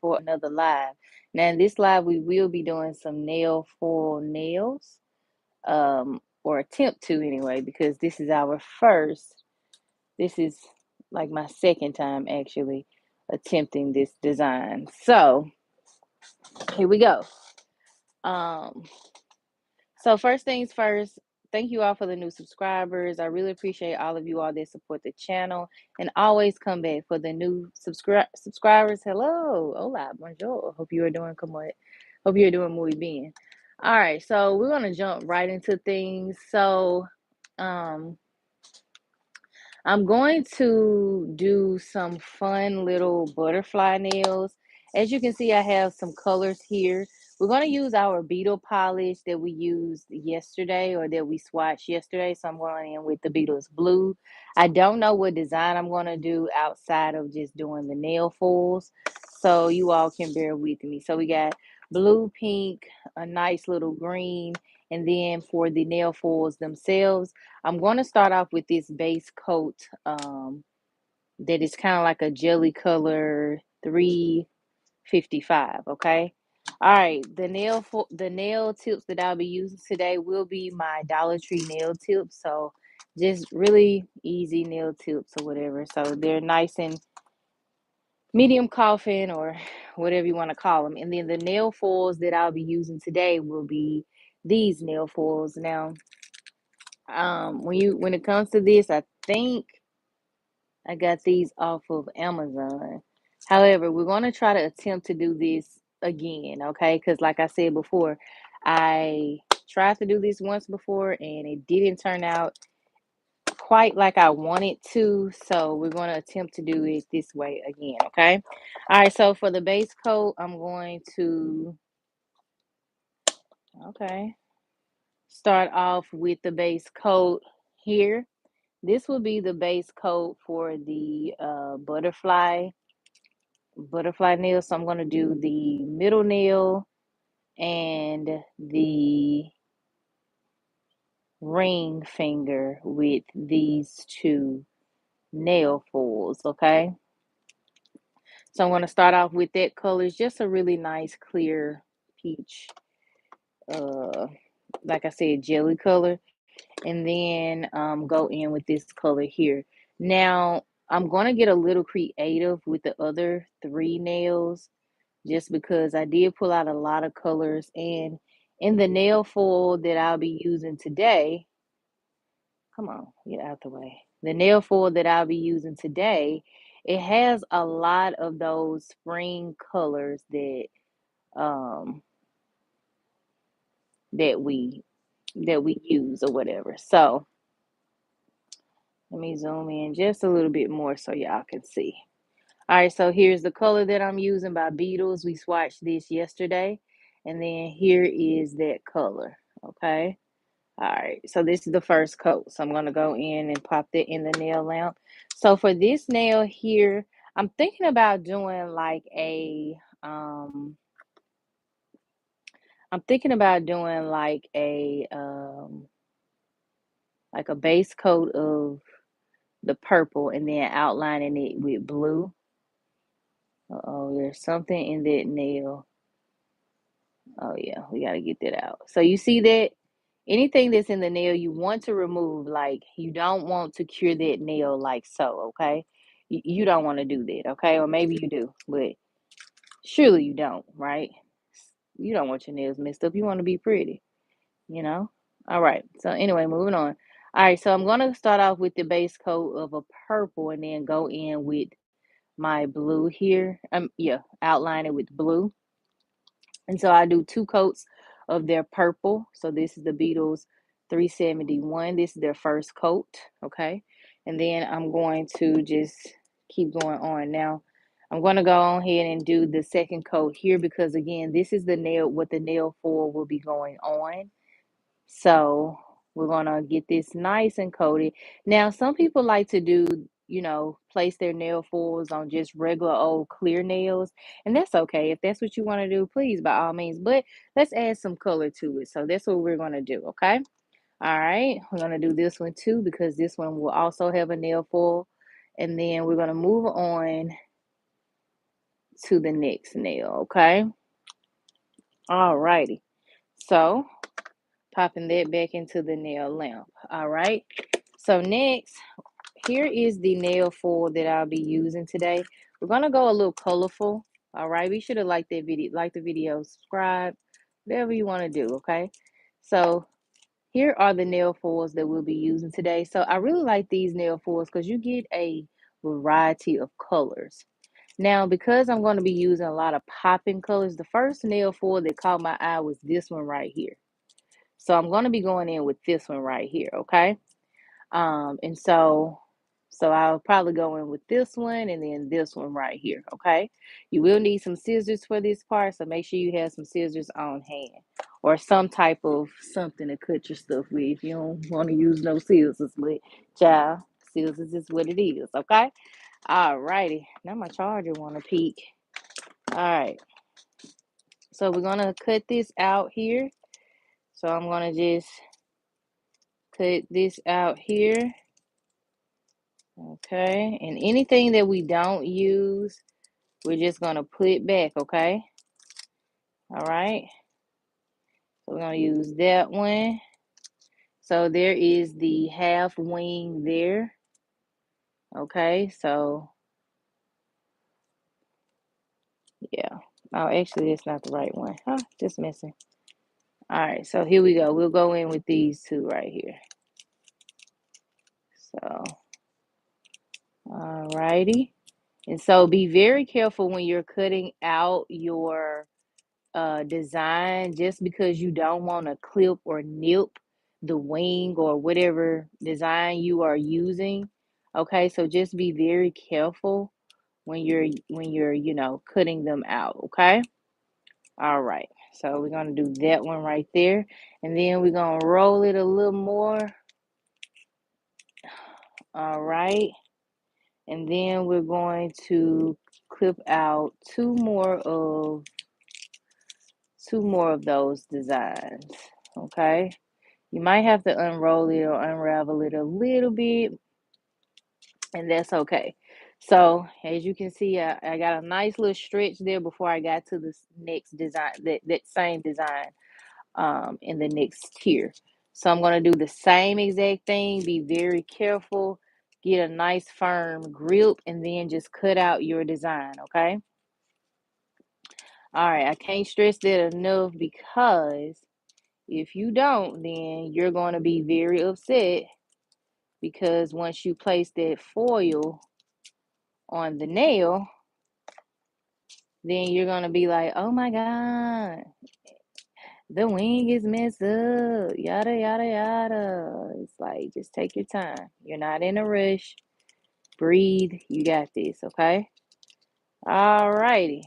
for another live. Now in this live we will be doing some nail foil nails, or attempt to anyway, because this is our first. This is like my second time actually attempting this design. So here we go. Um, so first things first, thank you all for the new subscribers. I really appreciate all of you all that support the channel and always come back for the new subscribers. Hello, hola, bonjour. Hope you are doing hope you're doing muy bien. All right, so we're gonna jump right into things. So, um, I'm going to do some fun little butterfly nails. As you can see, I have some colors here. We're going to use our beetle polish that we used yesterday, or that we swatched yesterday. So I'm going in with the Beetle's blue. I don't know what design I'm going to do outside of just doing the nail foils. So you all can bear with me. So we got blue, pink, a nice little green. And then for the nail foils themselves, I'm going to start off with this base coat, that is kind of like a jelly color 355. Okay. All right. The nail tips that I'll be using today will be my Dollar Tree nail tips. So just really easy nail tips or whatever. So they're nice and medium coffin, or whatever you want to call them. And then the nail foils that I'll be using today will be these nail foils. Now, when it comes to this, I think I got these off of Amazon. However, we're going to try to attempt to do this again, okay? Because like I said before, I tried to do this once before and it didn't turn out quite like I wanted to. So we're going to attempt to do it this way again, okay? All right, so for the base coat, I'm going to, okay, start off with the base coat here. This will be the base coat for the butterfly nail. So I'm going to do the middle nail and the ring finger with these two nail foils. Okay, so I'm going to start off with that color. It's just a really nice clear peach, uh like I said, jelly color. And then go in with this color here. Now I'm going to get a little creative with the other three nails, just because I did pull out a lot of colors. And in the nail foil that I'll be using today, come on, get out the way. The nail foil that I'll be using today, it has a lot of those spring colors um that we use or whatever. So let me zoom in just a little bit more so y'all can see. All right, so here's the color that I'm using by Beetles. We swatched this yesterday. And then here is that color, okay? All right, so this is the first coat. So I'm going to go in and pop that in the nail lamp. So for this nail here, I'm thinking about doing I'm thinking about doing like a base coat of the purple and then outlining it with blue. Uh-oh, there's something in that nail. Oh yeah, we got to get that out. So you see that anything that's in the nail you want to remove, like you don't want to cure that nail like so, okay? You don't want to do that, okay? Or maybe you do, but surely you don't, right? You don't want your nails messed up. You want to be pretty, you know? All right. So anyway, moving on. All right, so I'm going to start off with the base coat of a purple and then go in with my blue here. Yeah, outline it with blue. And so I do two coats of their purple. So this is the Beetles 371. This is their first coat. Okay. And then I'm going to just keep going on. Now I'm going to go on ahead and do the second coat here, because again, this is what the nail foil will be going on. So we're going to get this nice and coated. Now, some people like to do, place their nail foils on just regular old clear nails. And that's okay. If that's what you want to do, please, by all means. But let's add some color to it. So that's what we're going to do. Okay. All right. We're going to do this one too, because this one will also have a nail foil. And then we're going to move on to the next nail, okay? All righty. So popping that back into the nail lamp. All right. So next, here is the nail foil that I'll be using today. We're gonna go a little colorful. All right. Be sure to like that video, like the video, subscribe, whatever you want to do. Okay. So here are the nail foils that we'll be using today. So I really like these nail foils because you get a variety of colors. Now, because I'm going to be using a lot of popping colors, the first nail foil that caught my eye was this one right here. So I'm going to be going in with this one right here, okay? And so I'll probably go in with this one and then this one right here, okay? You will need some scissors for this part, so make sure you have some scissors on hand or some type of something to cut your stuff with if you don't want to use no scissors, but child, scissors is what it is, okay? All righty. Now my charger want to peak. All right. So we're going to cut this out here. So I'm going to just cut this out here. Okay, and anything that we don't use, we're just gonna put back, okay? All right, so we're gonna use that one. So there is the half wing there. Okay, so yeah. Oh, actually, that's not the right one. Huh, just missing. All right, so here we go. We'll go in with these two right here. So, all righty. And so be very careful when you're cutting out your design just because you don't want to clip or nip the wing or whatever design you are using. Okay, so just be very careful when you're cutting them out. Okay. All right, so we're gonna do that one right there, and then we're gonna roll it a little more. All right, and then we're going to clip out two more of those designs. Okay, you might have to unroll it or unravel it a little bit, and that's okay. So as you can see, I got a nice little stretch there before I got to this next design, that same design in the next tier. So I'm going to do the same exact thing. Be very careful, get a nice firm grip, and then just cut out your design, okay? All right, I can't stress that enough because if you don't, then you're going to be very upset because once you place that foil on the nail, then you're going to be like, oh my God, the wing is messed up, yada, yada, yada. It's like, just take your time. You're not in a rush. Breathe. You got this, okay? All righty.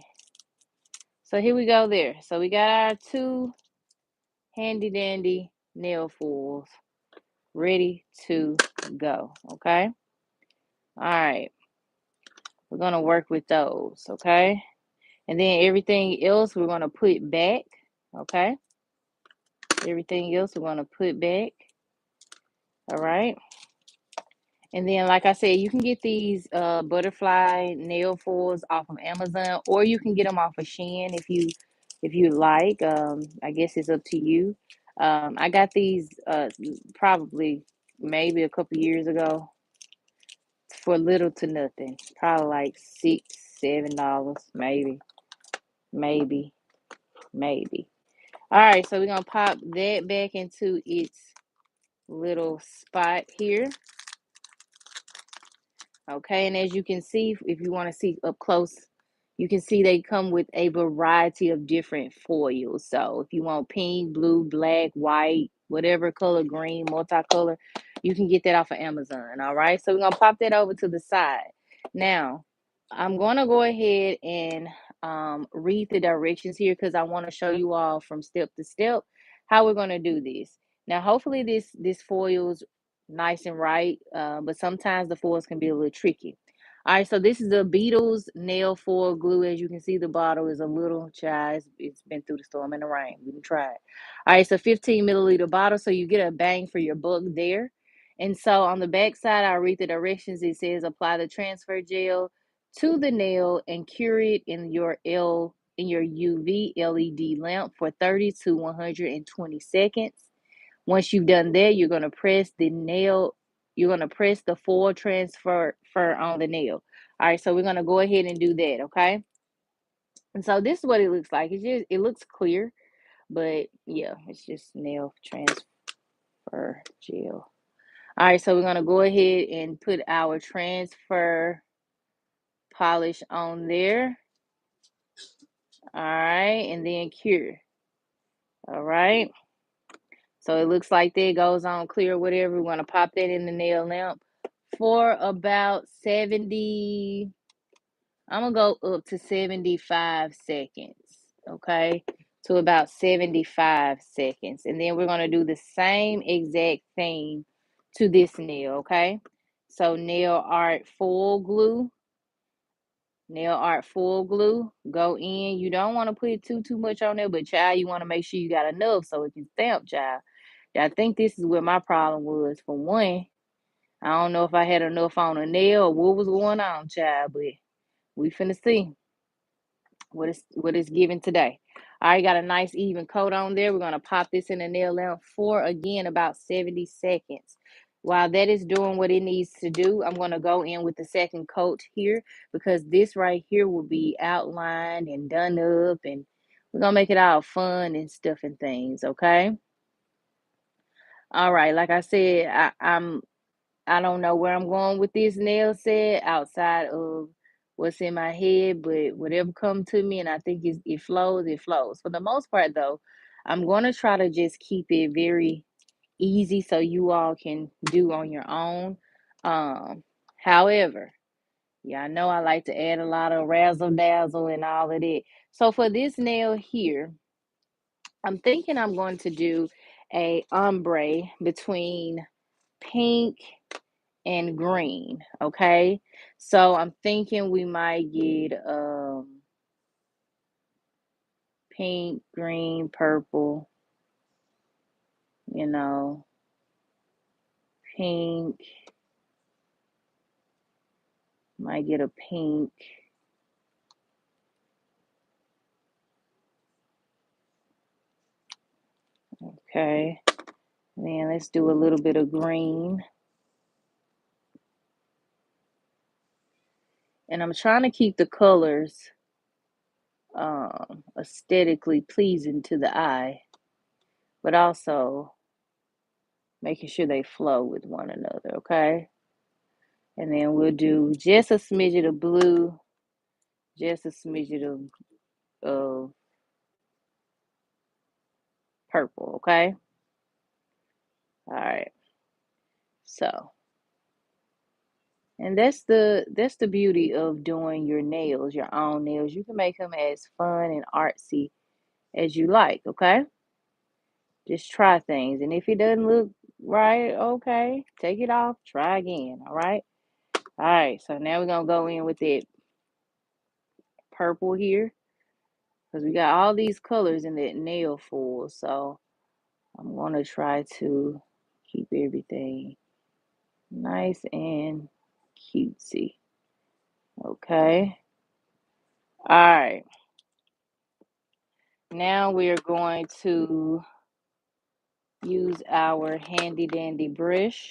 So here we go there. So we got our two handy dandy nail foils ready to go, okay? All right. We're going to work with those, okay? And then everything else we're going to put back, okay? Everything else we're going to put back, all right? And then, like I said, you can get these butterfly nail foils off of Amazon, or you can get them off of Shein if you like. I guess it's up to you. I got these probably maybe a couple years ago for little to nothing, probably like $6, $7, maybe, maybe. All right, so we're gonna pop that back into its little spot here. Okay, and as you can see, if you want to see up close, you can see they come with a variety of different foils. So if you want pink, blue, black, white, whatever color, green, multicolor, you can get that off of Amazon. All right, so we're gonna pop that over to the side. Now, I'm gonna go ahead and read the directions here because I want to show you all from step to step how we're gonna do this. Now, hopefully this foil's nice and right, but sometimes the foils can be a little tricky. All right, so this is the Beatles nail foil glue. As you can see, the bottle is a little chai. It's been through the storm and the rain. We can try it. All right, so 15 milliliter bottle, so you get a bang for your buck there. And so on the back side, I'll read the directions. It says apply the transfer gel to the nail and cure it in your UV LED lamp for 30 to 120 seconds. Once you've done that, you're going to press the nail, you're going to press the foil transfer on the nail. All right, so we're going to go ahead and do that, okay? And so this is what it looks like. It looks clear, but yeah, it's just nail transfer gel. All right, so we're going to go ahead and put our transfer polish on there. All right, and then cure. All right. So it looks like that goes on clear, whatever. We're going to pop that in the nail lamp for about 70. I'm going to go up to 75 seconds. Okay. To about 75 seconds. And then we're going to do the same exact thing to this nail. Okay. So nail art full glue. Nail art full glue. Go in. You don't want to put too much on there, but child, you want to make sure you got enough so it can stamp, child. I think this is where my problem was. For one, I don't know if I had enough on a nail or what was going on, child, but we finna see what it's giving today. I already got a nice even coat on there. We're gonna pop this in the nail lamp for again about 70 seconds. While that is doing what it needs to do, I'm gonna go in with the second coat here because this right here will be outlined and done up, and we're gonna make it all fun and stuff and things, okay? All right, like I said, I don't know where I'm going with this nail set outside of what's in my head, but whatever come to me and I think it flows, it flows. For the most part, though, I'm going to try to just keep it very easy so you all can do on your own. Um, However, yeah, I know I like to add a lot of razzle dazzle and all of that. So for this nail here, I'm thinking I'm going to do a ombre between pink and green. Okay, so I'm thinking we might get pink, green, purple, you know, pink, might get a pink. Okay, and then let's do a little bit of green. And I'm trying to keep the colors aesthetically pleasing to the eye, but also making sure they flow with one another. Okay, and then we'll do just a smidget of blue, just a smidget of purple. Okay, all right. So, and that's the beauty of doing your nails, your own nails. You can make them as fun and artsy as you like. Okay, just try things, and if it doesn't look right, okay, take it off, try again. All right. So now we're gonna go in with that purple here because we got all these colors in that nail foil. So I'm gonna try to keep everything nice and cutesy. Okay. All right. Now we are going to use our handy dandy brush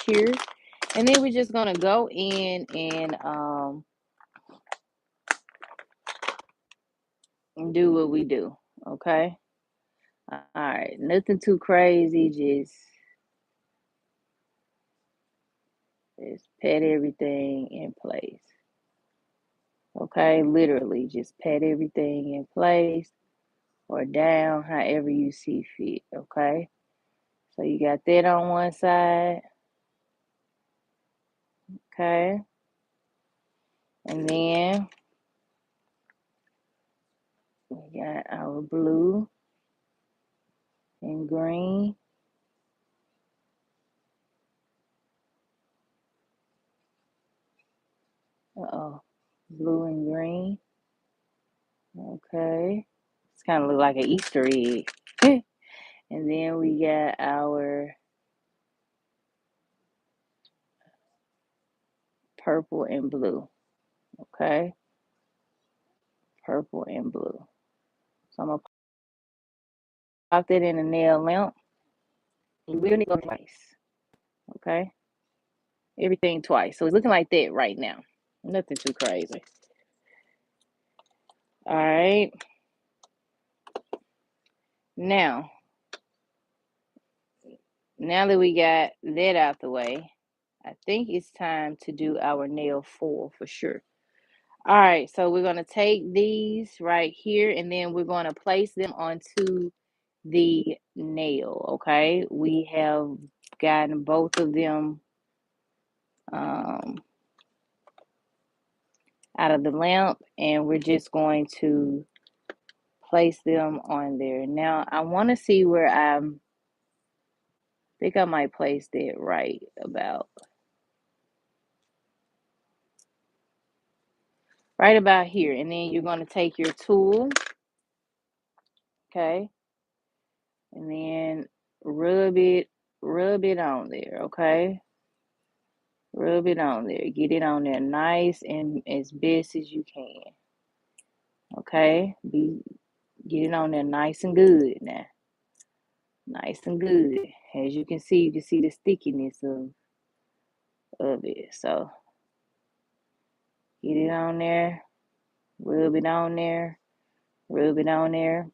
here. And then we're just gonna go in and do what we do. Okay. All right. Nothing too crazy, just pat everything in place. Okay, literally just pat everything in place or down, however you see fit. Okay. So you got that on one side. Okay. And then we got our blue and green. Uh-oh. Blue and green. Okay. It's kind of look like an Easter egg. And then we got our purple and blue. Okay, purple and blue. So I'm gonna pop that in the nail lamp. You will need to go twice. Okay, everything twice. So it's looking like that right now. Nothing too crazy. All right. Now, now that we got that out the way, I think it's time to do our nail foil for sure. All right, so we're going to take these right here and then we're going to place them onto the nail, okay? We have gotten both of them out of the lamp and we're just going to place them on there. Now, I want to see where I think I might place that right about here. And then you're going to take your tool, okay? And then rub it on there, okay? Rub it on there. Get it on there nice and as best as you can. Okay? Get it on there nice and good now. Nice and good. As you can see the stickiness of it. So get it on there, rub it on there, rub it on there.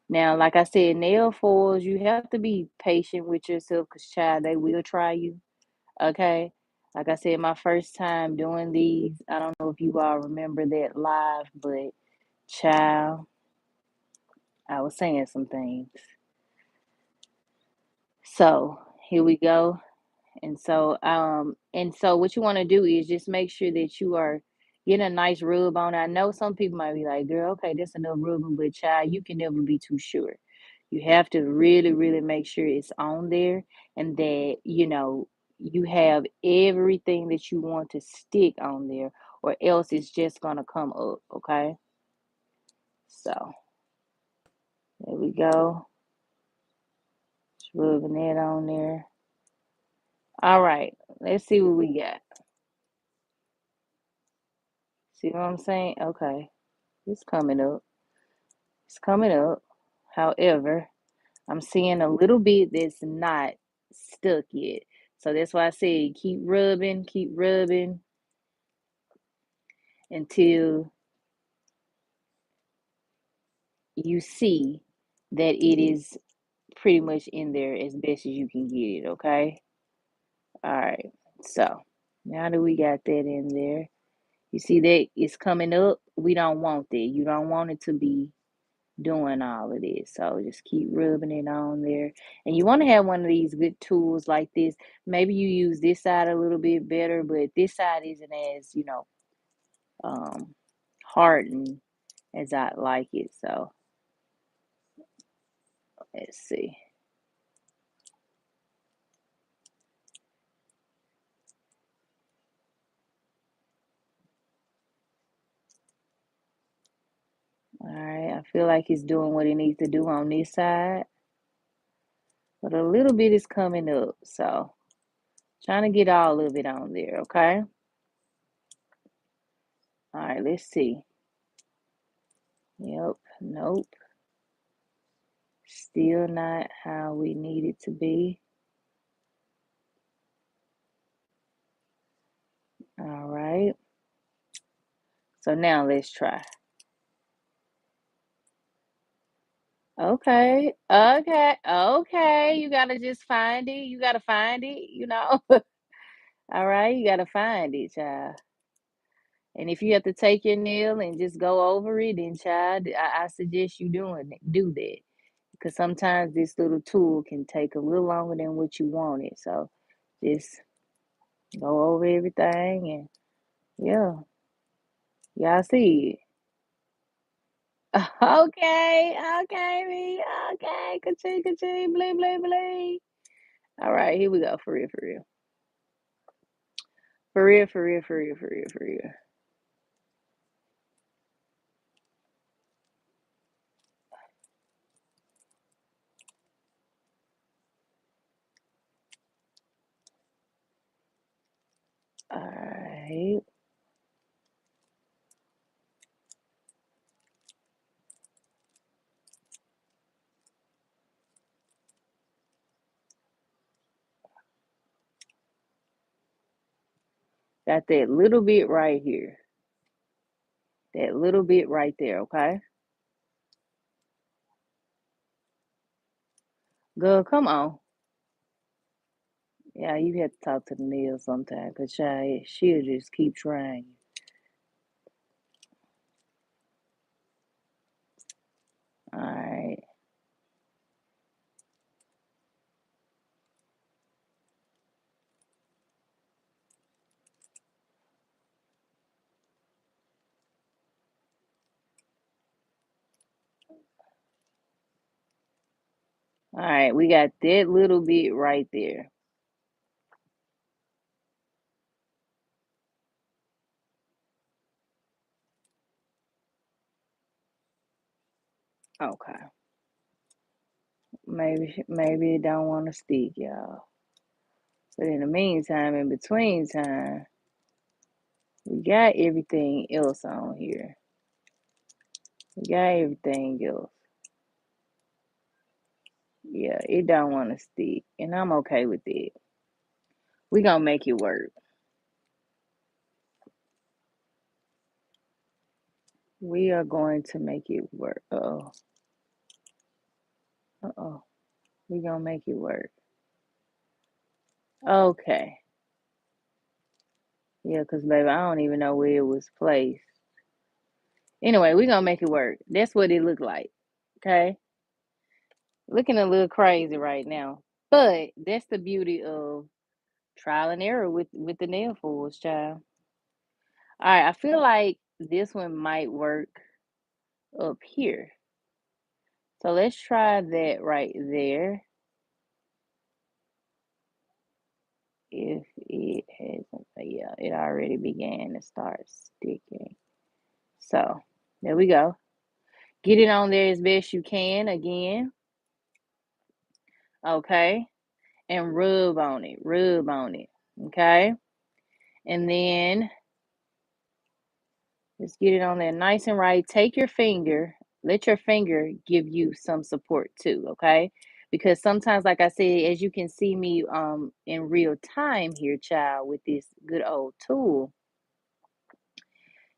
Now, like I said, nail foils, you have to be patient with yourself because, child, they will try you. Okay? Like I said, my first time doing these, I don't know if you all remember that live, but child, I was saying some things. So here we go. And so what you want to do is just make sure that you are getting a nice rub on. I know some people might be like, girl, okay, that's enough rubbing, but child, you can never be too sure. You have to really, really make sure it's on there and that, you have everything that you want to stick on there, or else it's just gonna come up, okay? So there we go. Just rubbing that on there. All right, let's see what we got. See what I'm saying? Okay, it's coming up. It's coming up. However, I'm seeing a little bit that's not stuck yet. So that's why I said keep rubbing until you see that it is pretty much in there as best as you can get it, okay? All right. So now that we got that in there, you see that it's coming up. We don't want that. You don't want it to be doing all of this. So just keep rubbing it on there. And you want to have one of these good tools like this. Maybe you use this side a little bit better, but this side isn't as, um, hardened as I like it. So let's see. All right. I feel like it's doing what it needs to do on this side, but a little bit is coming up. So trying to get all of it on there. Okay. All right. Let's see. Yep. Nope. Still not how we need it to be. All right. So now let's try. Okay. Okay. Okay. You gotta just find it. You gotta find it. All right. You gotta find it, child. And if you have to take your nail and just go over it, then child, I suggest you do that. Because sometimes this little tool can take a little longer than what you want it. So just go over everything and yeah, y'all see it. Okay, okay, me, okay, ka-ching, bling, bling, bling. All right, here we go, for real, for real. For real, for real, for real, for real, for real. All right. Okay. Got that little bit right here. That little bit right there, okay? Girl, come on. Yeah, you have to talk to the nail sometime because she'll just keep trying. All right. All right, we got that little bit right there. Okay. Maybe it don't want to stick, y'all. But in the meantime, in between time, we got everything else on here. We got everything else. Yeah, it don't want to stick, and I'm okay with it. We gonna make it work. We are going to make it work. Uh-oh. Uh-oh. We gonna make it work. Okay. Yeah, because baby, I don't even know where it was placed. Anyway, we gonna make it work. That's what it looked like. Okay. Looking a little crazy right now. But that's the beauty of trial and error with the nail foils, child. All right, I feel like this one might work up here. So let's try that right there. If it hasn't, yeah, it already began to start sticking. So there we go. Get it on there as best you can again. Okay. And rub on it. Rub on it. Okay. And then just get it on there nice and right. Take your finger, let your finger give you some support too, okay? Because sometimes, like I said, as you can see me in real time here, child, with this good old tool,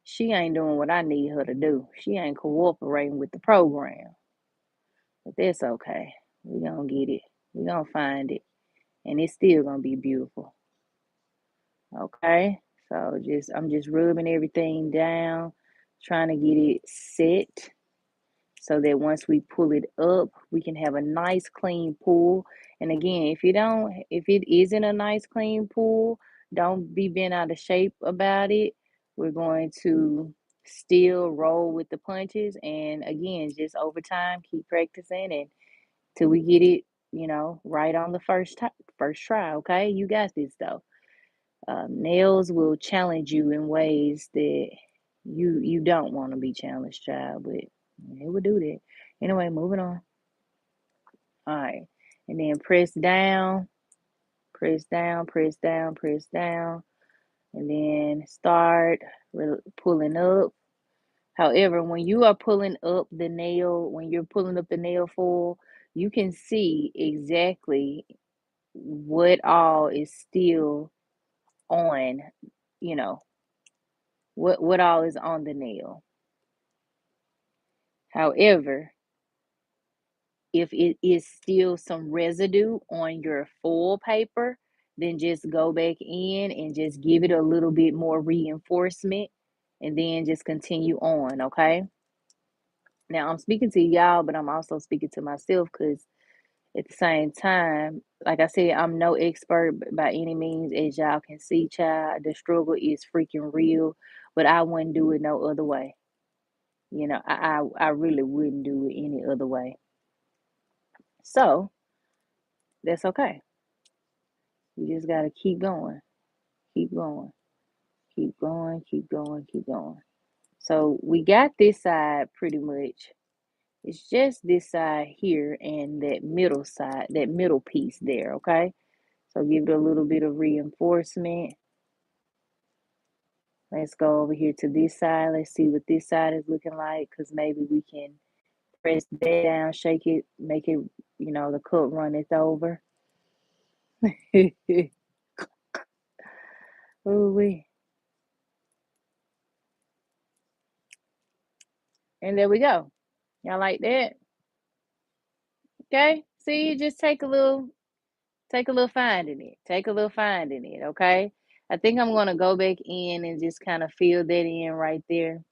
she ain't doing what I need her to do. She ain't cooperating with the program. But that's okay. We gonna get it. We gonna find it. And it's still gonna be beautiful. Okay. So I'm just rubbing everything down, trying to get it set so that once we pull it up, we can have a nice clean pull. And again, if it isn't a nice clean pull, don't be bent out of shape about it. We're going to still roll with the punches. And again, just over time, keep practicing and till we get it, right on the first try. Okay, you got this though. Nails will challenge you in ways that you don't want to be challenged, child, but it will do that. Anyway, moving on. All right, and then press down, press down, press down, press down, and then start pulling up. However, when you are pulling up the nail, when you're pulling up the nail foil, you can see exactly what all is still on, you know, what all is on the nail. However, if it is still some residue on your foil paper, then just go back in and just give it a little bit more reinforcement and then just continue on, okay? Now, I'm speaking to y'all, but I'm also speaking to myself because at the same time, like I said, I'm no expert by any means. As y'all can see, child, the struggle is freaking real, but I wouldn't do it no other way. I really wouldn't do it any other way. So that's okay. You just gotta keep going, keep going, keep going, keep going, keep going. So we got this side pretty much. It's just this side here and that middle side, that middle piece there, okay? So give it a little bit of reinforcement. Let's go over here to this side. Let's see what this side is looking like, because maybe we can press that down, shake it, make it, the cup run it over. Ooh wee. And there we go. Y'all like that? Okay. See, you just take a little finding it. Take a little finding it, okay? I think I'm gonna go back in and just kind of fill that in right there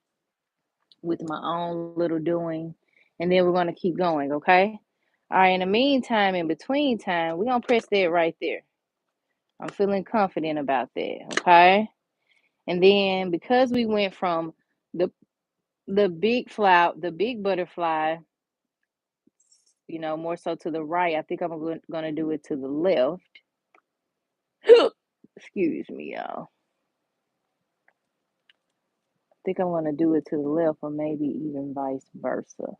with my own little doing. And then we're gonna keep going, okay? All right, in the meantime, in between time, we're gonna press that right there. I'm feeling confident about that, okay? And then because we went from the the big flower, the big butterfly, more so to the right, I think I'm gonna do it to the left. Excuse me, y'all. I think I'm gonna do it to the left, or maybe even vice versa.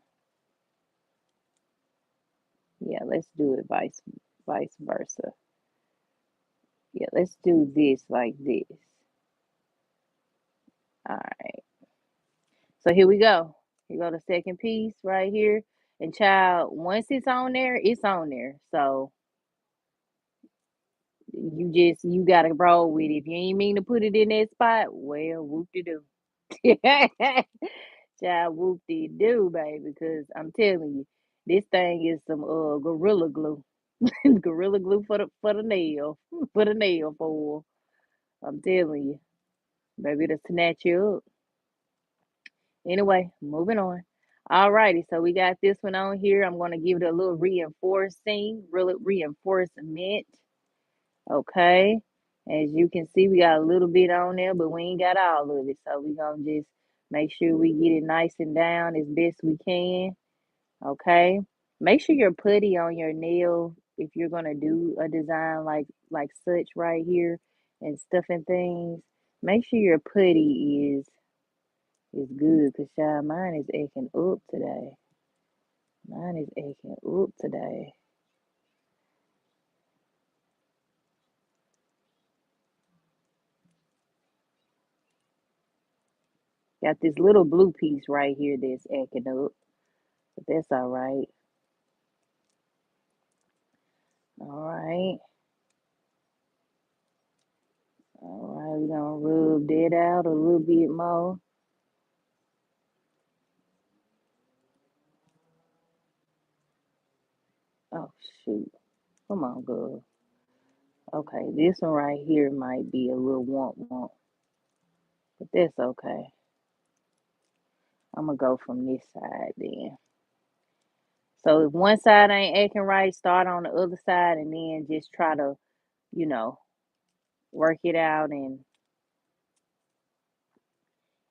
Yeah, let's do it vice versa. Yeah, let's do this like this. All right. So here we go. Here go the second piece right here. And child, once it's on there, it's on there. So you gotta roll with it. If you ain't mean to put it in that spot, well, whoop de doo. Child, whoop de doo, baby. Because I'm telling you, this thing is some gorilla glue. Gorilla glue for the nail. For the nail for. I'm telling you. Baby, to snatch you up. Anyway, moving on. Alrighty, so we got this one on here. I'm gonna give it a little reinforcing, really reinforcement. Okay. As you can see, we got a little bit on there, but we ain't got all of it. So we gonna just make sure we get it nice and down as best we can. Okay. Make sure your putty on your nail if you're gonna do a design like such right here and stuff and things. Make sure your putty is good, cause child, mine is aching up today. Mine is aching up today. Got this little blue piece right here that's acting up, but that's all right. All right. All right, we're gonna rub that out a little bit more. Oh shoot. Come on, girl. Okay, this one right here might be a little wonk, but that's okay. I'm gonna go from this side then. So if one side ain't acting right, start on the other side and then just try to, you know, work it out and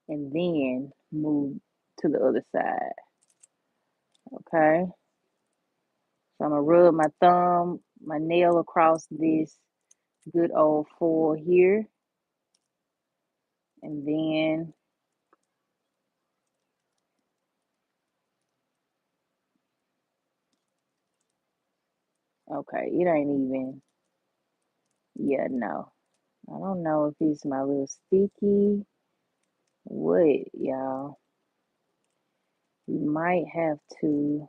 then move to the other side. Okay. So I'm gonna rub my nail across this good old foil here. And then, okay, it ain't even, yeah, no. I don't know if it's my little sticky. What, y'all? You might have to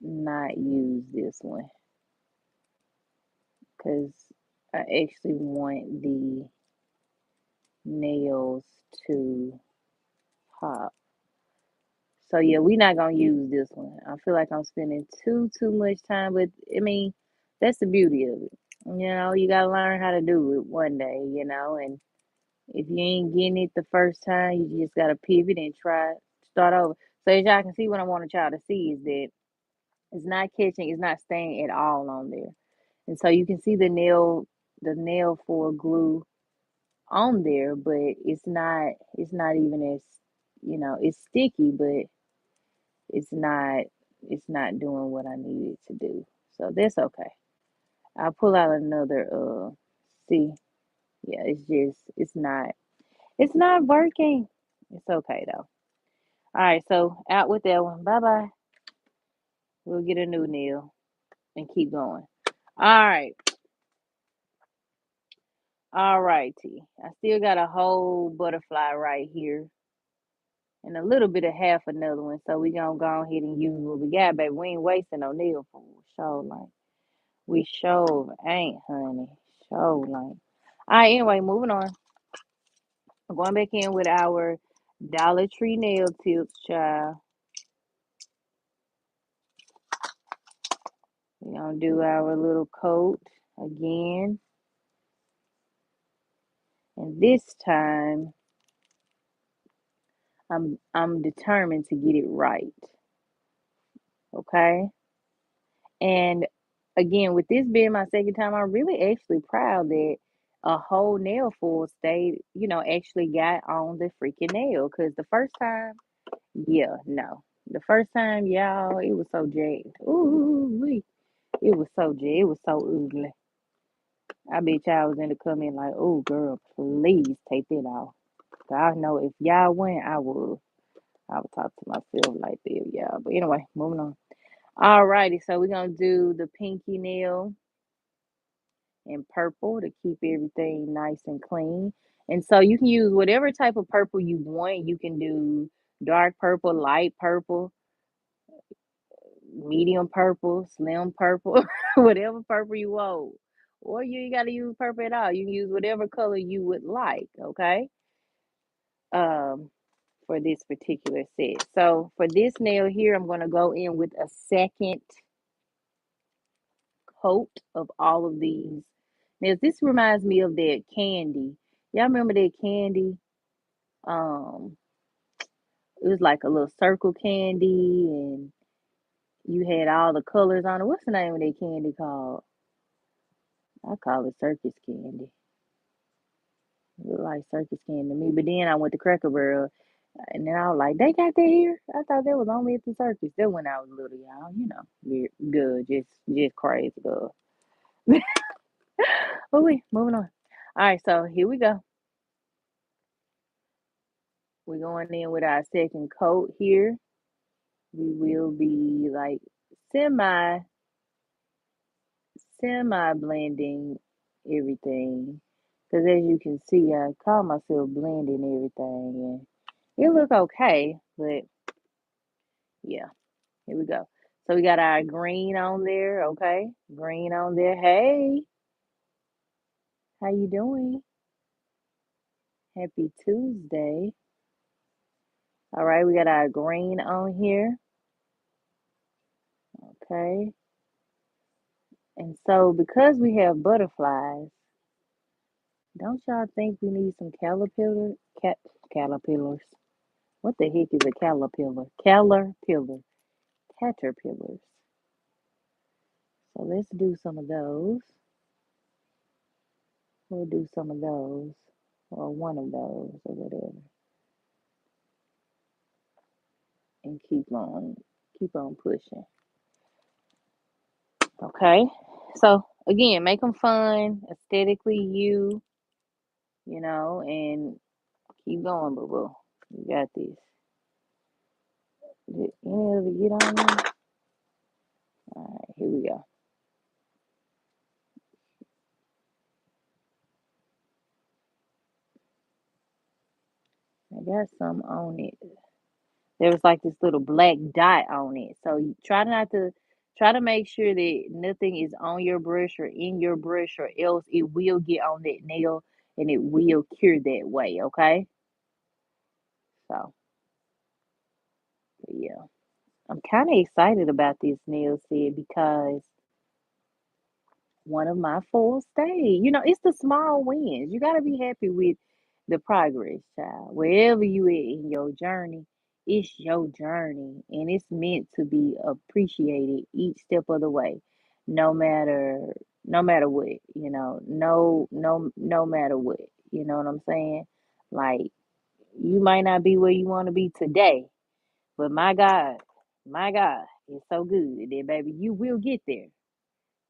not use this one because I actually want the nails to pop. So yeah, we're not gonna use this one. I feel like I'm spending too much time, but I mean, that's the beauty of it. You gotta learn how to do it one day, and if you ain't getting it the first time, you just gotta pivot and start over. So as y'all can see, what I want y'all to see is that it's not catching, it's not staying at all on there. And so you can see the nail for glue on there, but it's not even as, it's sticky, but it's not doing what I need it to do. So that's okay. I'll pull out another see. Yeah, it's not working. It's okay though. All right, so out with that one. Bye bye. We'll get a new nail and keep going. All right. All righty. I still got a whole butterfly right here and a little bit of half another one. So we gonna go ahead and use what we got, baby. We ain't wasting no nail for sure. Like we sure ain't, honey. Sure like. All right, anyway, moving on. I'm going back in with our Dollar Tree nail tips, child. We're gonna do our little coat again. And this time I'm determined to get it right. Okay? And again, with this being my second time, I'm really actually proud that a whole nail full stayed, actually got on the freaking nail. Cause the first time, yeah, no. The first time, y'all, it was so jagged. Ooh, wee. It was so jagged. It was so ugly. I bet y'all was in the comment like, oh, girl, please take that off. I know if y'all went, I would. I would talk to myself like that, y'all. But anyway, moving on. Alrighty, so we're gonna do the pinky nail in purple to keep everything nice and clean. And so you can use whatever type of purple you want. You can do dark purple, light purple, medium purple, slim purple, whatever purple you want. Or you ain't gotta use purple at all. You can use whatever color you would like, okay? Um, for this particular set. So for this nail here, I'm gonna go in with a second coat of all of these. Now this reminds me of that candy. Y'all remember that candy? Um, it was like a little circle candy, and you had all the colors on it. What's the name of that candy called? I call it circus candy. It looked like circus candy to me. But then I went to Cracker Barrel, and then I was like, they got that here? I thought that was only at the circus. That when I was little, y'all. Good, just crazy, good. Oh, wait, moving on. All right, so here we go. We're going in with our second coat here. We will be like semi semi blending everything. Because as you can see, I call myself blending everything, and it look okay, but yeah, here we go. So we got our green on there, okay? Green on there. Hey, how you doing? Happy Tuesday. All right, we got our green on here, okay? And so because we have butterflies, don't y'all think we need some caterpillars? What the heck is a caterpillar? Caterpillars. So let's do some of those. We'll do some of those, or one of those, or whatever, and keep on pushing. Okay. So again, make them fun, aesthetically and keep going, boo boo. You got this. Did any of it get on there? All right, here we go. I got some on it. There was like this little black dot on it. So you try to make sure that nothing is on your brush or in your brush, or else it will get on that nail and it will cure that way, okay? So yeah. I'm kinda excited about this nail set because one of my full stay. It's the small wins. You got to be happy with the progress, child. Wherever you at in your journey, it's your journey, and it's meant to be appreciated each step of the way, no matter no matter what. No matter what. You know what I'm saying? Like you might not be where you want to be today, but my God, it's so good that baby you will get there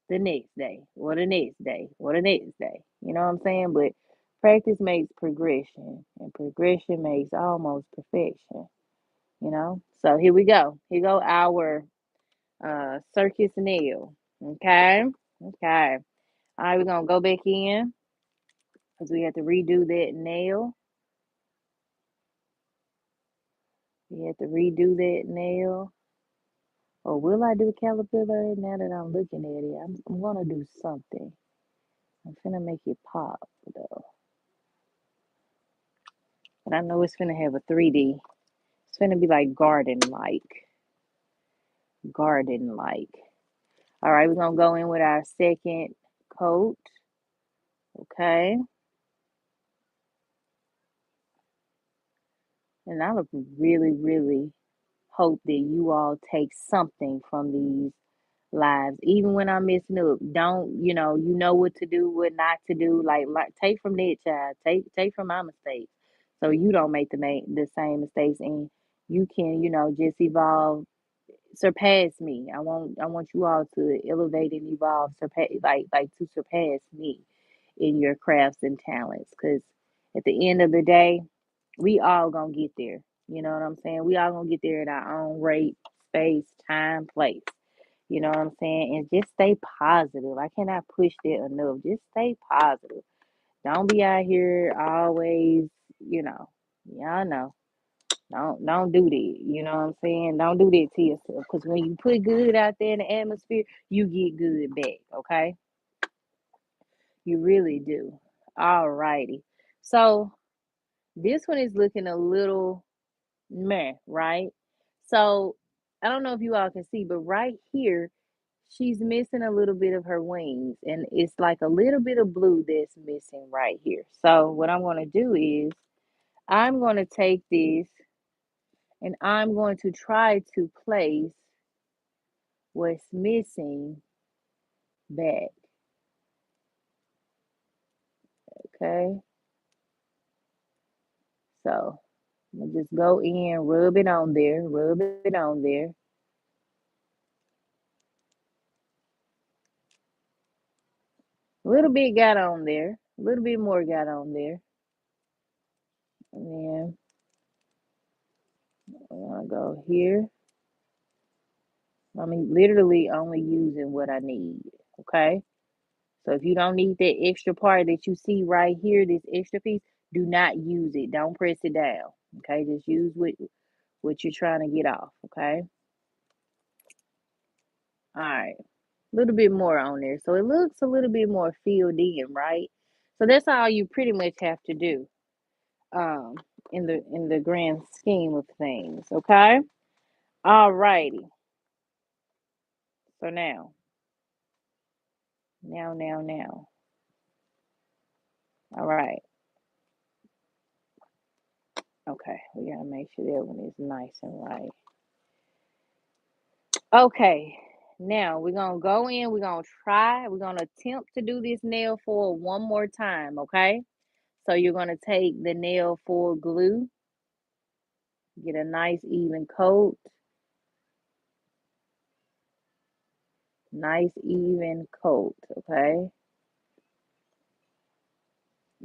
the next day or the next day or the next day. You know what I'm saying? But practice makes progression, and progression makes almost perfection, you know? So here we go. Here go our circus nail. Okay. Okay. All right, we're gonna go back in because we have to redo that nail. We have to redo that nail. Or will I do caterpillar now that I'm looking at it? I'm gonna do something. I'm finna make it pop though. But I know it's finna have a 3D. It's finna be like garden like. Garden like. All right, we're gonna go in with our second coat. Okay. And I would really, really hope that you all take something from these lives. Even when I'm messing up, don't, you know what to do, what not to do. Like take from that child. Take from my mistakes. So you don't make the same mistakes and you can, just evolve, surpass me. I want you all to elevate and evolve, surpass like to surpass me in your crafts and talents. Cause at the end of the day, we all gonna get there. You know what I'm saying? We all gonna get there at our own rate, space, time, place. You know what I'm saying? And just stay positive. I cannot push that enough. Just stay positive. Don't be out here always, y'all know. Don't do that. You know what I'm saying? Don't do that to yourself. Because when you put good out there in the atmosphere, you get good back. Okay? You really do. All righty. So this one is looking a little meh, right? So I don't know if you all can see, but right here, she's missing a little bit of her wings, and it's like a little bit of blue that's missing right here. So what I'm going to do is I'm going to take this and I'm going to try to place what's missing back. Okay, so I'm gonna just go in, rub it on there, rub it on there. A little bit got on there, a little bit more got on there, and then I'm gonna go here. I mean, literally only using what I need. Okay. So if you don't need that extra part that you see right here, this extra piece, do not use it. Don't press it down. Okay. Just use what you're trying to get off. Okay. All right. A little bit more on there. So it looks a little bit more filled in, right? So that's all you pretty much have to do um in the grand scheme of things. Okay. All righty. So now. All right. Okay, we gotta make sure that one is nice and right. Okay, now we're gonna go in, we're gonna attempt to do this nail foil one more time, okay? So you're gonna take the nail foil glue, get a nice even coat, nice even coat, okay?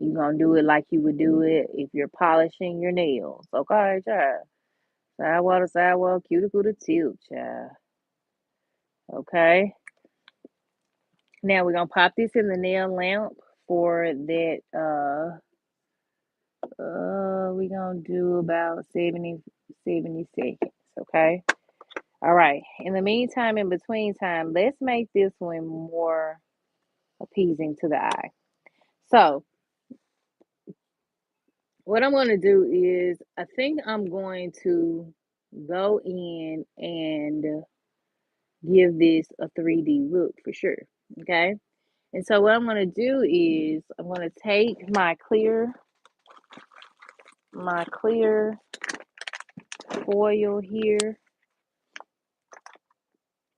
You're gonna do it like you would do it if you're polishing your nails, okay, child? Sidewall to sidewall, cuticle to tip, child. Okay. Now we're gonna pop this in the nail lamp for that we're gonna do about 70 seconds, okay? All right. In the meantime, in between time, let's make this one more appeasing to the eye. So what I'm gonna do is I think I'm going to go in and give this a 3D look for sure. Okay. And so what I'm gonna do is I'm gonna take my clear foil here.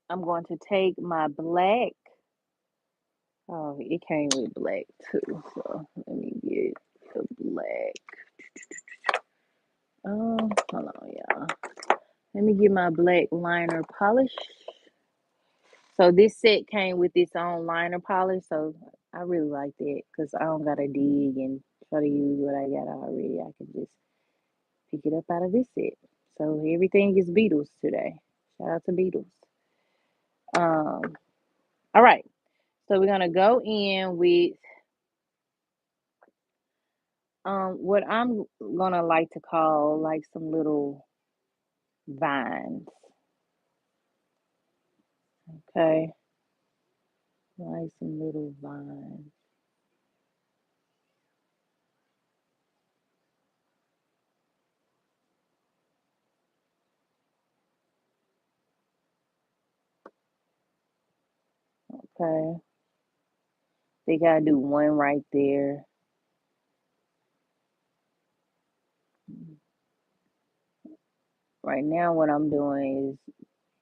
I'm going to take my black. Oh, it came with black too. So let me get the black. Hold on, y'all. Let me get my black liner polish. So this set came with its own liner polish. So I really like that because I don't gotta dig and try to use what I got already. I can just pick it up out of this set. So everything is Beatles today. Shout out to Beatles. Um, all right. So we're gonna go in with What I'm gonna like to call like some little vines, okay? Like some little vines, okay? Think I do one right there. Right now, what I'm doing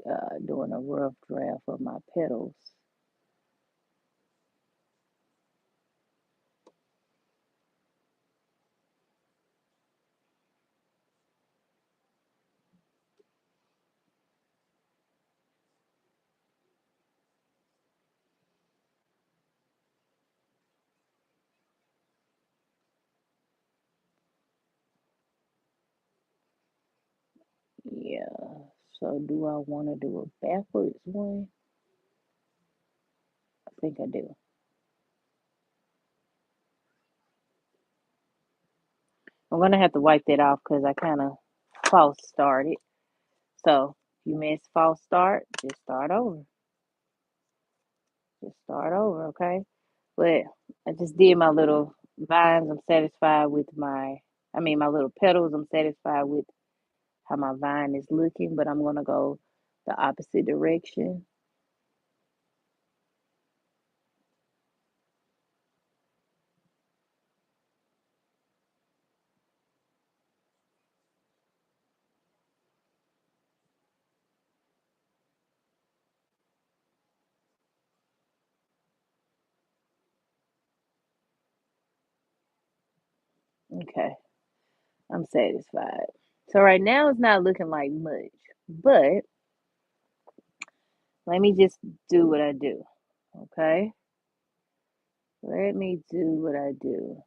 is doing a rough draft of my petals. Yeah. So do I want to do a backwards one? I think I do. I'm gonna have to wipe that off because I kind of false started. So if you miss false start, just start over. Just start over, okay? But I just did my little vines. I'm satisfied with my little petals. I'm satisfied with how my vine is looking, but I'm gonna go the opposite direction. Okay, I'm satisfied. So right now it's not looking like much, but let me just do what I do. Okay? Let me do what I do.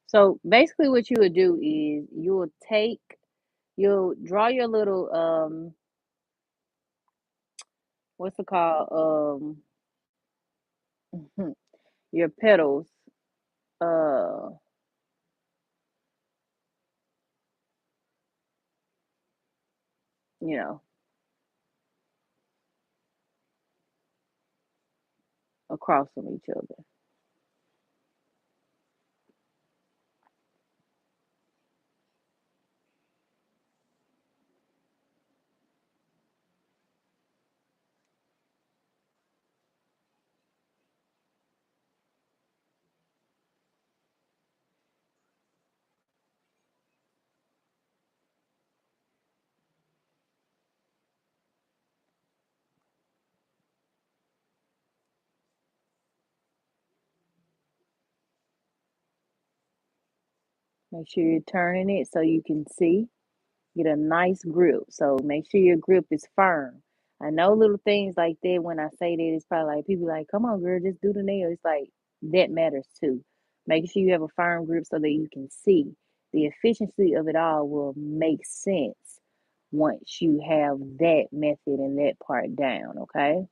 So basically what you would do is you'll draw your little what's it called? Your petals uh you know, across from each other. Make sure you're turning it so you can see. Get a nice grip. So make sure your grip is firm. I know little things like that when I say that it's probably like people like, come on girl, just do the nail. It's like that matters too. Make sure you have a firm grip so that you can see. The efficiency of it all will make sense once you have that method and that part down, okay?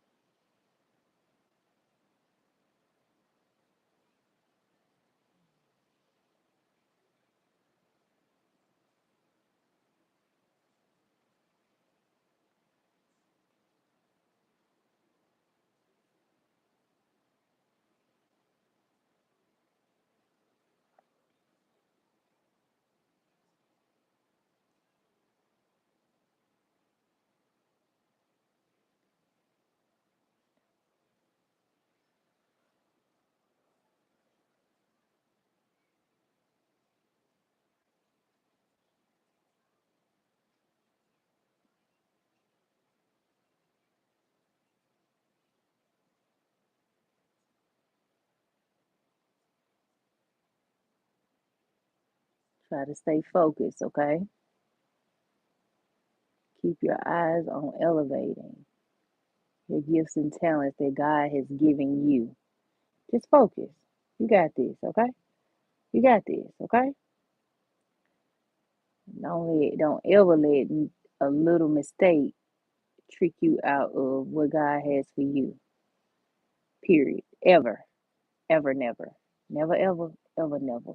Try to stay focused, okay? Keep your eyes on elevating your gifts and talents that God has given you. Just focus. You got this, okay? You got this, okay? Don't ever let a little mistake trick you out of what God has for you. Period. Ever. Ever, never. Never, ever, ever, never.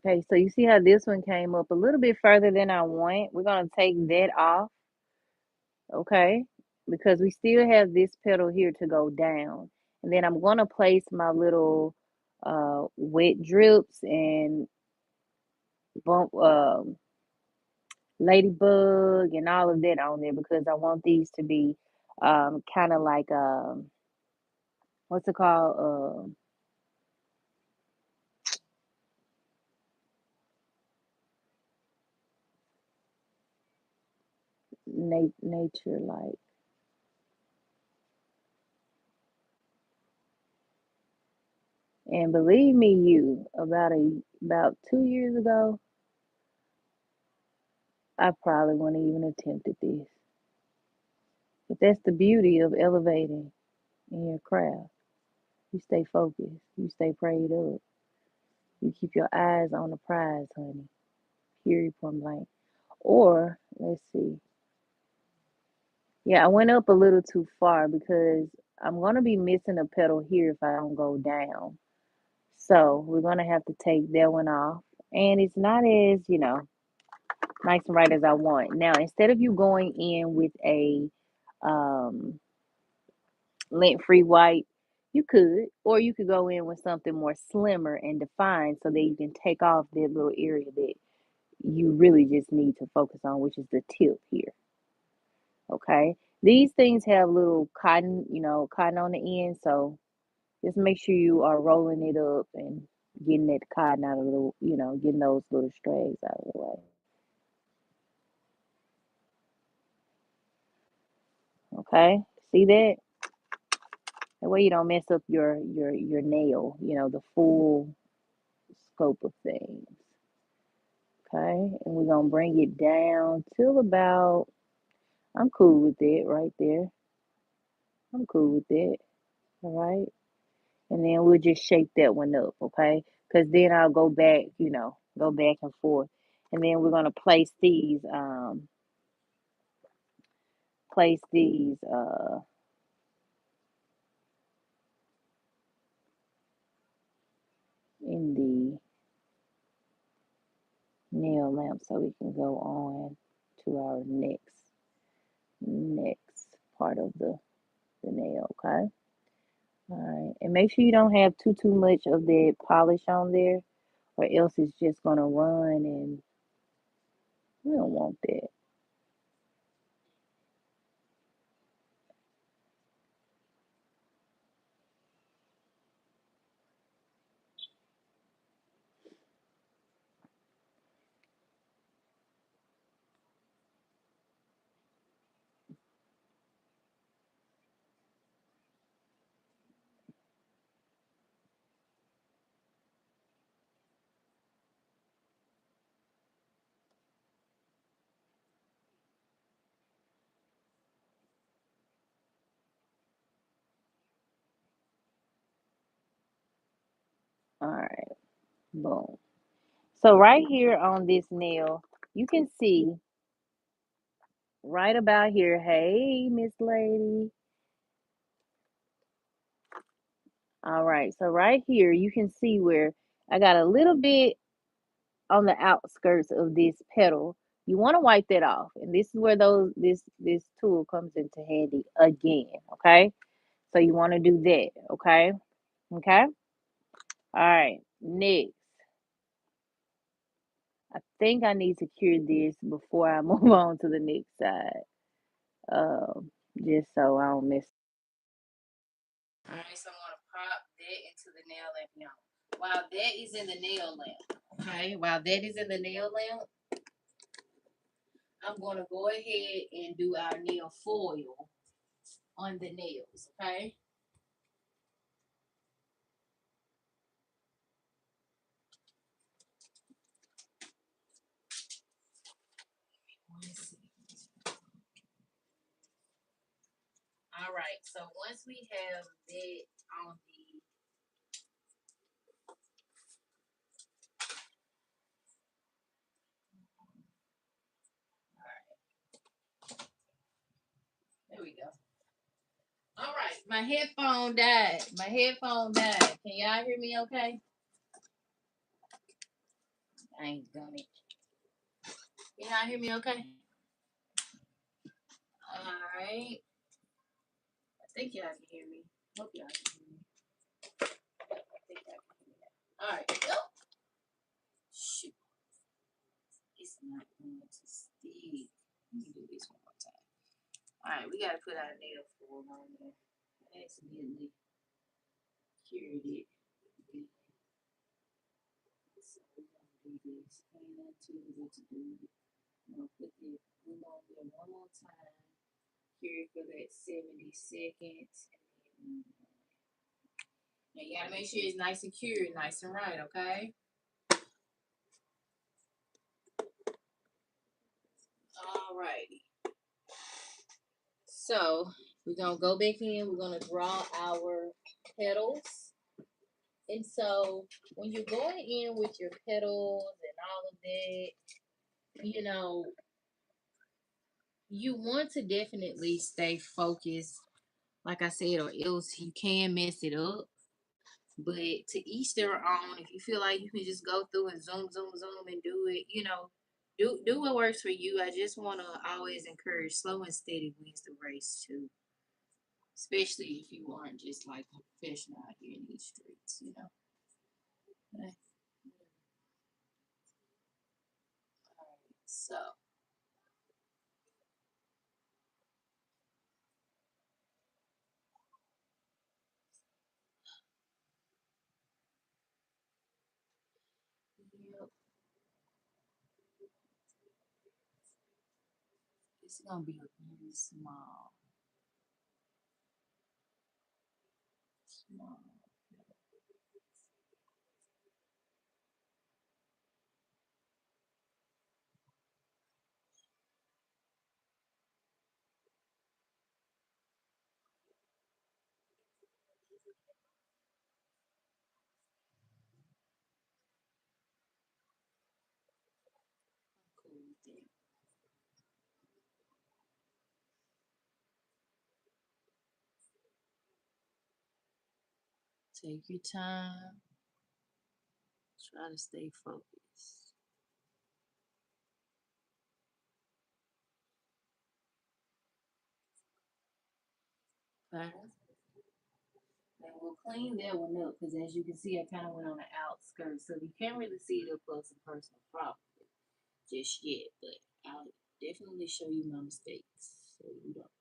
Okay, so you see how this one came up a little bit further than I want. We're gonna take that off, okay? Because we still have this petal here to go down. And then I'm gonna place my little wet drips and bump ladybug and all of that on there because I want these to be kind of like what's it called? Nature like. And believe me, you about 2 years ago, I probably wouldn't even attempted this. But that's the beauty of elevating in your craft. You stay focused. You stay prayed up. You keep your eyes on the prize, honey. Period, point blank. Or let's see. Yeah, I went up a little too far because I'm gonna be missing a petal here if I don't go down. So we're gonna have to take that one off. And it's not as, nice and right as I want. Now, instead of you going in with a um, lint free white, you could, or you could go in with something more slimmer and defined so that you can take off that little area that you really just need to focus on, which is the tip here. Okay. These things have little cotton, cotton on the end. So just make sure you are rolling it up and getting that cotton out of getting those little strays out of the way. Okay. See that? That way you don't mess up your nail, the full scope of things. Okay, and we're gonna bring it down till about. I'm cool with it right there. I'm cool with it. All right, and then we'll just shape that one up. Okay, because then I'll go back, go back and forth, and then we're gonna place these in the nail lamp so we can go on to our next part of the nail, okay? All right. And make sure you don't have too much of that polish on there or else it's just gonna run and we don't want that. All right, boom. So right here on this nail, you can see right about here. Hey, Miss Lady. All right, so right here, you can see where I got a little bit on the outskirts of this petal. You want to wipe that off, and this is where this tool comes into handy again. Okay, so you want to do that. Okay, okay. All right, next. I think I need to cure this before I move on to the next side. Just so I don't miss. All right, so I'm gonna pop that into the nail lamp now. While that is in the nail lamp, okay, while that is in the nail lamp, I'm gonna go ahead and do our nail foil on the nails, okay? All right, so once we have that on the, all right, there we go. All right, my headphone died. My headphone died. Can y'all hear me okay? I ain't done it. Can y'all hear me okay? All right. I think y'all can hear me. Hope y'all can hear me. I think y'all can hear me now. All right. Oh, shoot. It's not going to stick. Let me do this one more time. All right, we got to put our nail foil on there. I accidentally cured it. So we're going to do this. And I tell you what to do. I'm going to put the glue on there one more time. Cure it for that 70 seconds. And now you got to make sure it's nice and cured, nice and right, okay? All righty. So we're gonna go back in. We're gonna draw our petals. And so when you're going in with your petals and all of that, you want to definitely stay focused, like I said, or else you can mess it up. But to each their own. If you feel like you can just go through and zoom, zoom, zoom and do it, do what works for you. I just want to always encourage slow and steady wins the race too, especially if you aren't just like a professional out here in these streets. Okay. So, yep, it's gonna be a very small, small. Cool with that. Take your time. Try to stay focused. Okay. And we'll clean that one up because as you can see, I kind of went on the outskirts, so you can't really see it up close and personal probably just yet. But I'll definitely show you my mistakes so you don't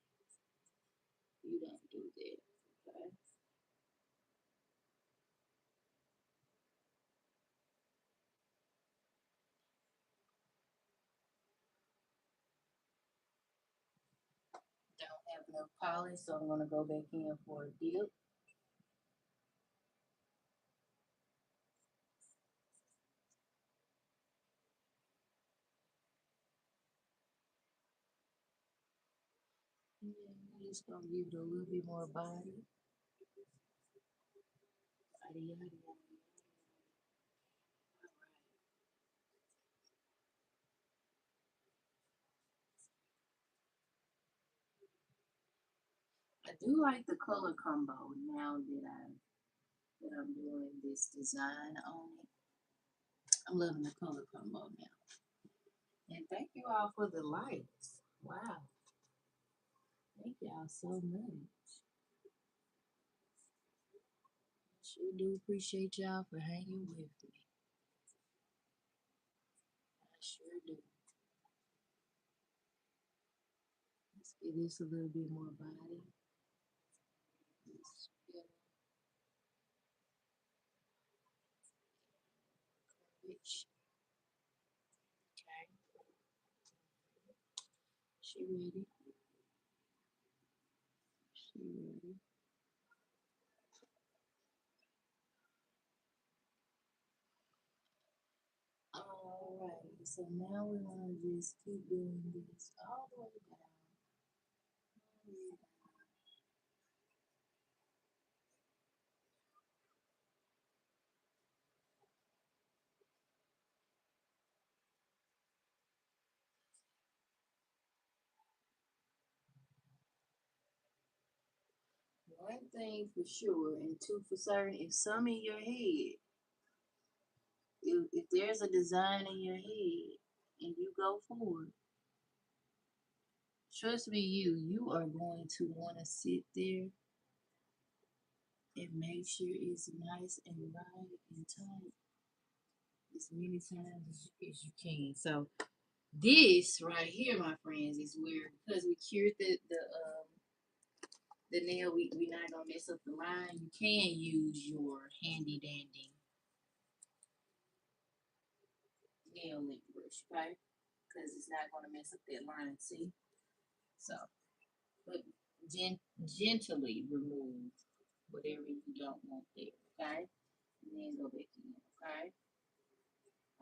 do that. Okay. Don't have no polish, so I'm gonna go back in for a dip. And I'm just gonna give it a little bit more body. Yada, yada, yada. I do like the color combo now that I'm doing this design on it. I'm loving the color combo now. And thank you all for the likes. Wow. Thank y'all so much. Sure do appreciate y'all for hanging with me. I sure do. Let's give this a little bit more body. This courage. Okay. She ready. She ready. Alright, so now we're gonna just keep doing this all the way down. All the way down. One thing for sure, and two for certain, if some in your head, if there's a design in your head and you go for it, trust me, you are going to want to sit there and make sure it's nice and right and tight as many times as you can. So this right here, my friends, is where, because we cured the nail, we're not gonna mess up the line. You can use your handy dandy nail lint brush, okay? Because it's not gonna mess up that line. See? So, but gently remove whatever you don't want there, okay? And then go back in, okay?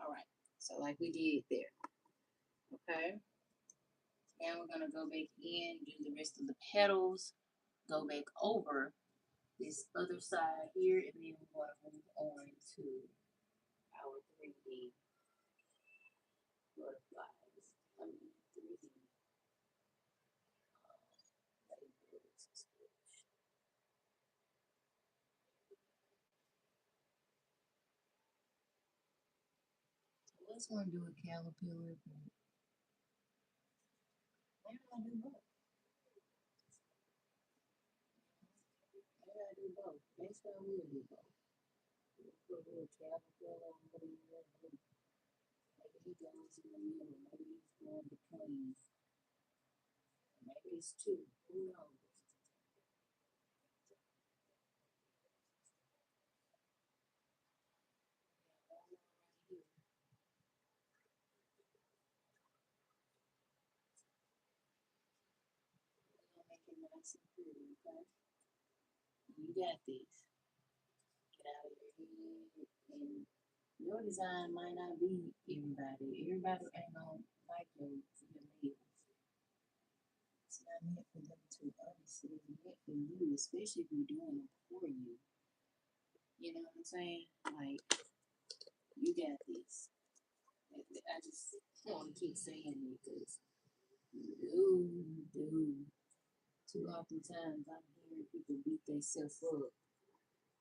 All right. So like we did there, okay? Now we're gonna go back in, do the rest of the petals, go back over this other side here, and then we're gonna move on to our 3D butterflies. I mean 3D labels. I was gonna do a caterpillar, but maybe I'll do both. Maybe I'll do both. Next time we'll do both. We'll put a little caterpillar on what you want to do. Maybe he goes in the middle. Maybe he's going between. Maybe it's two. Who knows? Yeah, one more right here. We're gonna make it nice and pretty, okay? You got this. Get out of your head. And your design might not be everybody. Everybody ain't gonna like your nails. It's not meant for them to understand. It's meant for you, especially if you're doing it for you. You know what I'm saying? Like, you got this. I just want to keep saying it because, dude, too oftentimes I'm hearing people beat themselves up,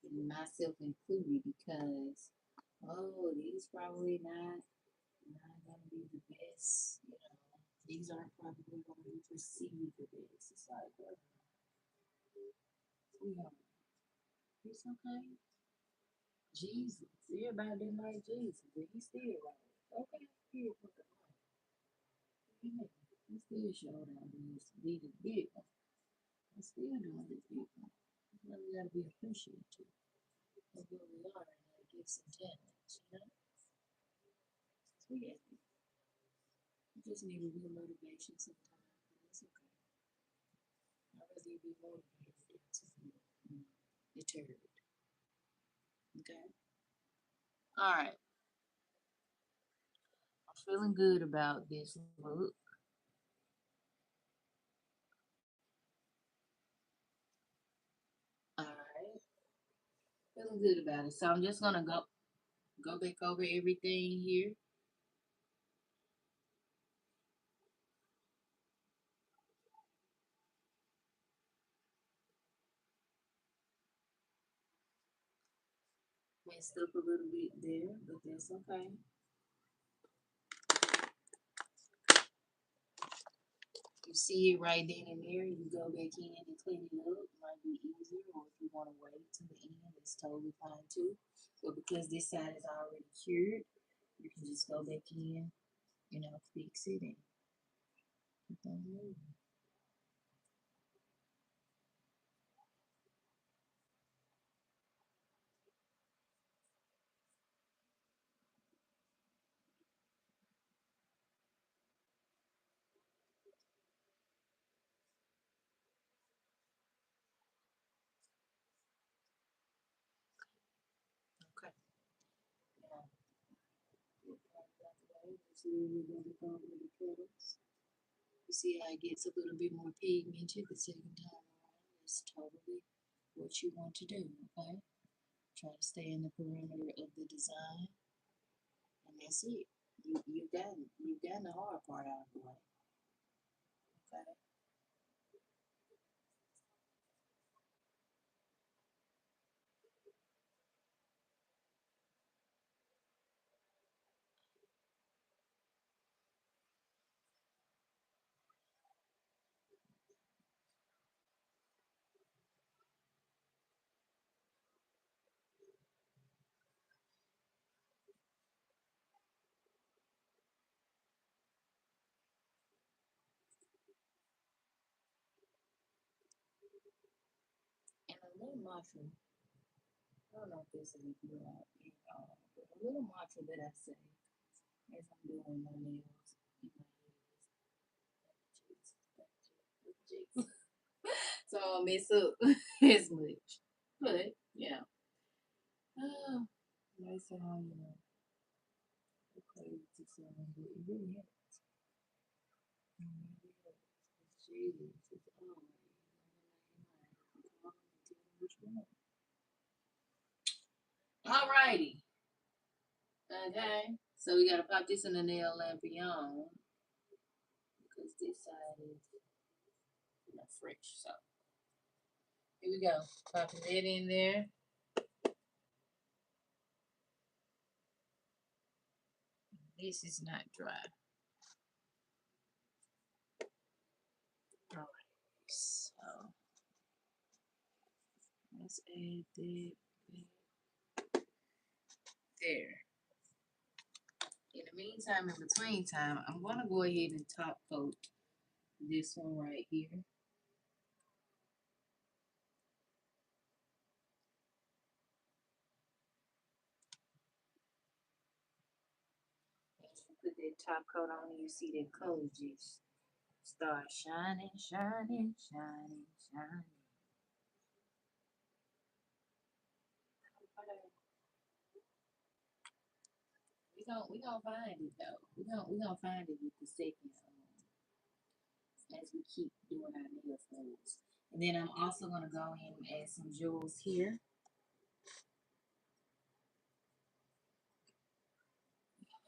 and myself included, because, oh, these probably not gonna be the best, you know. These aren't probably gonna be perceived the best. It's like, sweetheart, it's okay. Jesus, everybody didn't like Jesus, but he still right. Okay, here for the light. Yeah, he still showed out this be the big one. I'm still doing this big one. Now we gotta be appreciative of where we are and our gifts and talents, you know? So yeah, you just need a little motivation sometimes, and it's okay. I'd rather you be motivated than to be, deterred. Okay? Alright. I'm feeling good about this look. Alright. Feeling good about it. So I'm just gonna go back over everything here. messed up a little bit there, but that's okay. You see it right then and there, you go back in and clean it up. It might be easier, or if you want to wait to the end, it's totally fine too. But because this side is already cured, you can just go back in, fix it and keep on moving. Okay. Now, get part out the way. Just leave it with the petals. You see how it gets a little bit more pigmented the second time around. That's totally what you want to do, okay? Try to stay in the perimeter of the design, and that's it. You've gotten the hard part out of the way, okay? And a little mantra, I don't know if this is good at all, but a little mantra that I say as I'm doing my nails in my head is so I don't mess up as much. But, oh, nice how, the crazy sound, but it really helps. It really helps. It's Jesus. It's which one. Alrighty. Okay. So we gotta pop this in the nail lampion because this side is not fresh. So here we go. Popping that in there. This is not dry. Alright. So let's add that there. In the meantime, in between time, I'm gonna go ahead and top coat this one right here. As you put that top coat on, you see that color just start shining, shining, shining, shining. We gonna find it though. We gonna find it with the second as we keep doing our nail folds. And then I'm also gonna go in and add some jewels here.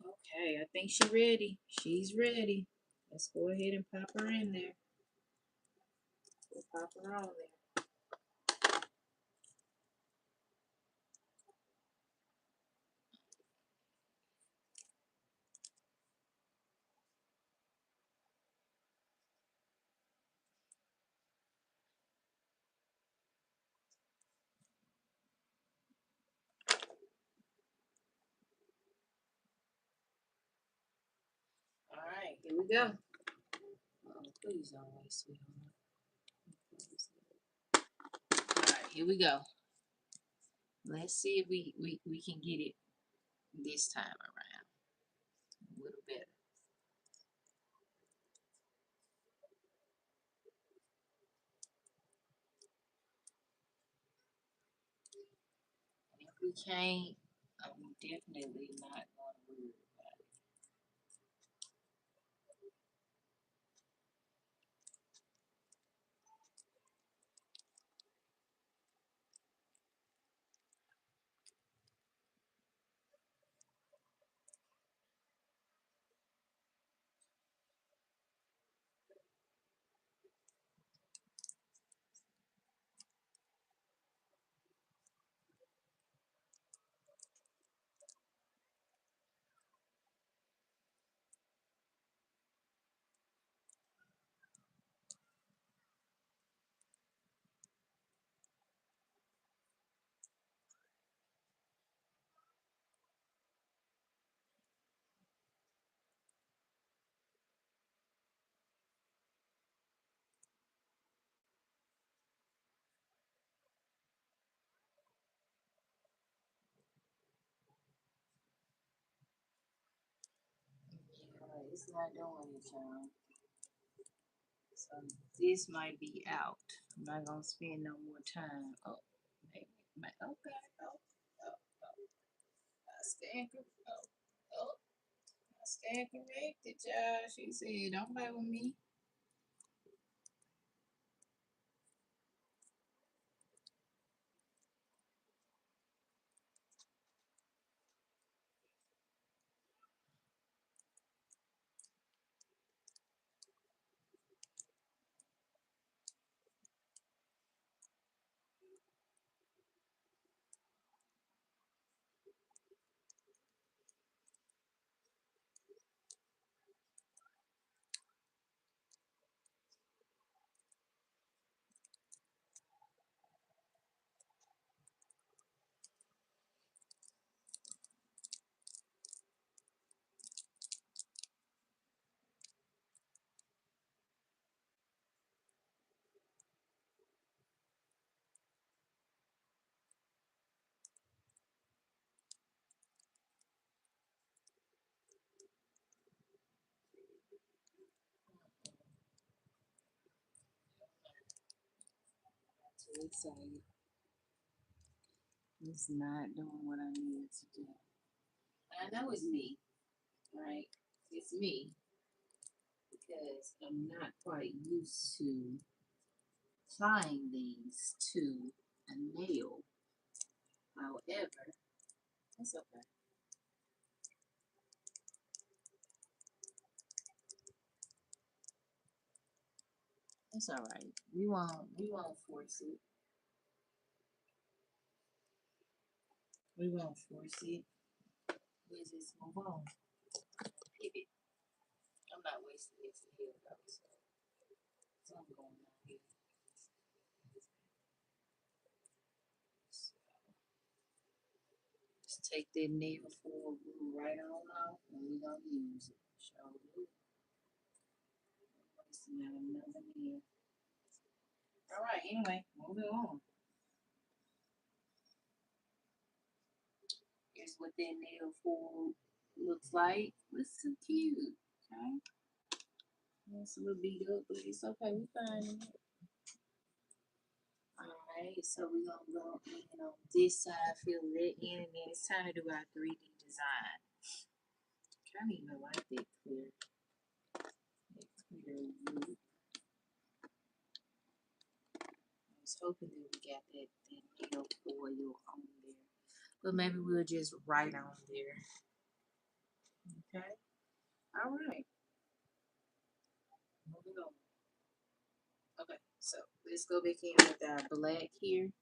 Okay, I think she's ready. She's ready. Let's go ahead and pop her in there. We'll pop her on there. All right, here we go. Oh, please don't waste, sweetheart. All right, here we go. Let's see if we can get it this time around a little better. And if we can't, I'm definitely not going to worry about it. It's not doing it, y'all. So this might be out. I'm not gonna spend no more time. Oh, maybe, okay. Oh, I stand I stand corrected, y'all. She said, "Don't play with me." Too excited. It's not doing what I need it to do. I know it's me, right? It's me because I'm not quite used to tying these to a nail. However, that's okay. That's all right. We won't force it. We won't force it. We just move on. Pivot. I'm not wasting this here though. So something going on here. So just take that nail forward right on off and we're gonna use it. Show you. Wasting out another nail. All right, anyway, moving on. Here's what that nail forward looks like. It's so cute. Okay. It's a little beat up, but it's okay. We finding it. Alright, so we're gonna go in on this side, fill that in, and then it's time to do our 3D design. I don't even like that clear. That clear loop. I was hoping that we got that nail foil on there. But maybe we'll just write on there. Okay? Alright. Moving on. Okay, so let's go back in with our black here.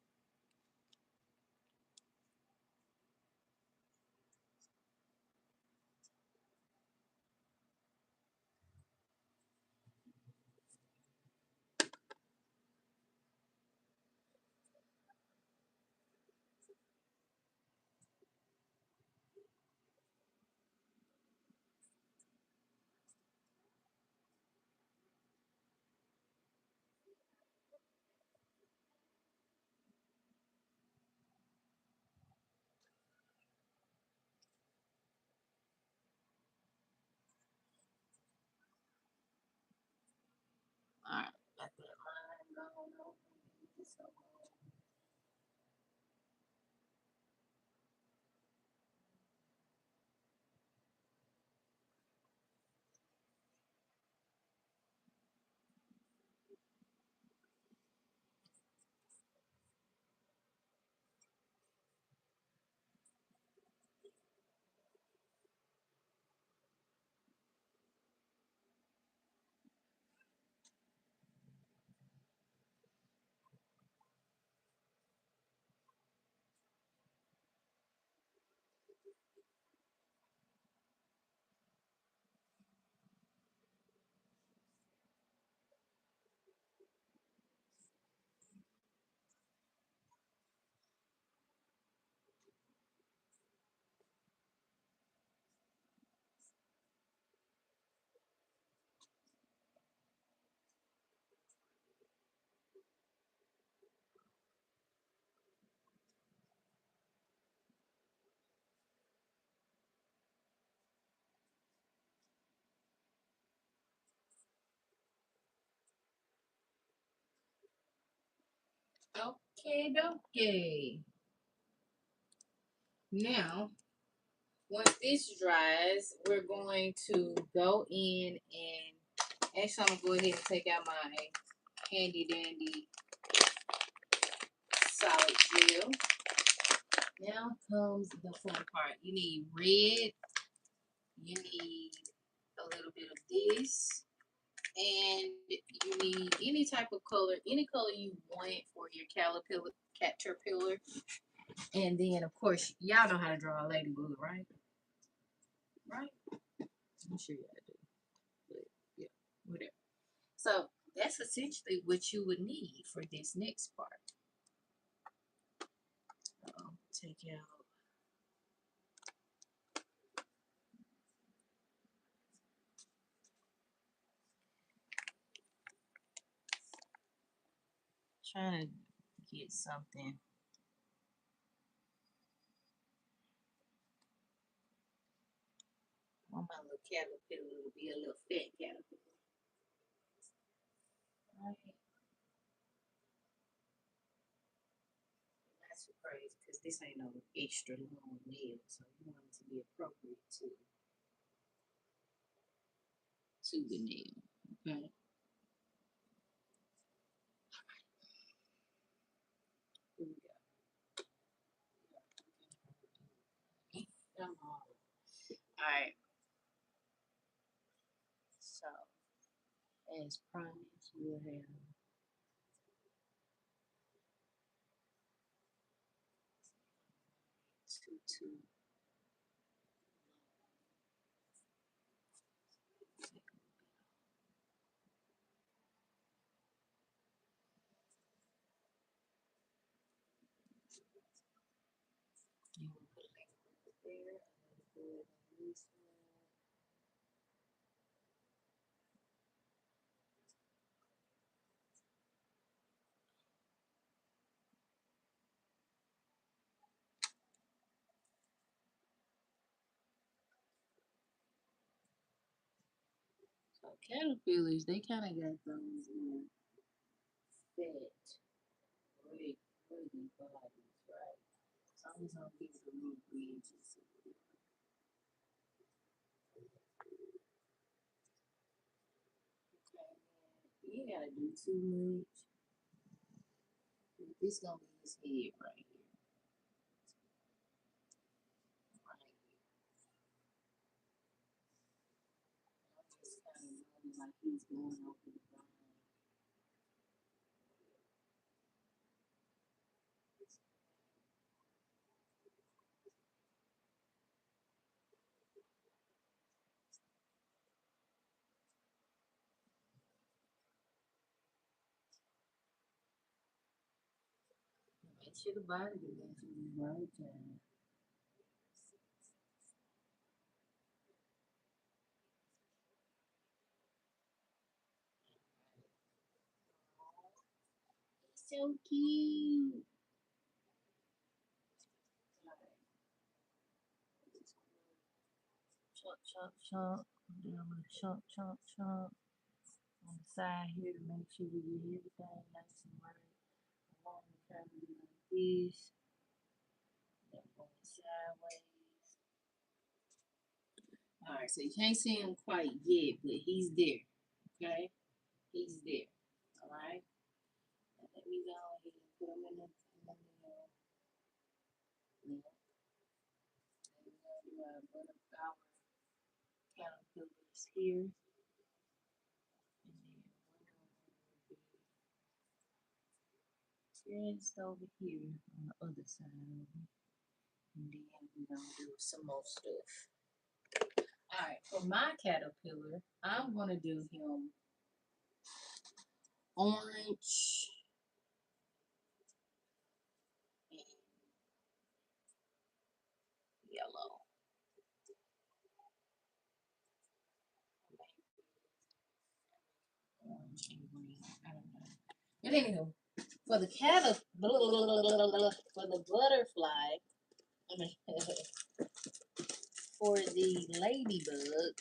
Alright, got that line going on. Okay, okay. Now, once this dries, we're going to go in and actually I'm gonna go ahead and take out my handy dandy solid gel. Now comes the fun part. You need red, you need a little bit of this, and you need any type of color, any color you want for your caterpillar. And then, of course, y'all know how to draw a ladybug, right? Right? I'm sure y'all do. But yeah, whatever. So that's essentially what you would need for this next part. Take out. Trying to get something. I want my little caterpillar to be a little fat caterpillar. Right? Not too crazy because this ain't no extra long nail, so you want it to be appropriate to the nail. Okay. Here we go. Come on. Alright. So as promised, we'll have two. You will put like there, and then put this one. So caterpillars, they kind of got those fat, great, pretty bodies, right? So I'm just gonna give it a little bridges. Okay, you ain't gotta do too much. This gonna be his head right here. Right here. I'm just kind of running like he's going over the line. Make sure the body is right down. So cute. Chunk, chunk, chunk. Do a little chunk, chunk, chunk on the side here to make sure we get everything nice and right. I want to kind of be like this. Then going sideways. Alright, so you can't see him quite yet, but he's there. Okay? He's there. Alright? Let me go ahead and put him in the middle. Then we're going to do our butterfly caterpillars here. And then one over just over here on the other side of it. And then we're going to do some more stuff. Alright, for my caterpillar, I'm going to do him orange and yellow. Orange and green. I don't know. But anywho, for the for the butterfly, I mean, for the ladybug,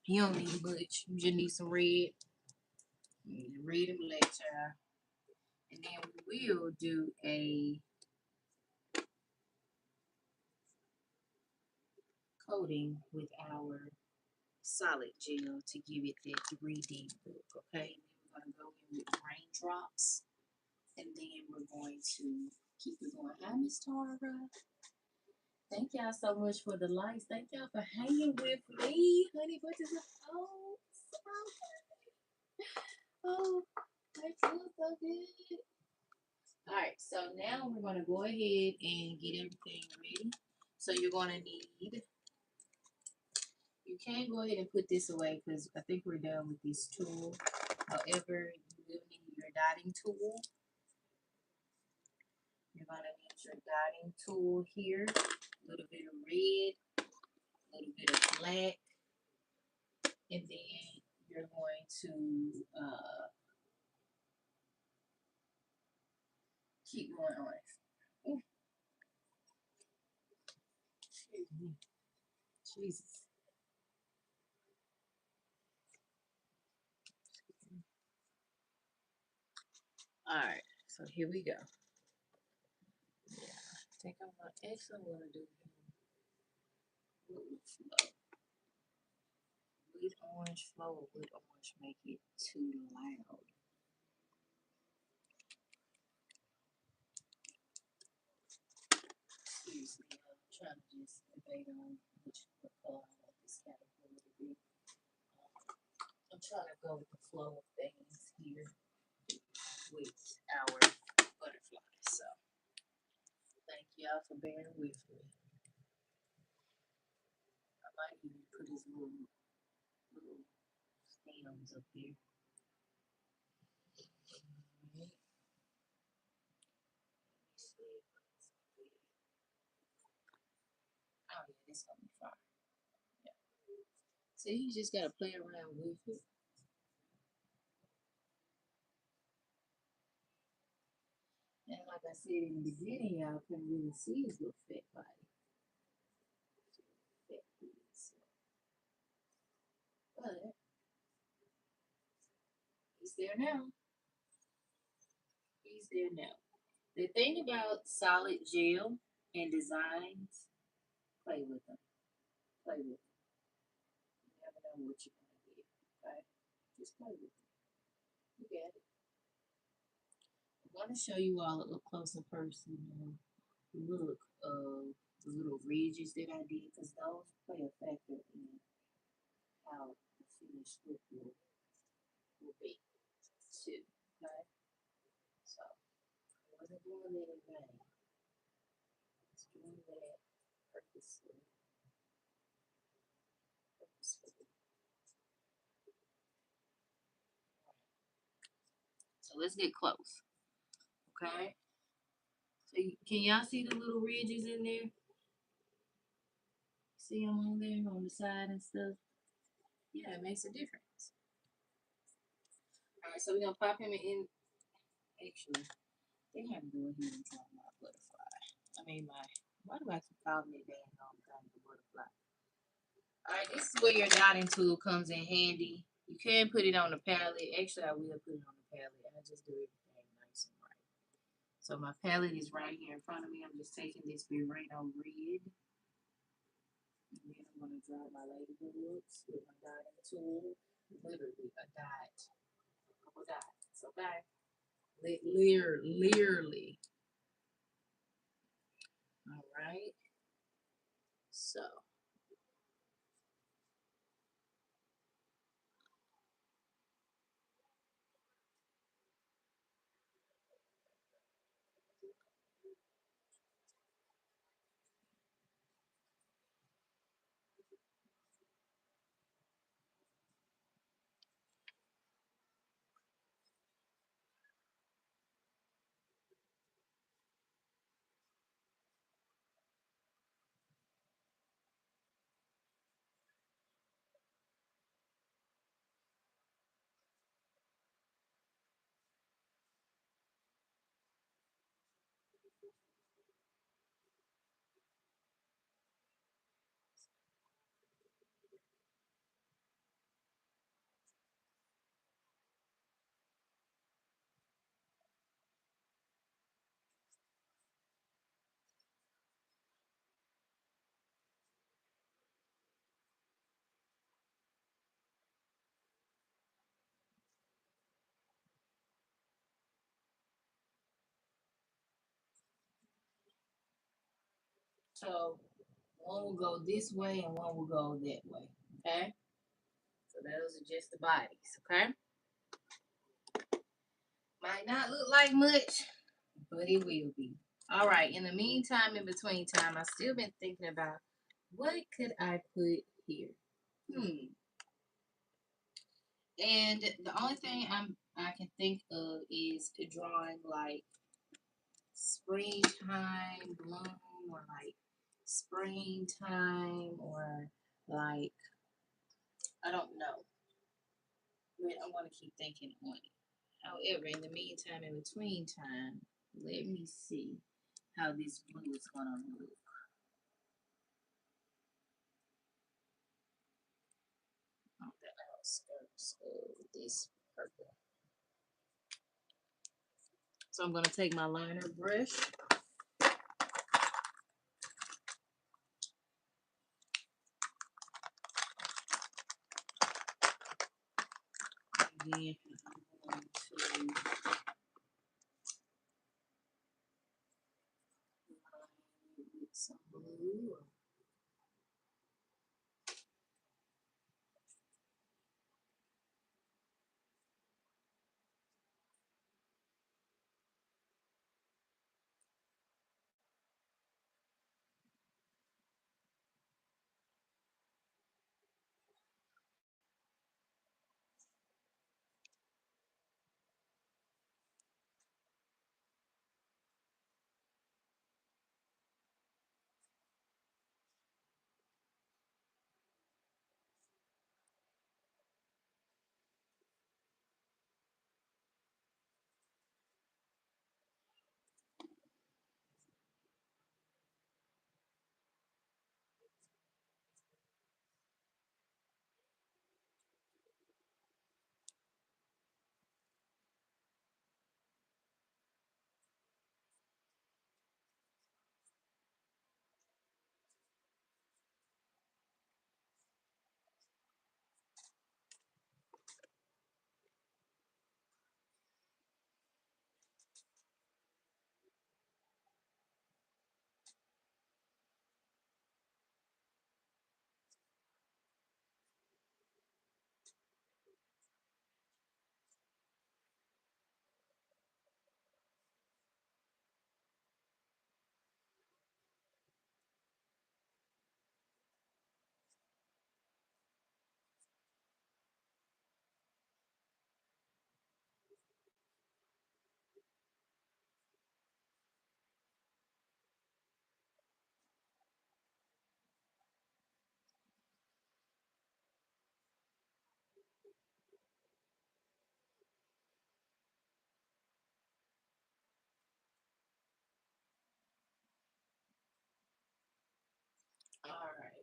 you don't need much. You just need some red. Red and black, child. And then we will do a coating with our solid gel to give it that 3D look, okay? And then we're going to go in with raindrops, and then we're going to keep it going. Hi, Miss Tara. Thank y'all so much for the likes. Thank y'all for hanging with me. Honey, what is it? Oh, oh, I feel so good. All right, so now we're going to go ahead and get everything ready. So you're going to need, you can go ahead and put this away because I think we're done with this tool. However, you will need your dotting tool. You're going to need your dotting tool here. A little bit of red, a little bit of black, and then you're going to keep going on. Ooh, excuse me. Jesus. All right, so here we go. Yeah, I think I'm going to actually want to do blue flow. With orange flow or with orange make it too loud. Excuse me, I'm trying to just debate on which color I want this caterpillar to be. I'm trying to go with the flow of things here with our butterfly. So thank y'all for bearing with me. I might even put his little stems up there. Right. Oh yeah, this gonna be fine. Yeah. So you just gotta play around with it. And like I said in the beginning, y'all couldn't really see his little fat body. Fat piece. But he's there now. He's there now. The thing about solid gel and designs, play with them. Play with them. You never know what you're gonna get. Okay? Just play with them. You got it. I'm gonna show you all up close and personal look of the little ridges that I did because those play a factor in how the finished look will be too. Okay? So I wasn't doing that in vain. I was doing that purposely. Purposefully. So let's get close. Okay? So can y'all see the little ridges in there? See them on there on the side and stuff? Yeah, it makes a difference. Alright, so we're gonna pop him in. Actually, they have to go ahead and draw my butterfly. I mean my, why do I keep calling it dang on kind of butterfly? Alright, this is where your dotting tool comes in handy. You can put it on the palette. Actually, I will put it on the palette. I just do everything nice and right. So my palette is right here in front of me. I'm just taking this Virano red. And then I'm going to draw my ladybugs with my dotting tool. Literally a dot. A couple dots. Okay? Literally. Alright. So. So one will go this way and one will go that way. Okay? So those are just the bodies. Okay? Might not look like much, but it will be. All right. In the meantime, in between time, I've still been thinking about what could I put here. And the only thing I can think of is drawing like springtime bloom or like springtime or like I don't know. But I want to keep thinking on it. However, in the meantime, in between time, let me see how this blue is gonna look. On the outskirts of this purple. So I'm gonna take my liner brush. And then I'm going to with some blue. All right.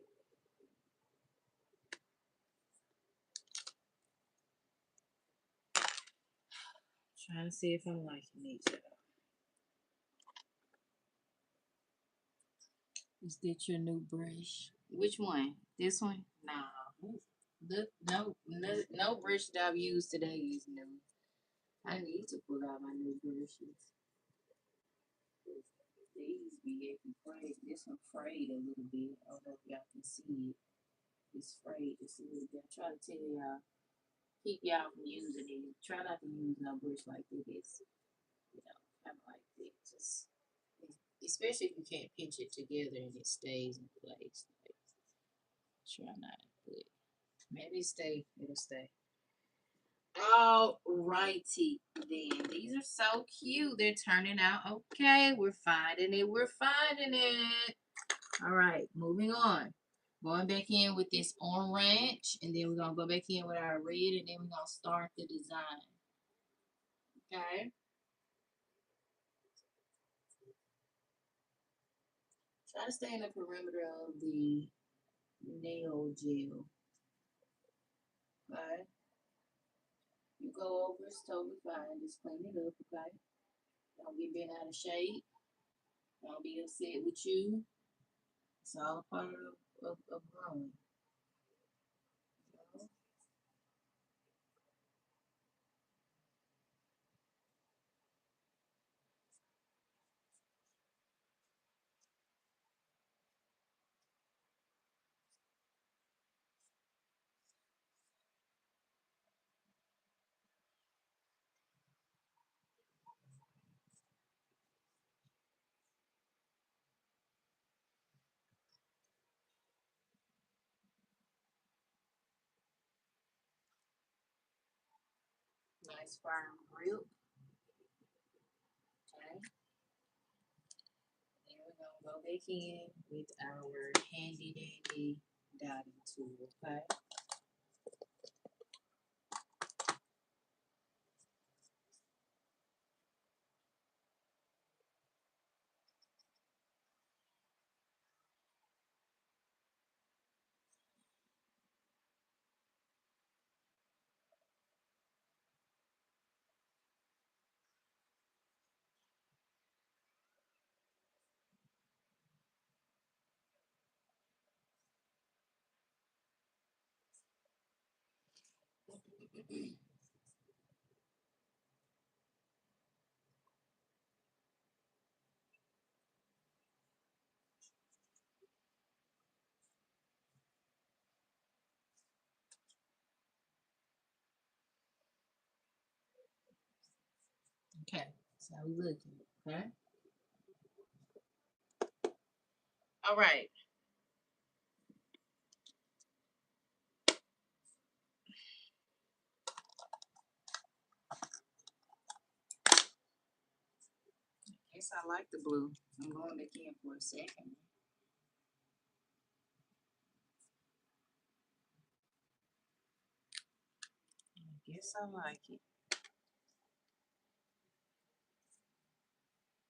Trying to see if I'm liking these. Is that your new brush? Which one? This one? No. No brush that I've used today is new. I need to pull out my new brushes. These be acting frayed. This one frayed a little bit. I don't know if y'all can see it. It's frayed just a little bit. I try to tell y'all, keep y'all from using it. Try not to use no brush like this. Kind of like this. Just, especially if you can't pinch it together and it stays in place. Like, try not, but maybe it'll stay. All righty then. These are so cute. They're turning out okay. We're finding it. We're finding it. All right, moving on. Going back in with this orange, and then we're gonna go back in with our red, and then we're gonna start the design. Okay. Try to stay in the perimeter of the nail gel. Okay. You go over, it's totally fine. Just clean it up, okay? Don't get bent out of shape. Don't be upset with you. It's all a part of growing. You know? nice firm grip. Okay. Then we're gonna go back in with our handy dandy dotting tool. Okay. Okay. So we looking. Okay. All right. Guess I like the blue. I'm going back in for a second. I guess I like it.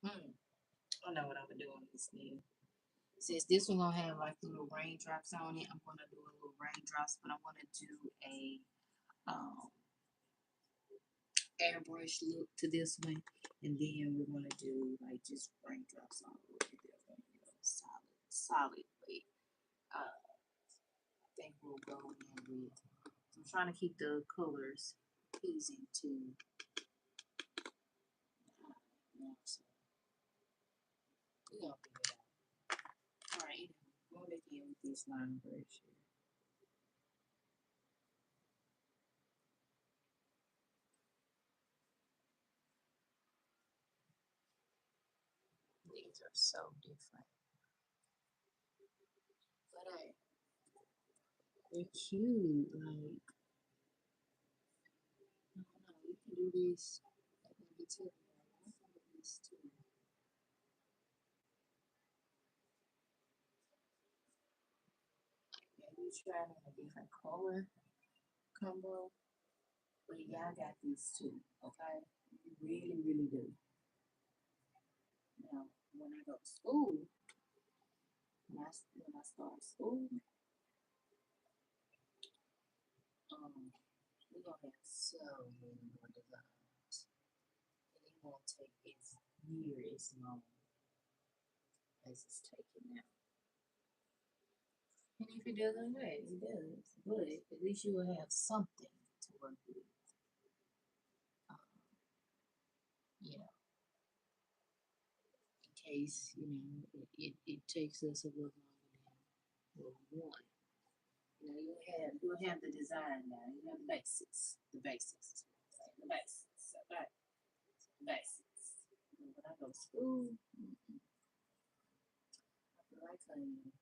I know what I'm gonna do on this nail. Since this one gonna have like little raindrops on it, I'm gonna do a little raindrops, but I'm gonna do a um, airbrush look to this one, and then we're gonna do like just raindrops all over it. Solid way. I think we'll go in with. I'm trying to keep the colors pleasing to. So we gonna figure it out. All right, going back in with this line brush here. These are so different, but they're cute. Like I don't know, you can do this. I can do too. I can do this too. Maybe try it in a different color combo, but y'all got these too. Okay, you really, really do. Now, when I go to school, when I start school, we're gonna have so many more designs, and it won't take as near as long as it's taking now. And if it doesn't work, it does. But at least you will have something to work with. Um, you know, in case, it takes us a little longer than what we want. You'll have the design now. You have the basics. The basics. The basics. Okay. The basics. When I go to school, I feel like saying,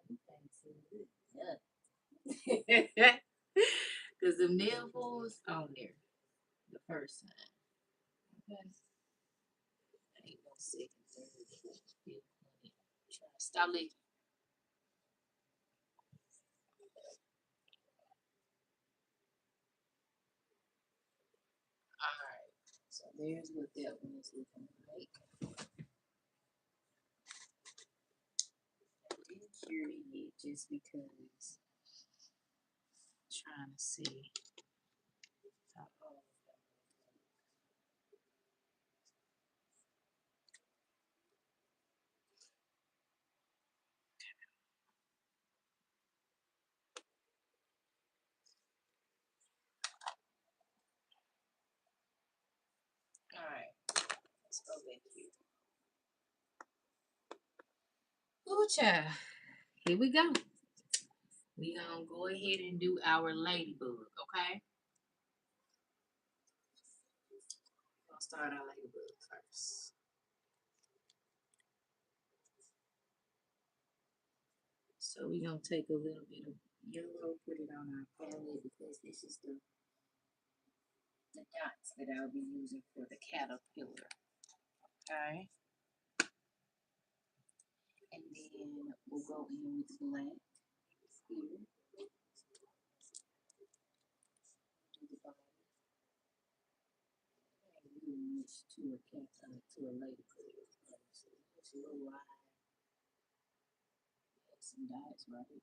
you can't see this. Yeah. Because the nail balls on there the first time. Okay. Ain't no second, third, fourth, fifth, twenty. Stop leaving. Alright. So there's what that one is looking like. I didn't cure it yet just because I'm trying to see how old. Alright, let's go back here. Ooh, child. Here we go. We gonna go ahead and do our ladybug, okay? We're gonna start our ladybug first. So we're gonna take a little bit of yellow, put it on our palette because this is the dots that I'll be using for the caterpillar. Okay. And then we'll go in with black here. Do the body. I ain't really much to a cat to a lady critter. It's a little wide. Some dots, right?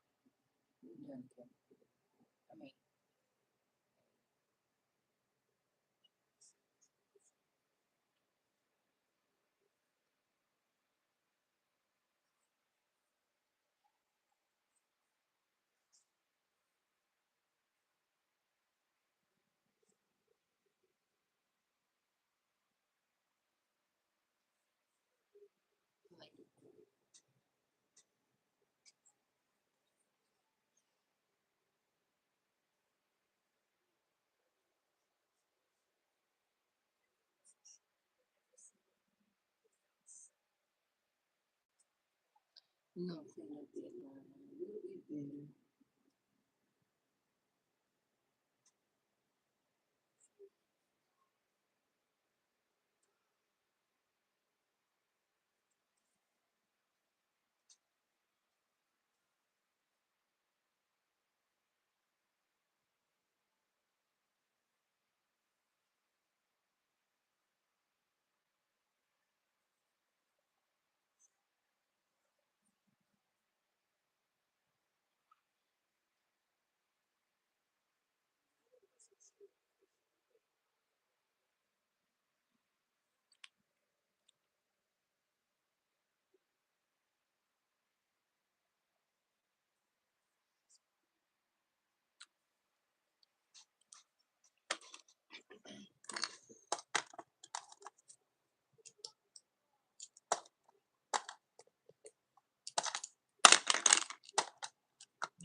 We've done caterpillar. I mean, like, we're gonna clean up that line a little bit better.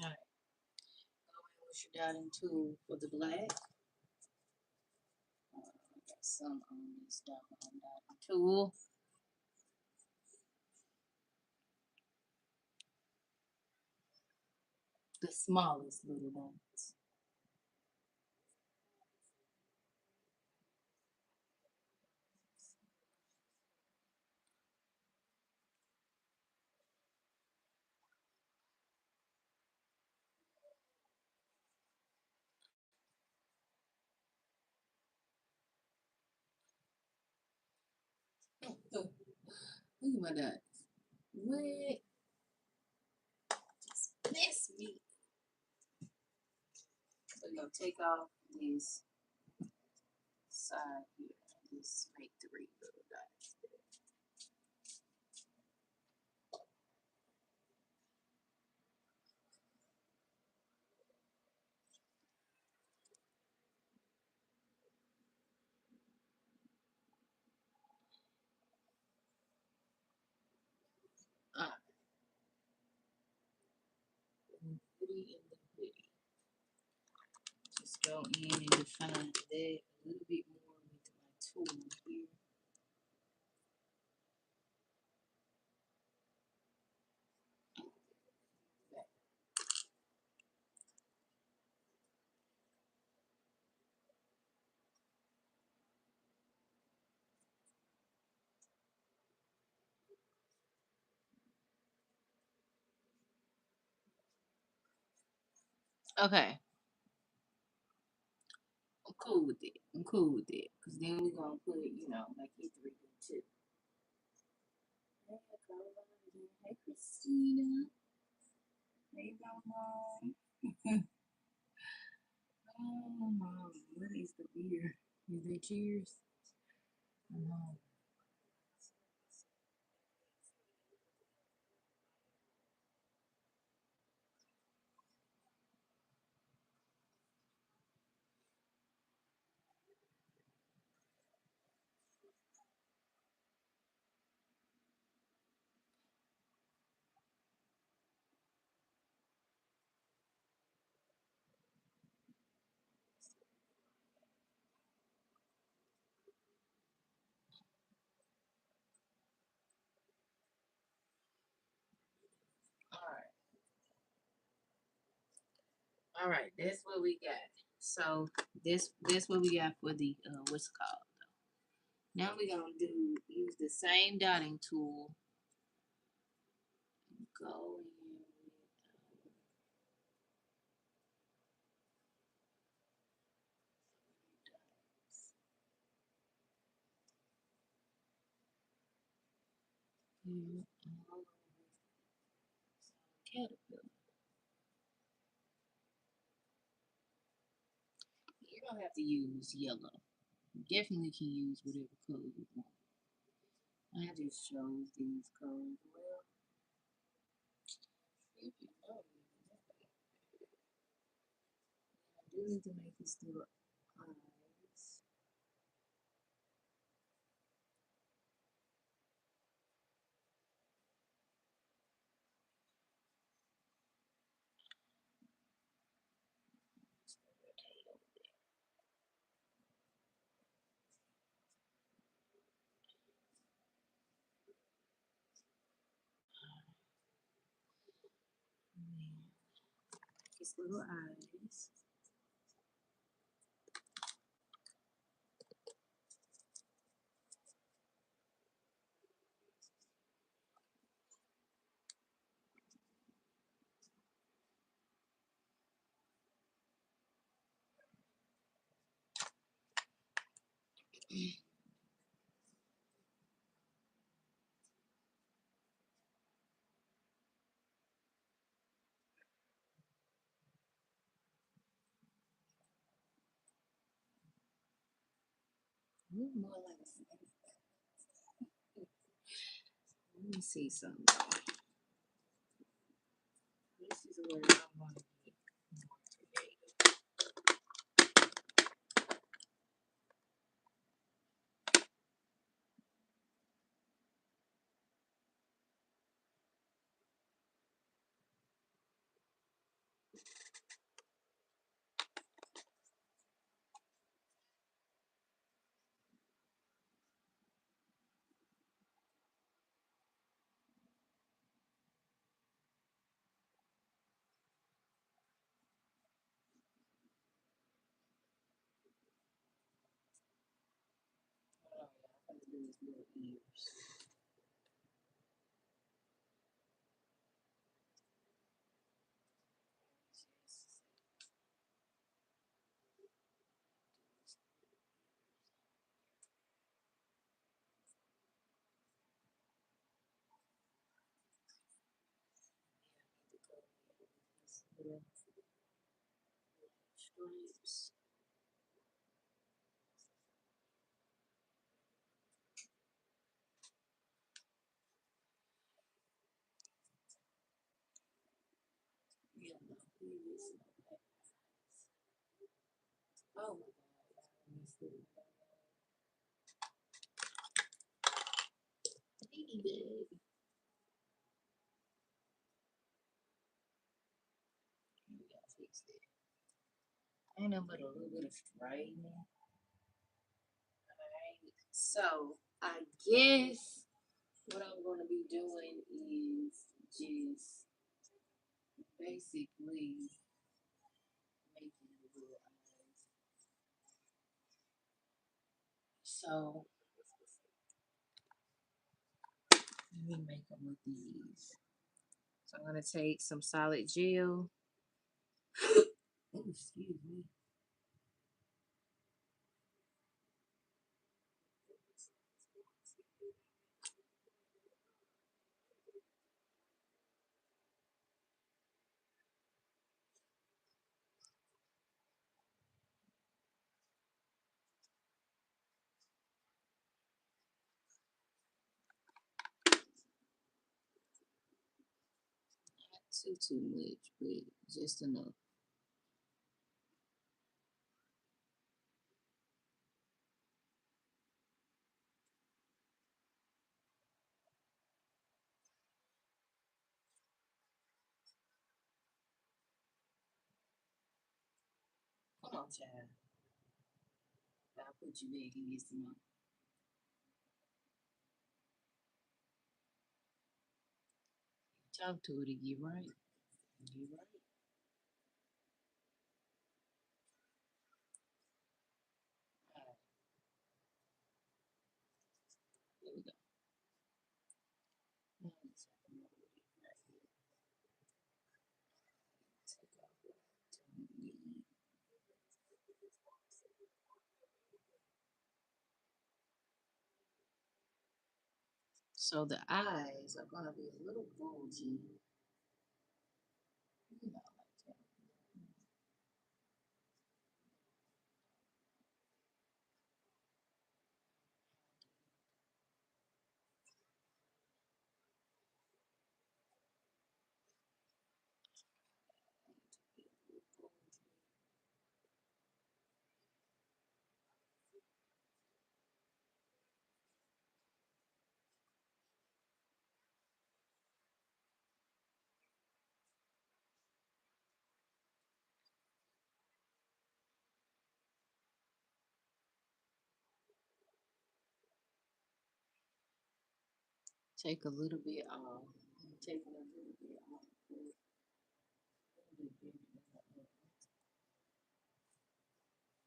All right. Go ahead with your dotting tool for the black. Got some on this dotting tool. The smallest little dots. Look at my dots. What? Just miss me. So you're gonna take off this side here and just make 3 little dots. Ah, pretty in the pretty. Just go in and define that a little bit more with my tool here. Okay, I'm cool with it. I'm cool with it. Because then we're going to put, like you 3 do too. Hey, Caroline. Hey, Christina. Hey, Mom. Oh, Mom. What is the beer? Is it cheers? No. All right. All right. That's what we got. So this what we got for the what's it called. Now we're gonna use the same dotting tool. Go in with here all over caterpillar. You don't have to use yellow. You definitely can use whatever color you want. I just chose these colors. Well, if you know, I do need to make this little eyes. These little eyes. More like let me see something. This is where I want to get more creative. Oh, yeah, I'm gonna do his little ears. Little stripes. Yeah, no, it is no back. Oh my god, I missed it. Baby, baby. We gotta fix it. Ain't no but a little bit of straightening. Alright, so I guess what I'm gonna be doing is just basically making the little eyes. So let me make them with these. So I'm gonna take some solid gel. Oh, excuse me. Not too much, but just enough. Come on, child. I'll put you back in this month. Talk to her to get right. Get right. So the eyes are gonna be a little bulgy, you know, like that. Take a little bit off. Take a little bit off.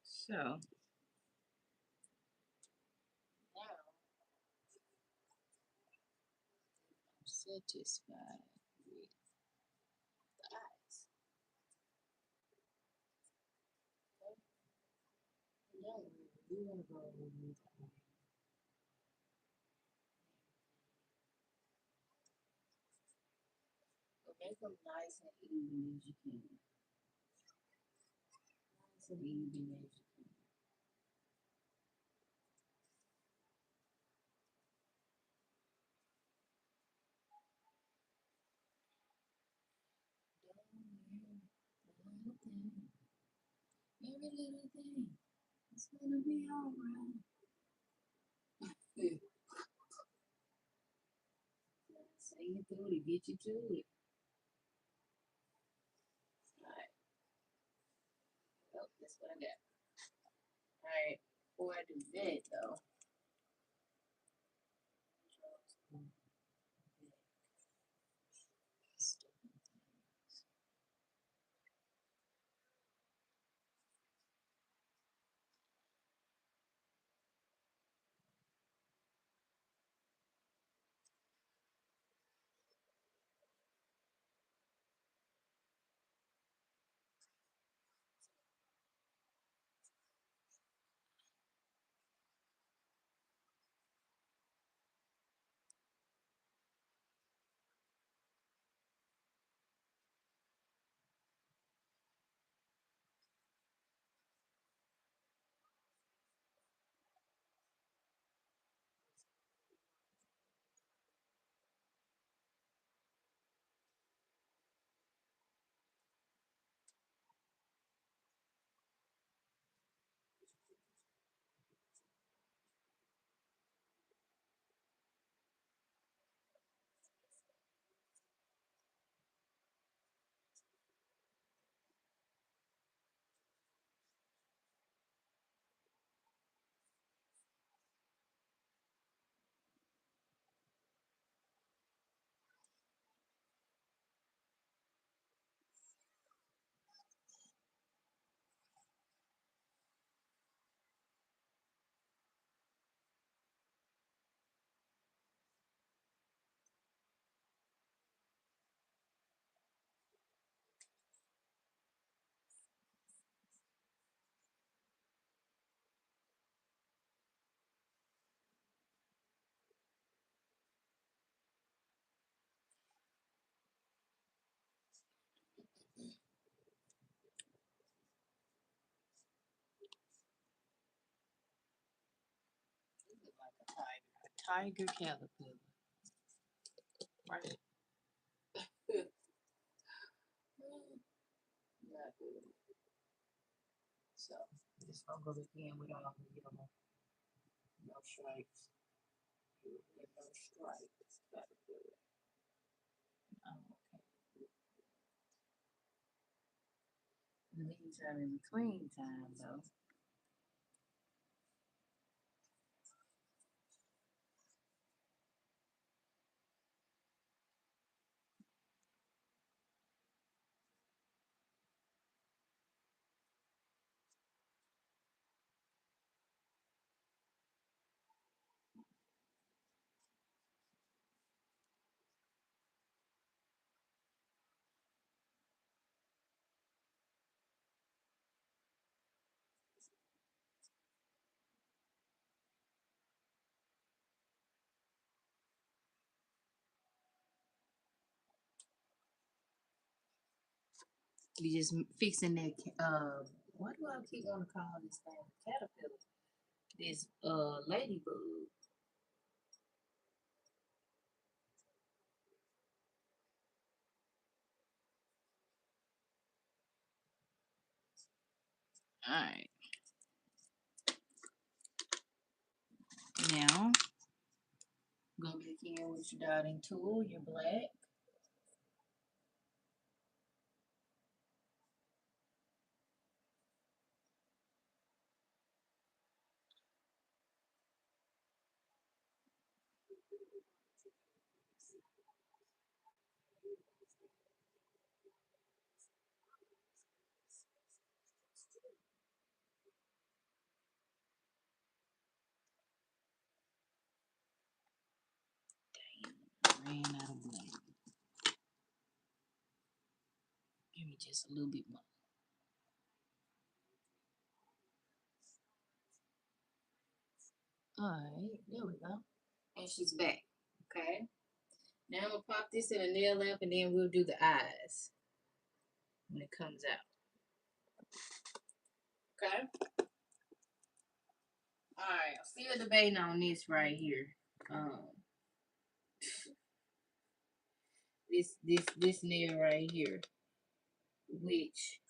So now I'm satisfied with the eyes. Okay? Now we want to go with the eye. So make them nice and even as you can. Nice and even as you can. Every little thing. Every little thing. It's gonna be alright. Sing it through to get you to it. Alright. Well, that's what I got. Alright. Before I do that though, you look like a tiger. A tiger caterpillar. Right? Not good. So this gonna go again with all the yellow. No stripes. No stripes. Caterpillar. Okay. In the meantime, in between time though, We just fixing that. What do I keep wanting to call this thing? Caterpillar. This ladybug. All right. Now go back in with your dotting tool, your black. Ran out of black. Give me just a little bit more. All right, there we go. And she's back. Okay. Now I'm gonna pop this in a nail lamp, and then we'll do the eyes when it comes out. Okay. All right. I'm still debating on this right here. Um, this nail right here, which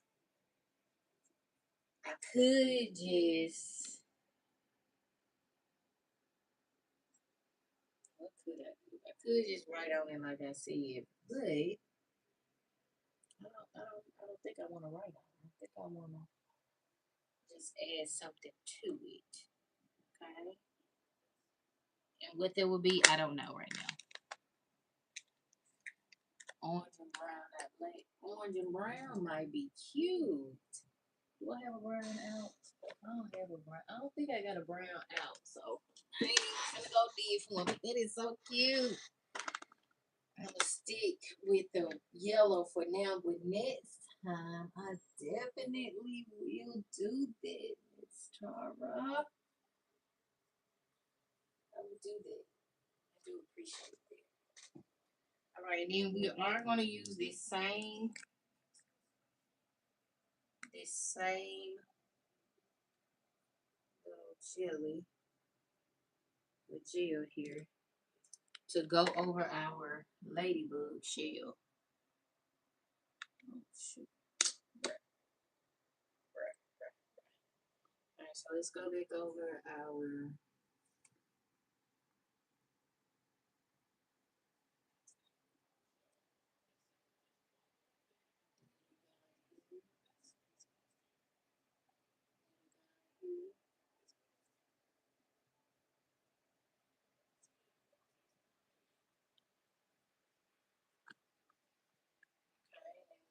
I could just. What could I do? I could just write on it like I said, but I don't think I want to write on it. I think I want to just add something to it. Okay. And what that would be, I don't know right now. Orange and brown, not black. Orange and brown might be cute. Do I have a brown out? I don't have a brown. I don't think I got a brown out, so I ain't gonna go deep for it. It is so cute. I'm gonna stick with the yellow for now, but next time I definitely will do that, Miss Tara. I will do that. I do appreciate that. All right, then we are gonna use this same little jelly, the gel here, to go over our ladybug shell. Oh, shoot. Right, right, right. All right, so let's go back over our.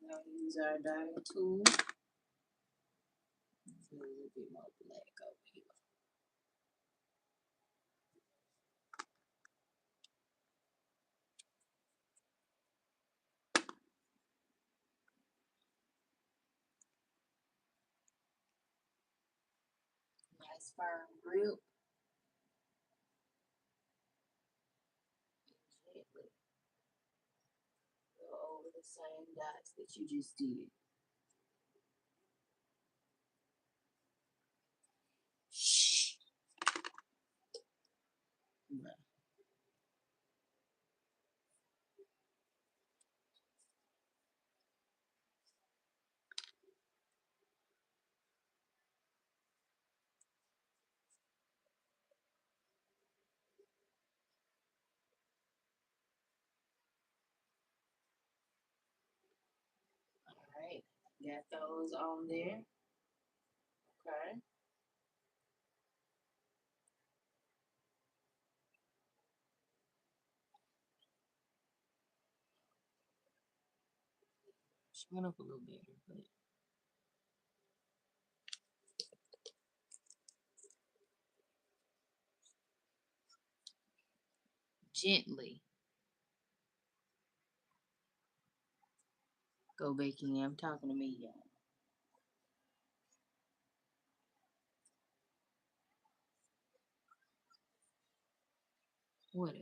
We're gonna use our dotting tool. A little bit more black over here. Nice firm grip. And gently go over the same dots that you just did. Shh. Right. All right. Got those on there. Okay. She went up a little better, but gently go back in. I'm talking to me, y'all. Whatever.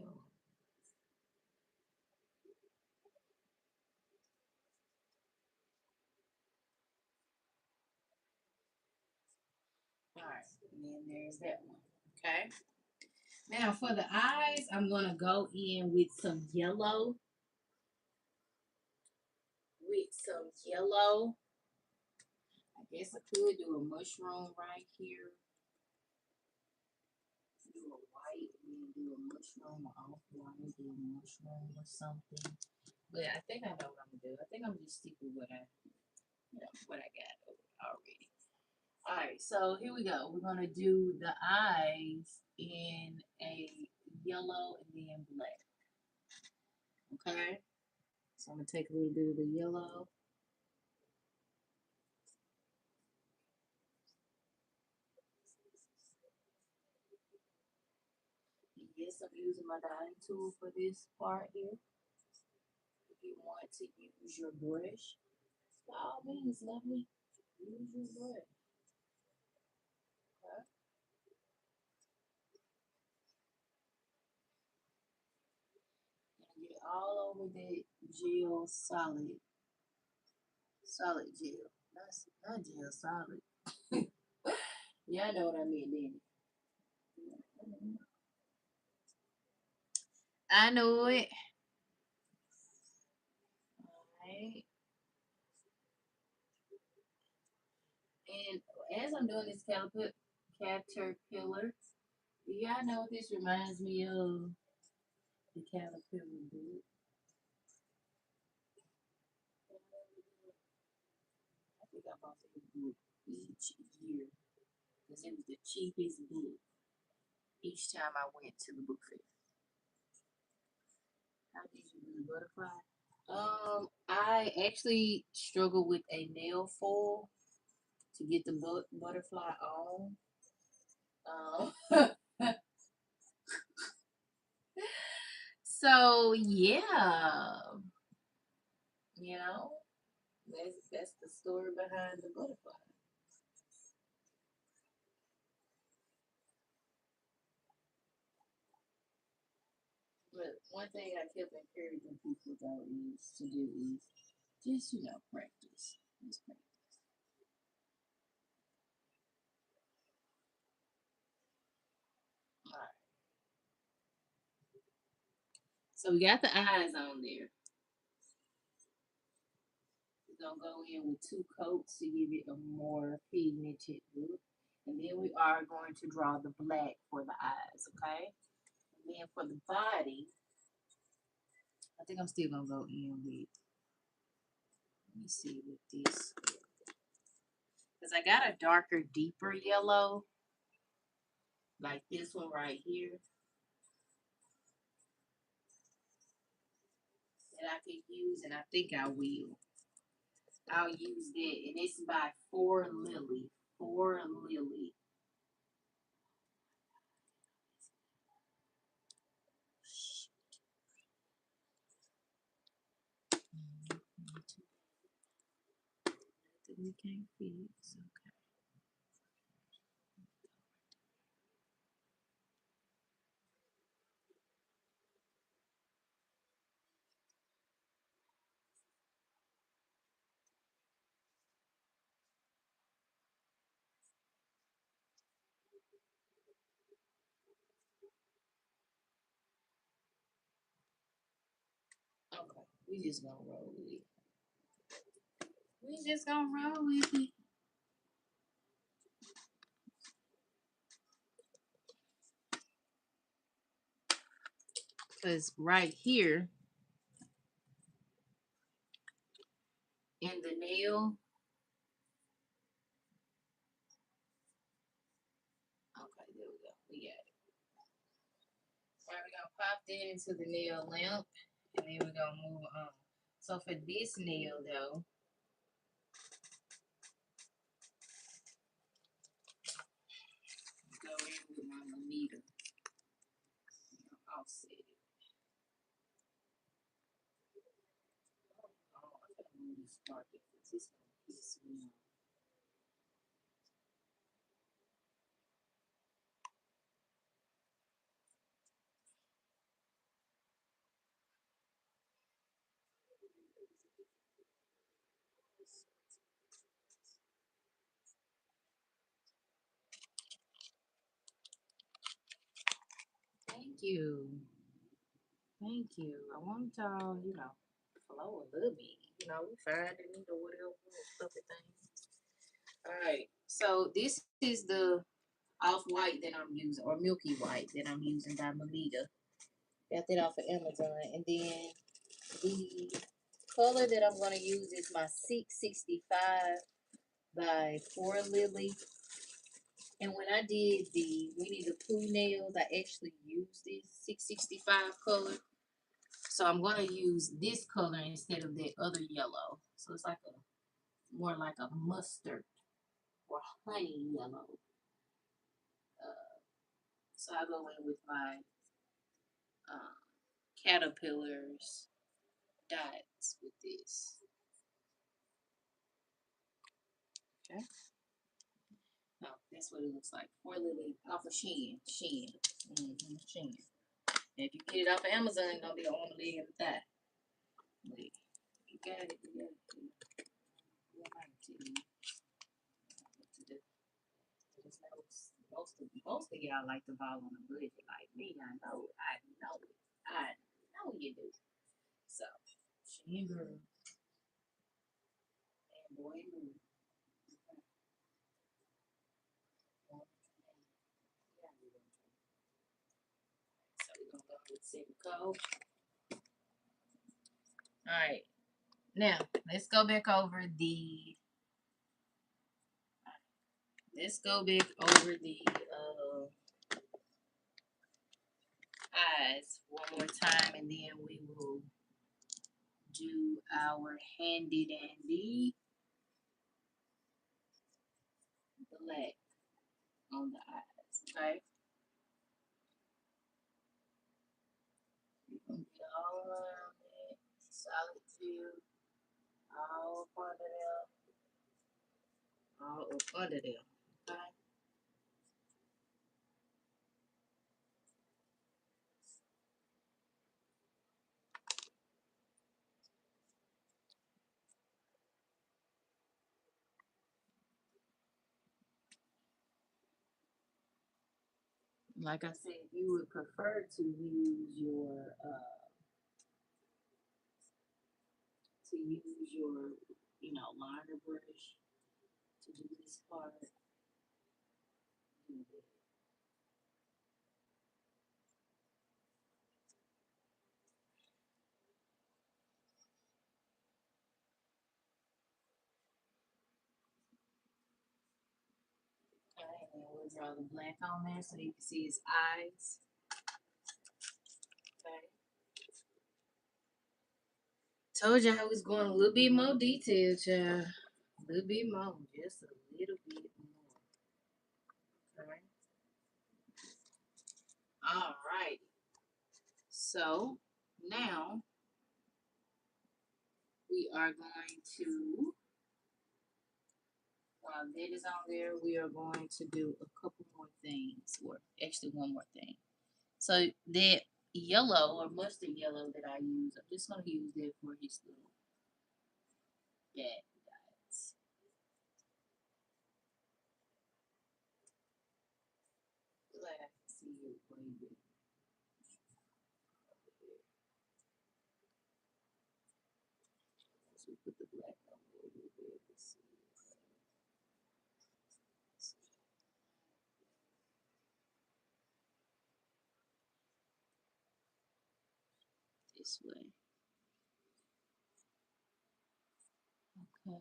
And then there's that one. Okay. Now for the eyes, I'm gonna go in with some yellow. I guess I could do a mushroom right here. Do a white and then do a mushroom or off white, do a mushroom or something. But I think I know what I'm gonna do. I think I'm gonna just stick with what I got already. All right, so here we go. We're gonna do the eyes in a yellow and then black. Okay, so I'm gonna take a little bit of the yellow. Yes, I'm using my dyeing tool for this part here. If you want to use your brush, by all means, lovely, use your brush. Okay. And get all over that gel solid gel. Not gel, solid. Yeah, I know what I mean, then. I know it. Alright. And as I'm doing this caterpillar, do y'all know what this reminds me of? The caterpillar book. I think I bought this book each year because it was the cheapest book each time I went to the book fair. How did you do the butterfly? I actually struggle with a nail foil to get the butterfly on. Um, so yeah, you know, that's the story behind the butterfly. But one thing I kept encouraging people though is to do is just practice. Just practice. All right. So we got the eyes on there. We're gonna go in with two coats to give it a more pigmented look. And then we are going to draw the black for the eyes, okay? And then for the body, I think I'm still gonna go in with, let me see with this. Because I got a darker, deeper yellow, like this one right here, that I can use, and I think I will. I'll use that, and it's by Four Lily. Four Lily. Nothing we can't fix. Okay. Okay. We just gonna roll with it. We just gonna roll with it. Because right here in the nail, okay, there we go. We got it. All right, we're gonna pop that into the nail lamp, and then we're gonna move on. So for this nail though, go in with my meter. Offset it. Oh, I gotta move this part because it's gonna piss me off. you. Thank you. I want y'all, you know, flow a little bit. You know, we find it or whatever, fluffy things. All right. So this is the off white that I'm using, or milky white that I'm using by Melita. Got that off of Amazon. And then the color that I'm going to use is my 665 by 4 Lily. And when I did the Winnie the Pooh nails, I actually used this 665 color. So I'm going to use this color instead of that other yellow. So it's like a more like a mustard or honey yellow. So I go in with my caterpillars dots with this. Okay. No, that's what it looks like. For Lily off of Shein. Shein. Shein. And if you get it off of Amazon, it's gonna be on the leg and the thigh. Wait, you got it. You got it. What am I telling you? What to do? Most of y'all like to ball on the budget like me. I know it. I know you do. So, Shein girl and boy move. So we're gonna go with Simcoe. All right. Now let's go back over the. Let's go back over the eyes one more time, and then we will do our handy dandy black on the eyes. Okay. We're gonna get all around it. Solid fill. All up under there. All up under there. Okay. Like I said, you would prefer to use your liner brush to do this part. Okay, and then we'll draw the black on there so you can see his eyes. Okay. Told you I was going a little bit more detailed, child. A little bit more, just a little bit more. Okay. All right. So now we are going to, while that is on there, we are going to do a couple more things, or actually one more thing. So that yellow or mustard yellow that I use, I'm just going to use that for his little gag dots. Like I can see it way better. So put the black on there a little bit. Let's see. This way. Okay.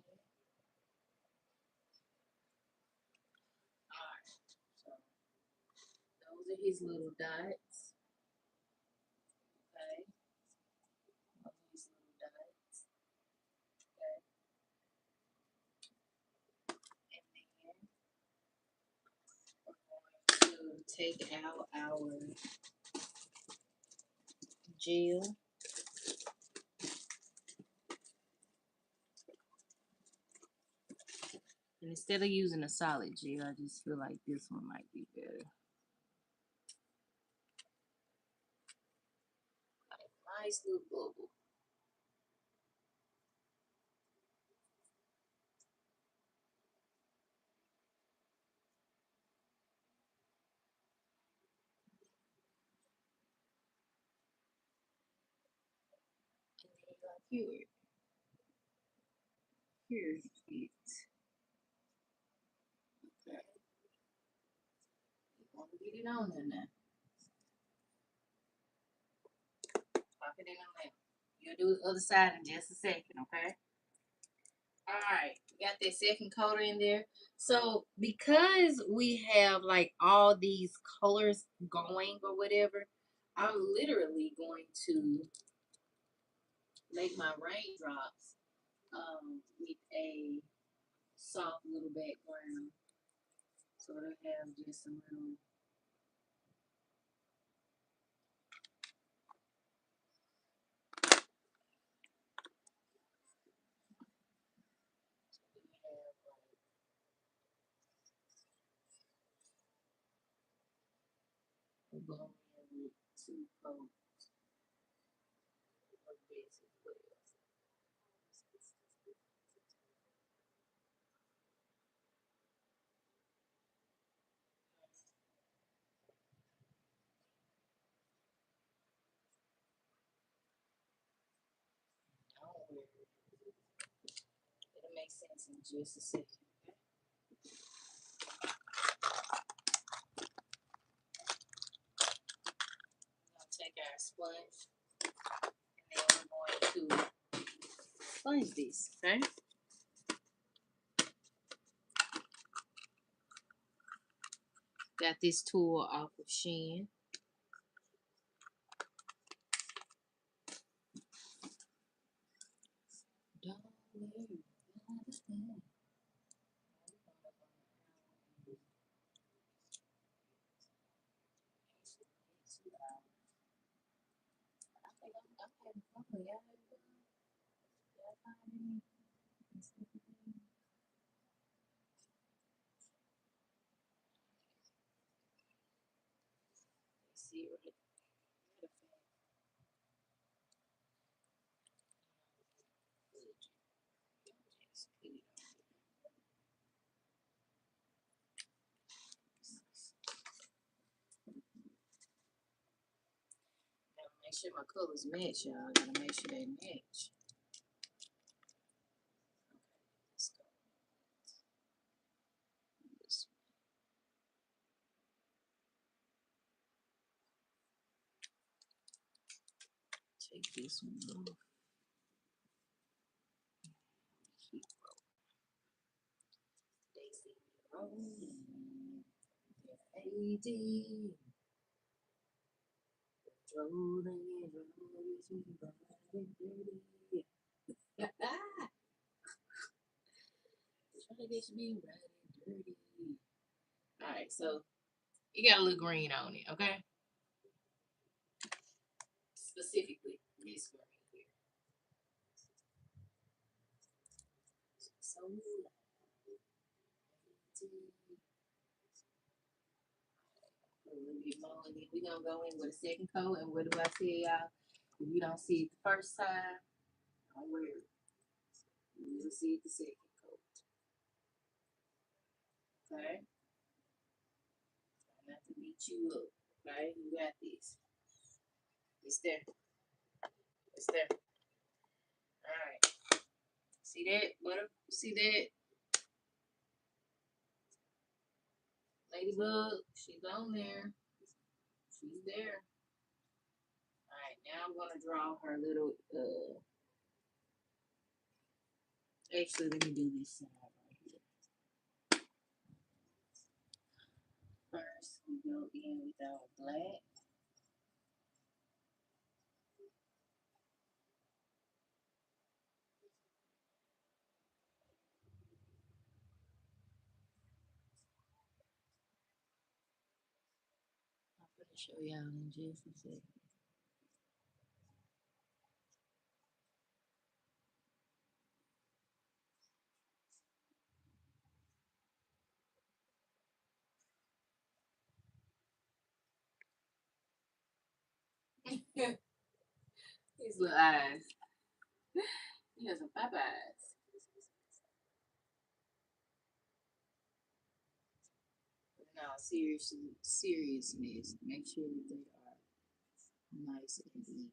Alright. So those are his little dots. Okay. Those are his little dots. Okay. And then we're going to take out our gel. And instead of using a solid gel, I just feel like this one might be better. Nice little bubble. Here, here's it. Okay, you want to get it on there now. Pop it in the lamp. You'll do the other side in just a second, okay? Alright, got that second coat in there. So because we have like all these colors going or whatever, I'm literally going to make my raindrops with a soft little background. So it'll have just a little blowing with two coats of this as well. Don't worry. It'll make sense in just a second. We're gonna take our sponge and then we're going to sponge this, okay? Got this tool off of Shein. Don't worry about a thing. I think I'm having fun with y'all. Y'all find any? See it right. Gotta make sure my colors match, y'all. Gotta make sure they match. Let's go this way. Take this one off. Keep Daisy rolling. AD. Rolling and rolling, dirty. Trying to get me right and dirty. Alright, so you got a little green on it, okay? Specifically, this green here. So, a little bit more, and then we're gonna go in with a second coat. And what do I tell y'all? If you don't see it the first time, don't worry. You'll see it the second coat. Okay? Try not to beat you up. Okay? You got this. It's there. It's there. Alright. See that? What? See that? Ladybug, she's on there. She's there. Alright, now I'm gonna draw her little actually let me do this side right here. First we go in with our black. I'm gonna show y'all in just a second. His little eyes. He has some pop eyes. Now, seriousness. Make sure that they are nice and even.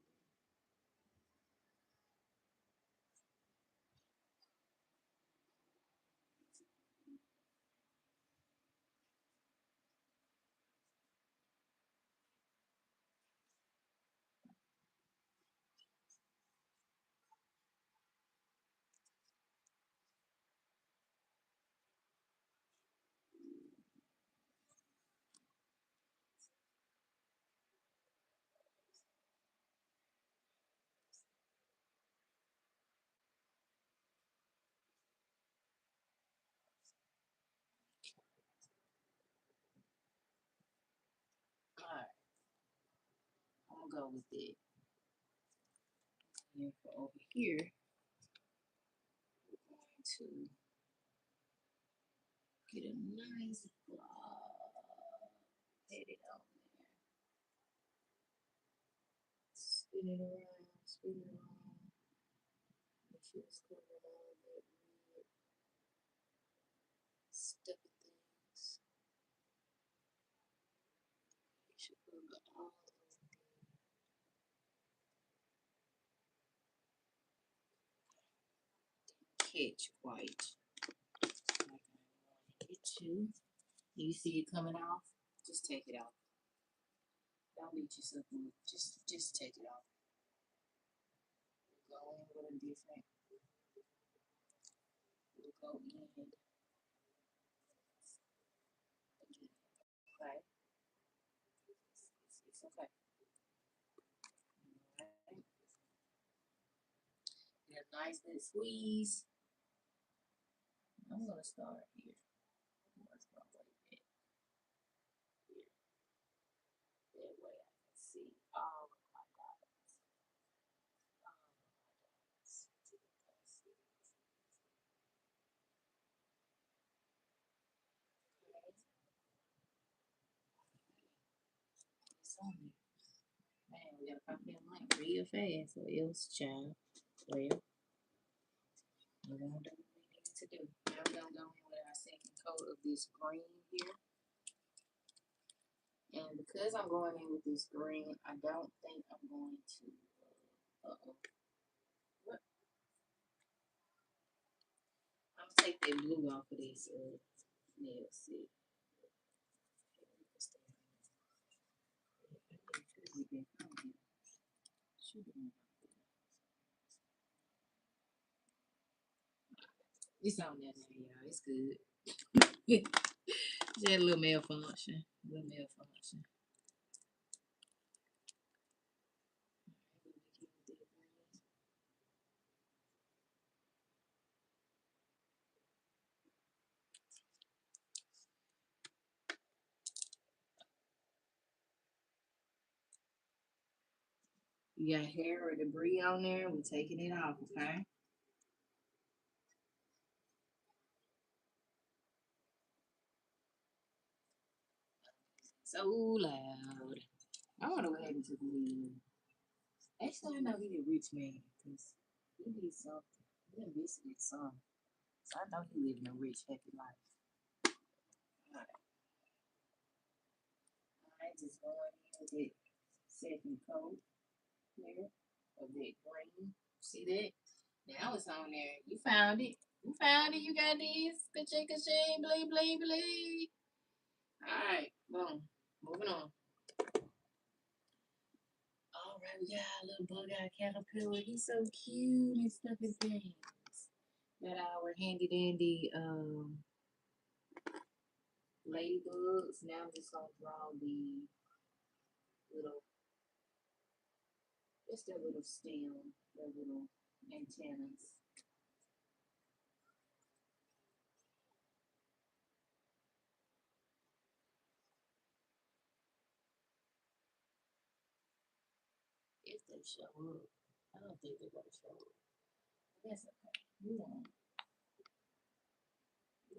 go with it. And for over here, we're going to get a nice blob. Set it on there. Spin it around, spin it around. Make sure it's covering all of that weird stuffy things. It should cover all of them. Catch quite like I wanted it to. You see it coming off? Just take it off. Don't beat yourself up. Just take it off. We'll go in with a different. We'll go in again. Okay. It's okay. All right. Get a nice little squeeze. I'm gonna start here. Work my way back here. That way I can see all of my dots. All of my dots. Okay. It's on there. Man, we gotta pop that link real fast or else, child. Well, we're gonna do what we need to do. Now we're gonna go in with our second coat of this green here. And because I'm going in with this green, I don't think I'm going to, uh-oh, what? I'm gonna take that blue off of this, nail set. It's on there now, y'all. It's good. Just a little malfunction. A little malfunction. You got hair or debris on there, we're taking it off, okay? So loud. I wonder what happened to the wheel. Actually, I know he a rich man because he needs something. He invested in something. So I know he living a rich, happy life. All right. I just going in with that second coat here of that green. See that? Now it's on there. You found it. You found it. You got this. Ka-ching, ka-ching, blee, blee, blee. All right. Boom. Moving on. All right, we got a little bug-eyed caterpillar. He's so cute and stuff and things. Got our handy dandy ladybugs. Now I'm just gonna draw the little, just their little stem, their little antennas. If they show up, I don't think they're gonna show up. That's okay. We won't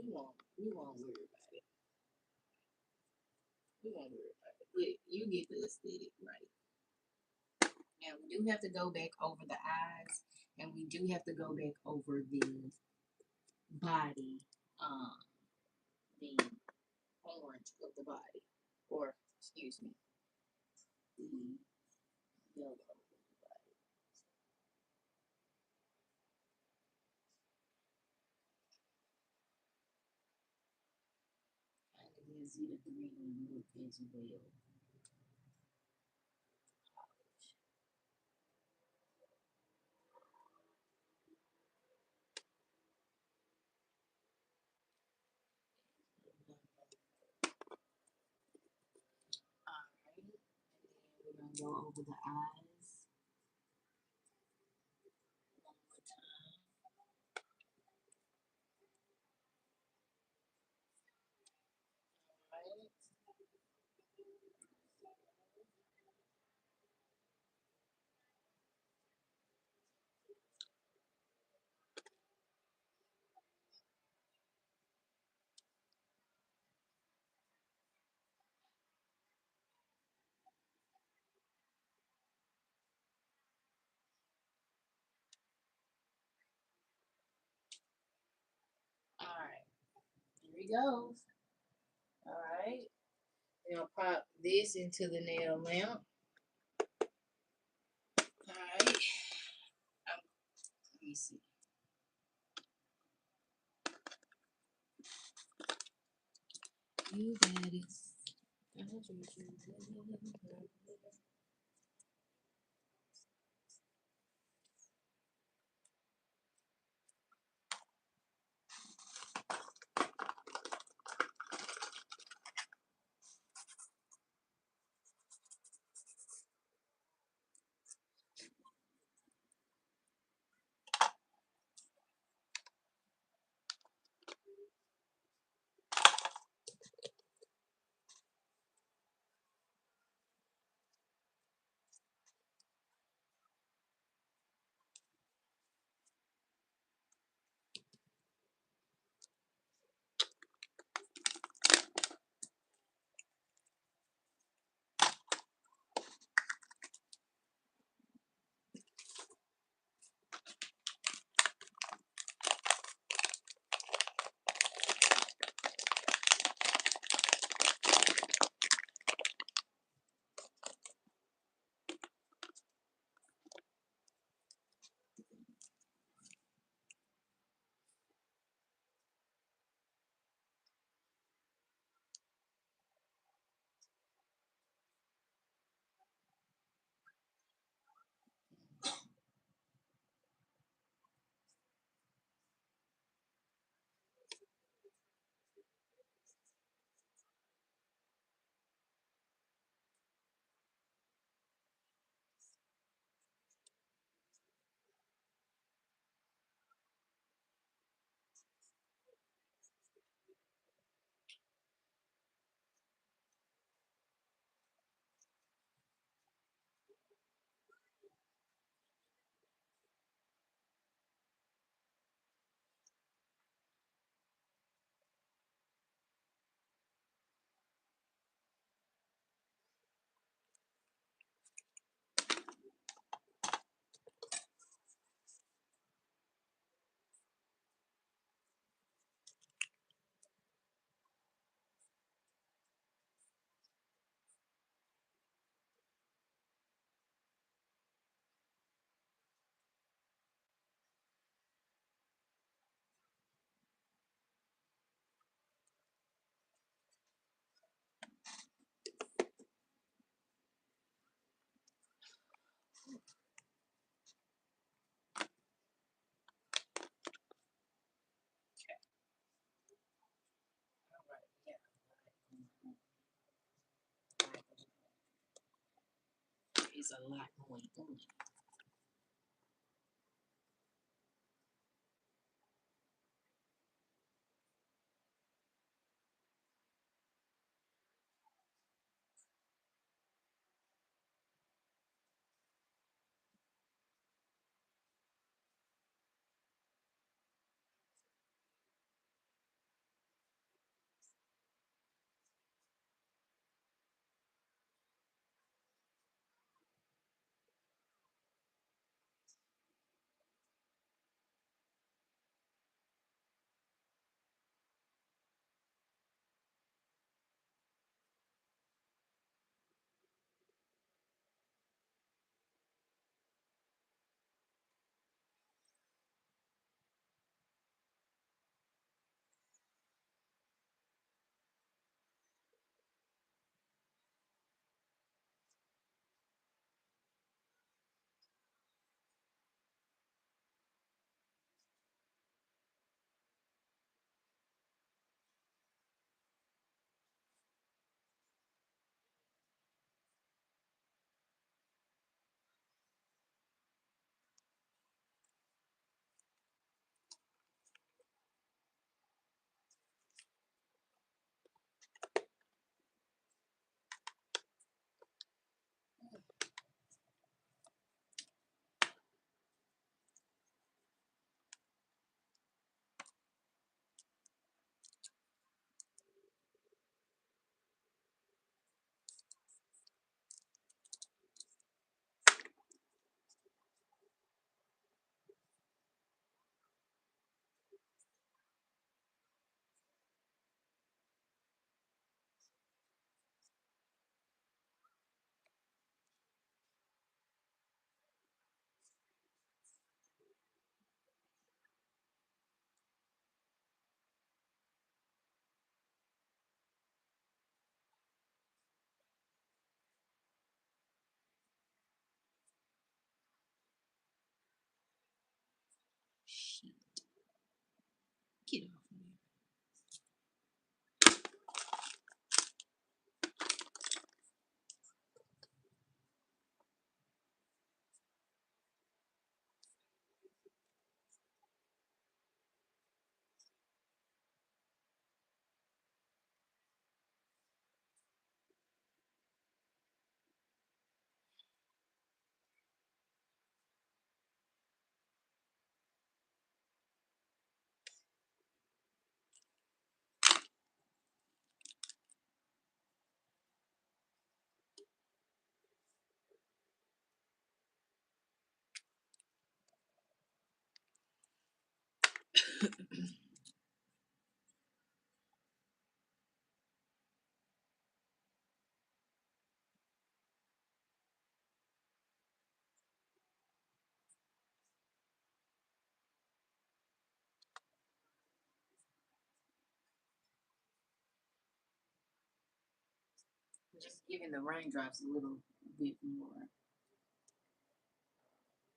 worry about it. We won't worry about it. But you get the aesthetic right. Now we do have to go back over the eyes, and we do have to go back over the body, the orange of the body, or excuse me, the yellow of the body. Kind of gives you the green look as well. Alright, and then we're gonna go over the eyes one more time. Alright, it goes. All right. We're gonna pop this into the nail lamp. All right. Let me see. You got it. All right. Yeah. There's a lot going on. just giving the raindrops a little bit more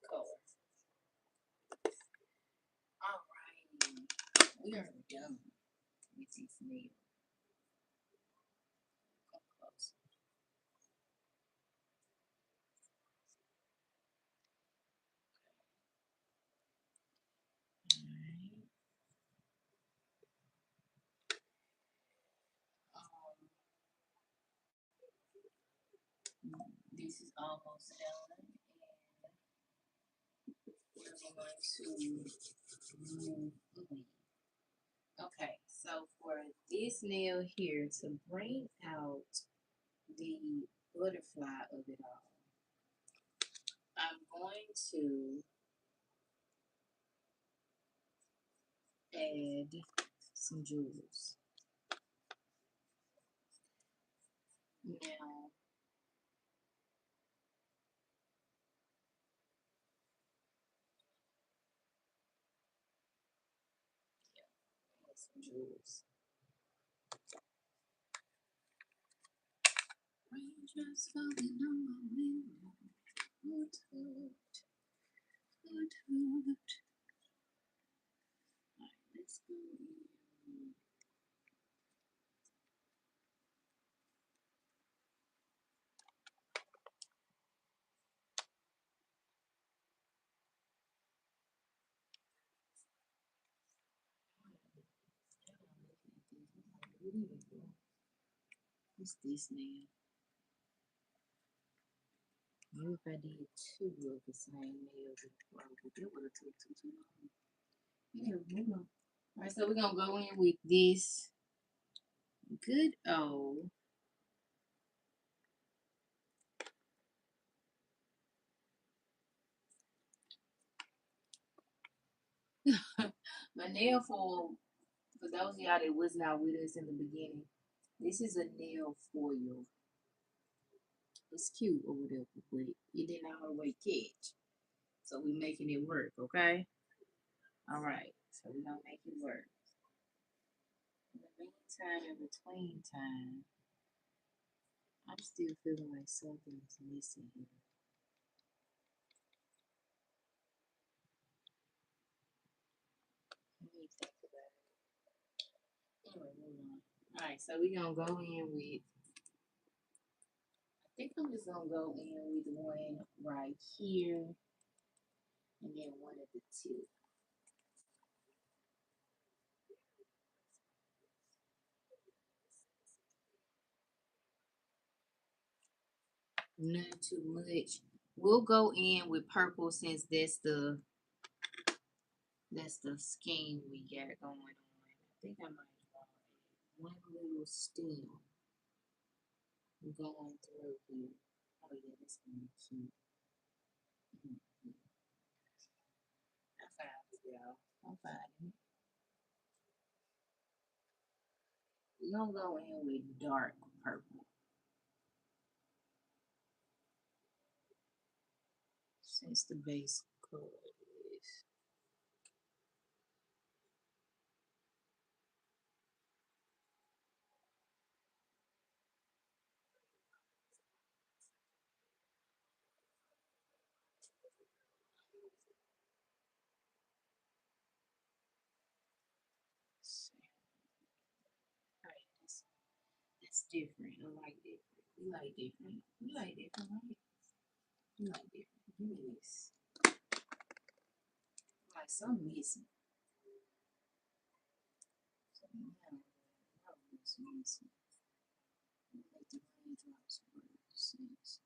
color. All right, we are done with these nails. Come close. All right. This is almost done, and we're going to move away. Okay, so for this nail here, to bring out the butterfly of it all, I'm going to add some jewels. Now, add some jewels. Raindrops falling on my window. Hoot, hoot, hoot, hoot. All right, let's go in. What's this now? Maybe if I did two of the same nails, that would have took too long. Yeah, move on. All right, so we're gonna go in with this good old my nail foil. For those of y'all that was not with us in the beginning, this is a nail foil. It's cute or whatever, but it didn't all the way catch. So we're making it work, okay? All right, so we're gonna make it work. In the meantime, in between time, I'm still feeling like something's missing here. Let me think about it. Anyway, move on. All right, so we're gonna go in with. I think I'm just gonna go in with one right here, and then one at the tip. Not too much. We'll go in with purple since that's the scheme we got going on. I think I might want one little stem going through here. Oh yeah, that's gonna be cute. Mm-hmm. I found it, y'all. I'm finding it. We're gonna go in with dark purple since the base color is. Alright, that's different. I like different. You like different. You like different, right? You like different. Give me this. Like something missing. Something missing. Make the raindrops work sense.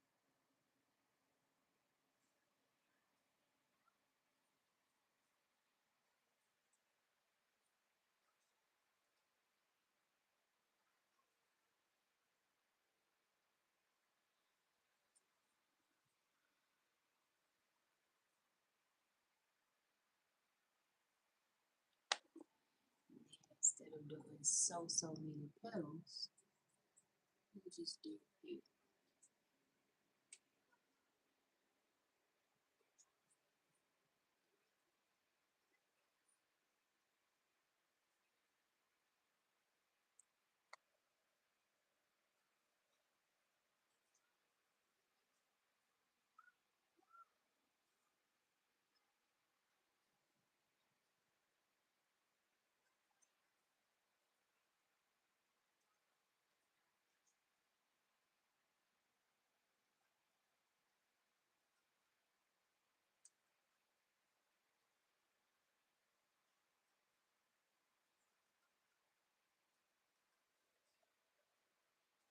Instead of doing so many petals, you just do it.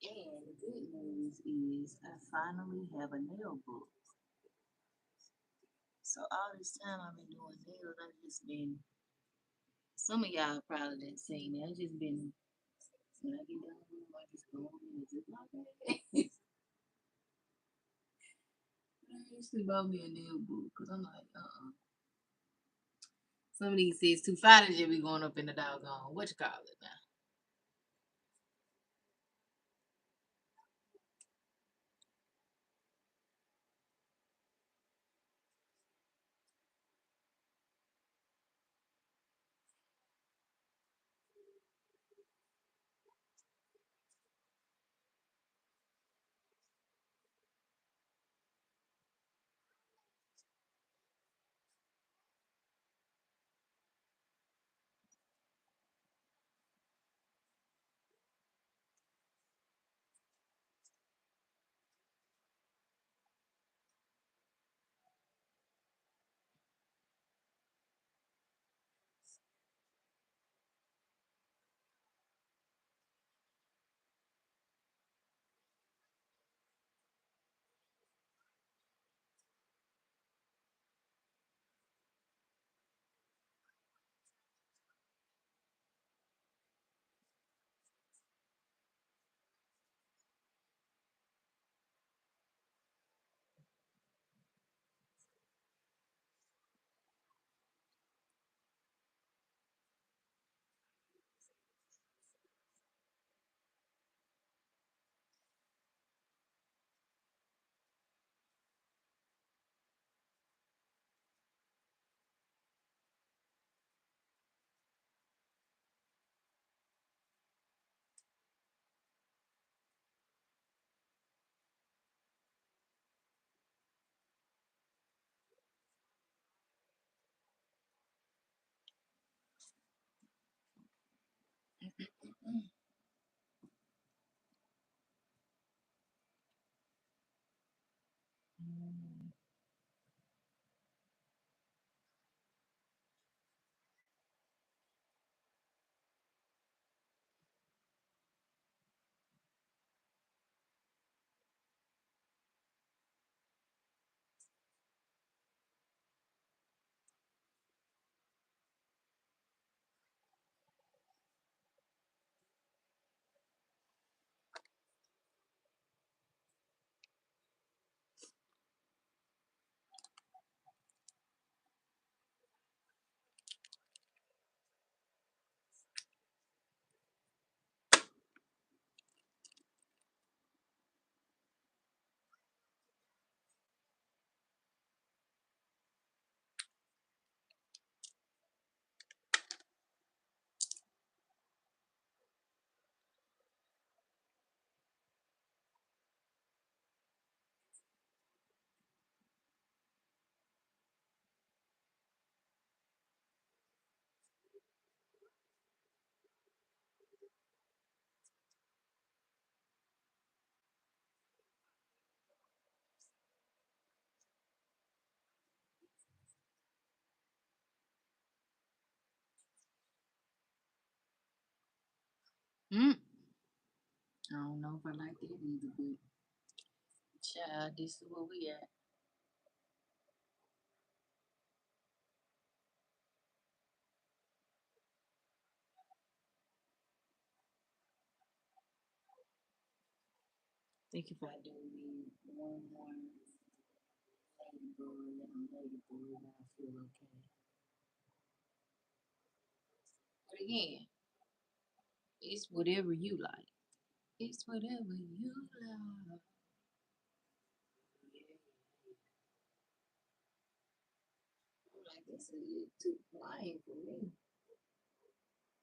And the good news is I finally have a nail book. So all this time I've been doing nails, I've just been, some of y'all probably didn't seen it. I've just been, when I get done with them, I just go in and just like that. I actually bought me a nail book because I'm like, some of these says too fat and be going up in the doggone, what you call it now? Mm. I don't know if I like that either, but child, this is where we at. I think if I do need one more ladybug and ladybug, I feel okay. But again, it's whatever you like. It's whatever you like. Yeah. I'm like, this is too plain for me.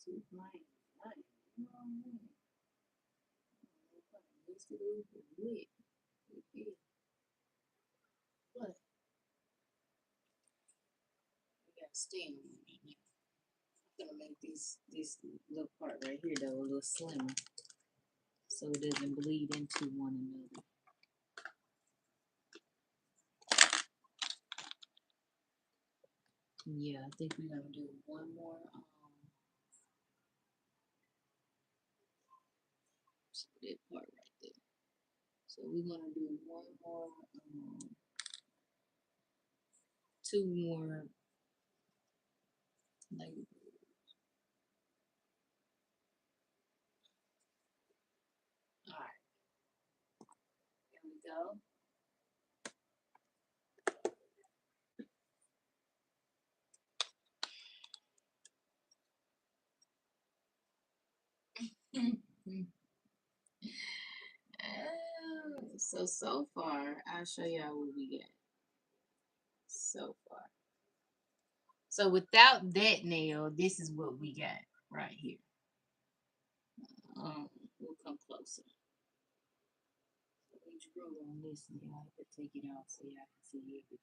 Too plain. Plain. You know what I mean? If I mix it up with it, but we got stem on it now. I'm gonna make this little part right here though a little slimmer so it doesn't bleed into one another. Yeah, I think we're gonna do one more that part right So we're gonna do one more, two more labels. All right, here we go. So far, I'll show y'all what we got so far. So without that nail, this is what we got right here. We'll come closer. So we drew on this nail. I have to take it off so y'all can see everything.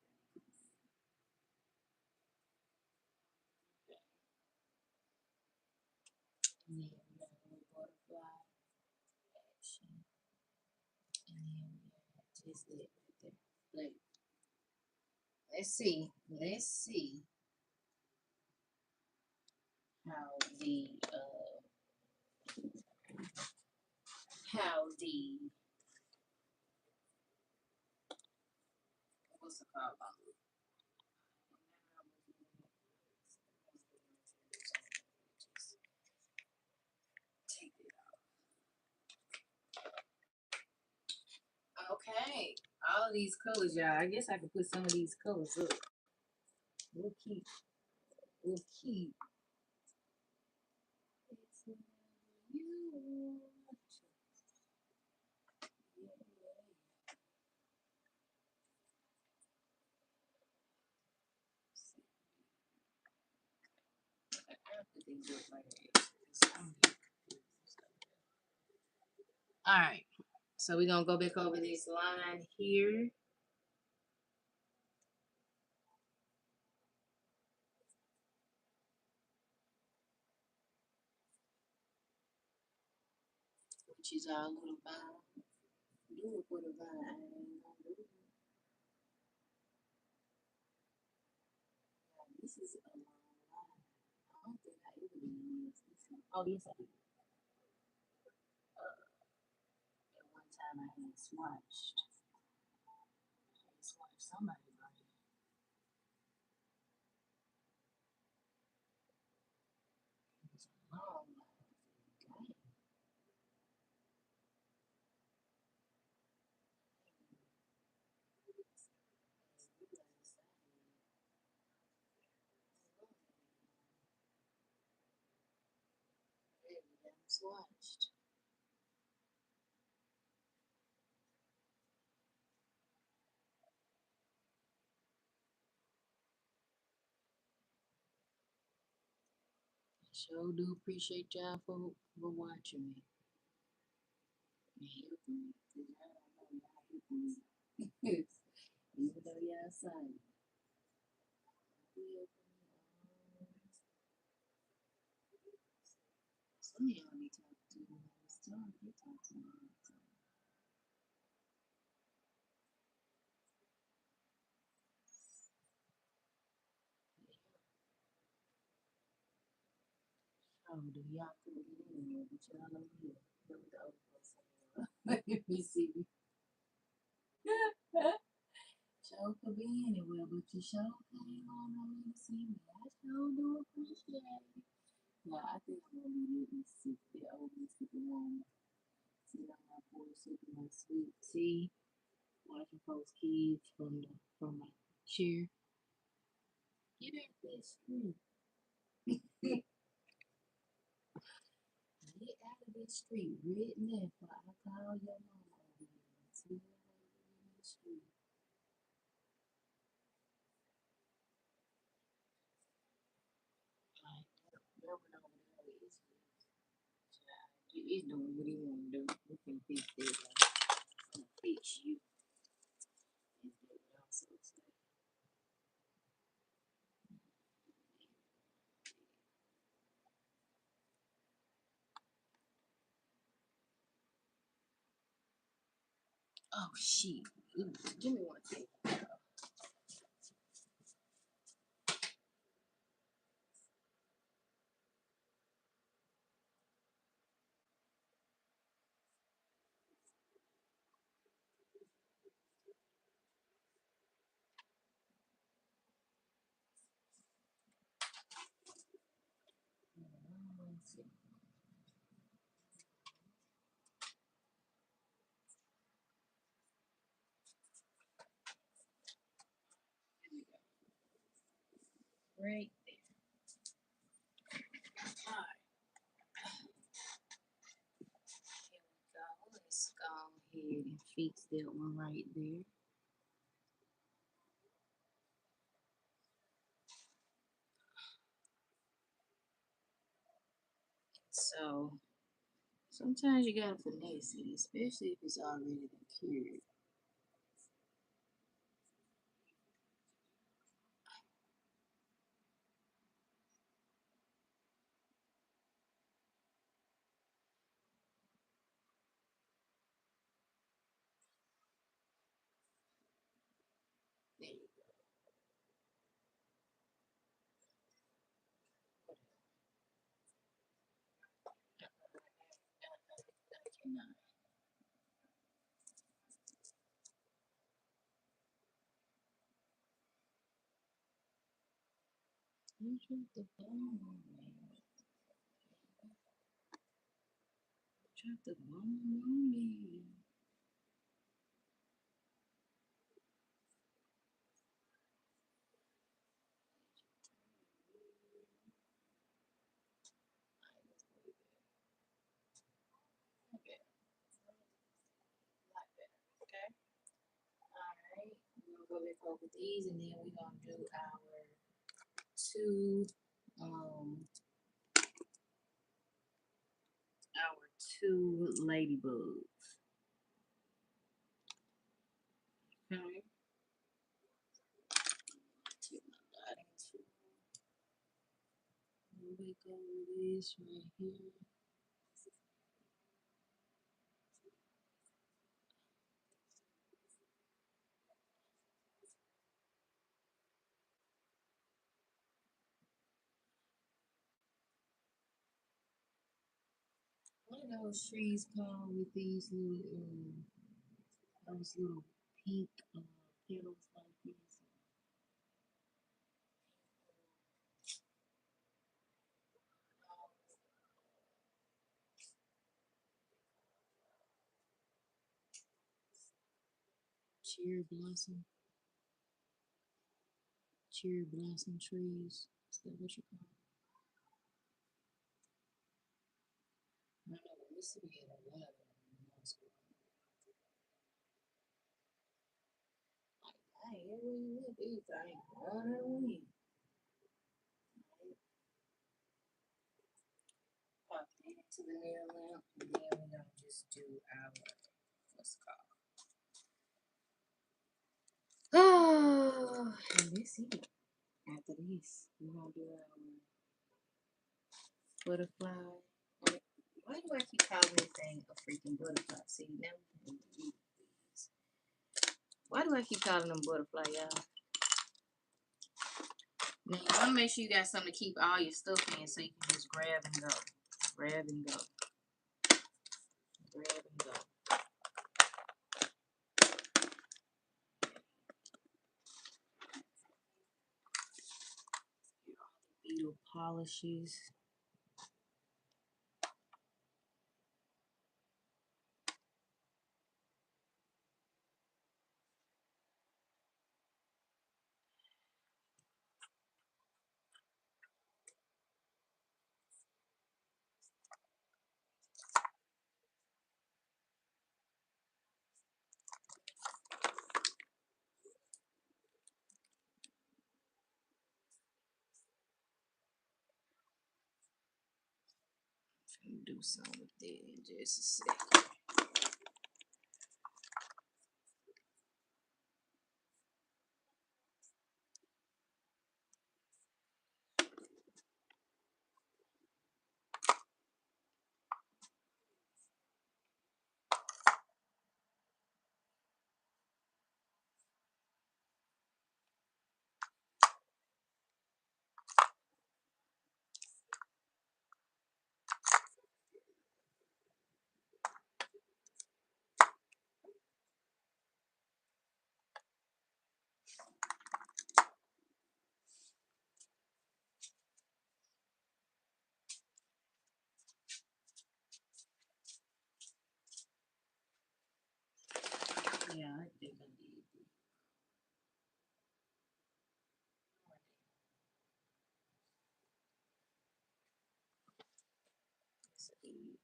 And then we got a little butterfly action. And then we got just that right there. Like, let's see. Let's see how the what's it called? Take it out. Okay. All of these colors, y'all. I guess I could put some of these colors up. We'll keep. We'll keep. You. All right. So we're gonna go back over this line here. Which is our little vine. Do it with a vine. This is a long line. I don't think I ever did this. Oh, yes, I did. At one time I had swatched. Somebody brain. It was a long line. Dang. Swatched. Sure do appreciate y'all for watching me. And helping me. Cause I don't know y'all helping me. Even though y'all silent. Some of y'all be talking to me all this time. They talk to me all the time. Oh, do y'all come get in here? But y'all over here. Look at the other person. Let me see. Show could be anywhere, but you show came on over to see me. I sure do appreciate it. Yeah, I think I'm gonna be living sick the old Mississippi woman. Sit on my porch, sipping my sweet tea, watching folks' kids from my chair. Get out that street. Get out of this street right now before I call your mama over here and see her in the street. Like, that one over there is he's doing what he want to do. We can fix that. I'm gonna fix you. Is that what I'm so saying? Oh shit. Give me one thing. Right there. All right, here we go. Let's go ahead and fix that one right there. So sometimes you gotta finesse it, especially if it's already cured. There you go. I cannot. You dropped the bone on me. Drop the bone on me. Okay, a lot better. Okay. All right. We're gonna go back over these, and then we're gonna do two, um, our two ladybugs. Okay. Get my dotting tool. We'll back over this right here. What are those trees called with those little pink petals like this? Cherry blossom trees. Is that what you call them? I don't know. We used to be in a lot of them in middle school. Like, dang, everywhere you look, these things running away. Pop that into the nail lamp, and then we're gonna just do our what's it called? Oh, and this it. After this, we're gonna do our butterfly. Why do I keep calling this thing a freaking butterfly? See, now we can do these. Why do I keep calling them butterfly, y'all? Now you want to make sure you got something to keep all your stuff in so you can just grab and go. Grab and go. Grab and go. Get all the beetle polishes. I'm gonna do something with that in just a second. see.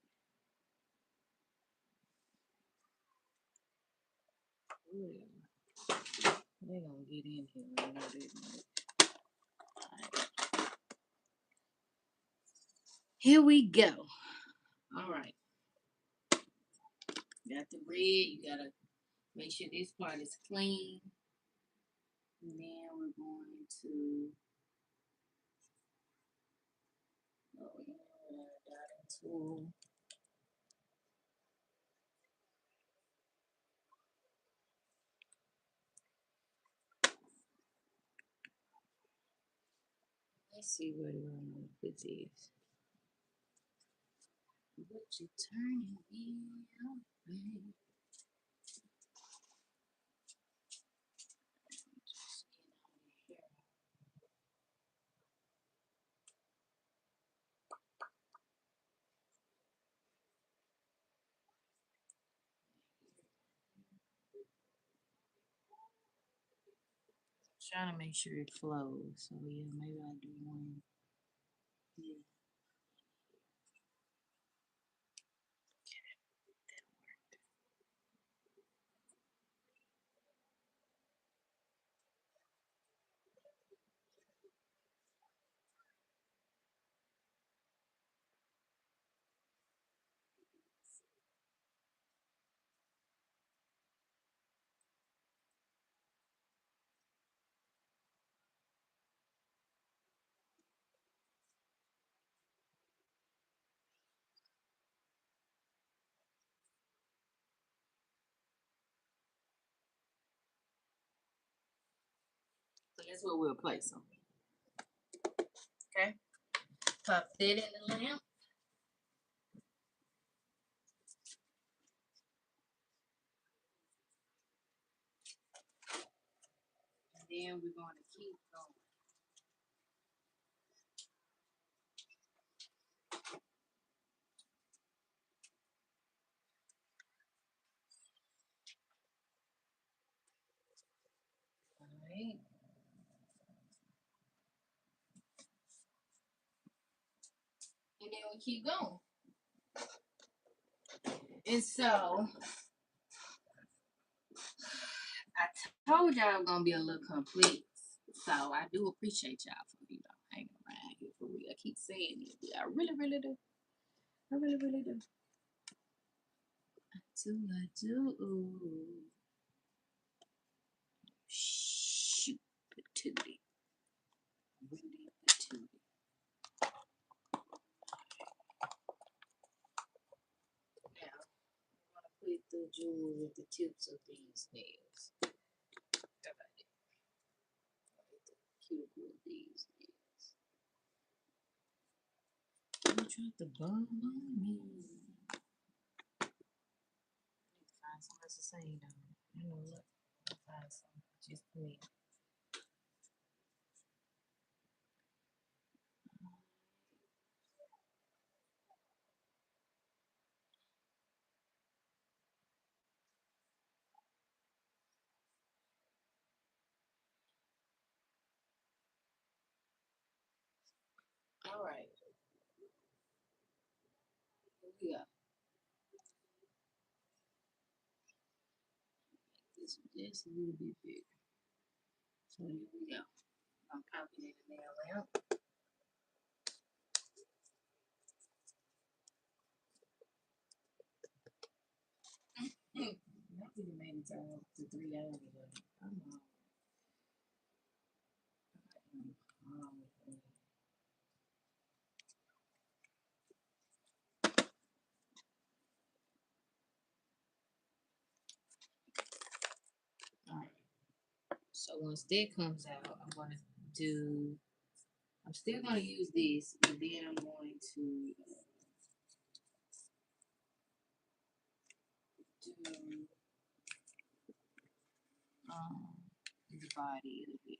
Ooh, they're gonna get in here. I know they might. Right. Here we go. All right. Got the red. You gotta make sure this part is clean. And then we're going to go in with our dotting tool. Let's see where we're going to put this. What you turning me out, babe? Just get out of here. Trying to make sure it flows. So yeah, maybe I'll do one. Yeah. So that's where we'll place them. Okay. Pop that in the lamp. And then we're going to keep going. All right. And then we keep going. And so I told y'all I'm gonna be a little complex. So I do appreciate y'all for hanging around here for real. I keep saying it. I really, really do. I really, really do. I do. Shoot, patootie. Really patootie. Now, I'm gonna put the jewels at the tips of these nails. How about it? The cuticle of these nails. You tried to bum on me. I need to find something else to say though. You know what? I'll find something just for me. All right. Here we go. This just a little bit bigger. So here we go. I'm copying the nail out. I think it made it to 3 hours. Come on. All right. So once that comes out, I'm gonna do. I'm still gonna use this, but then I'm going to do the body a bit.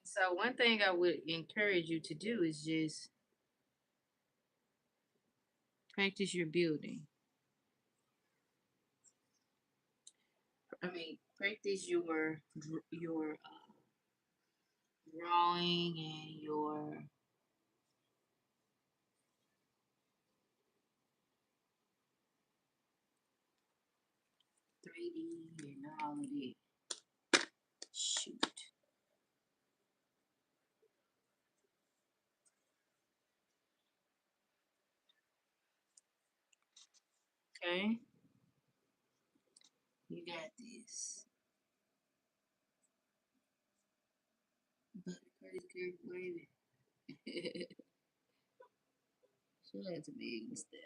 So one thing I would encourage you to do is just practice your building. practice your drawing and your 3D and all of that. Shoot. Okay. You got this. But crazy character baby. So that's a big mistake.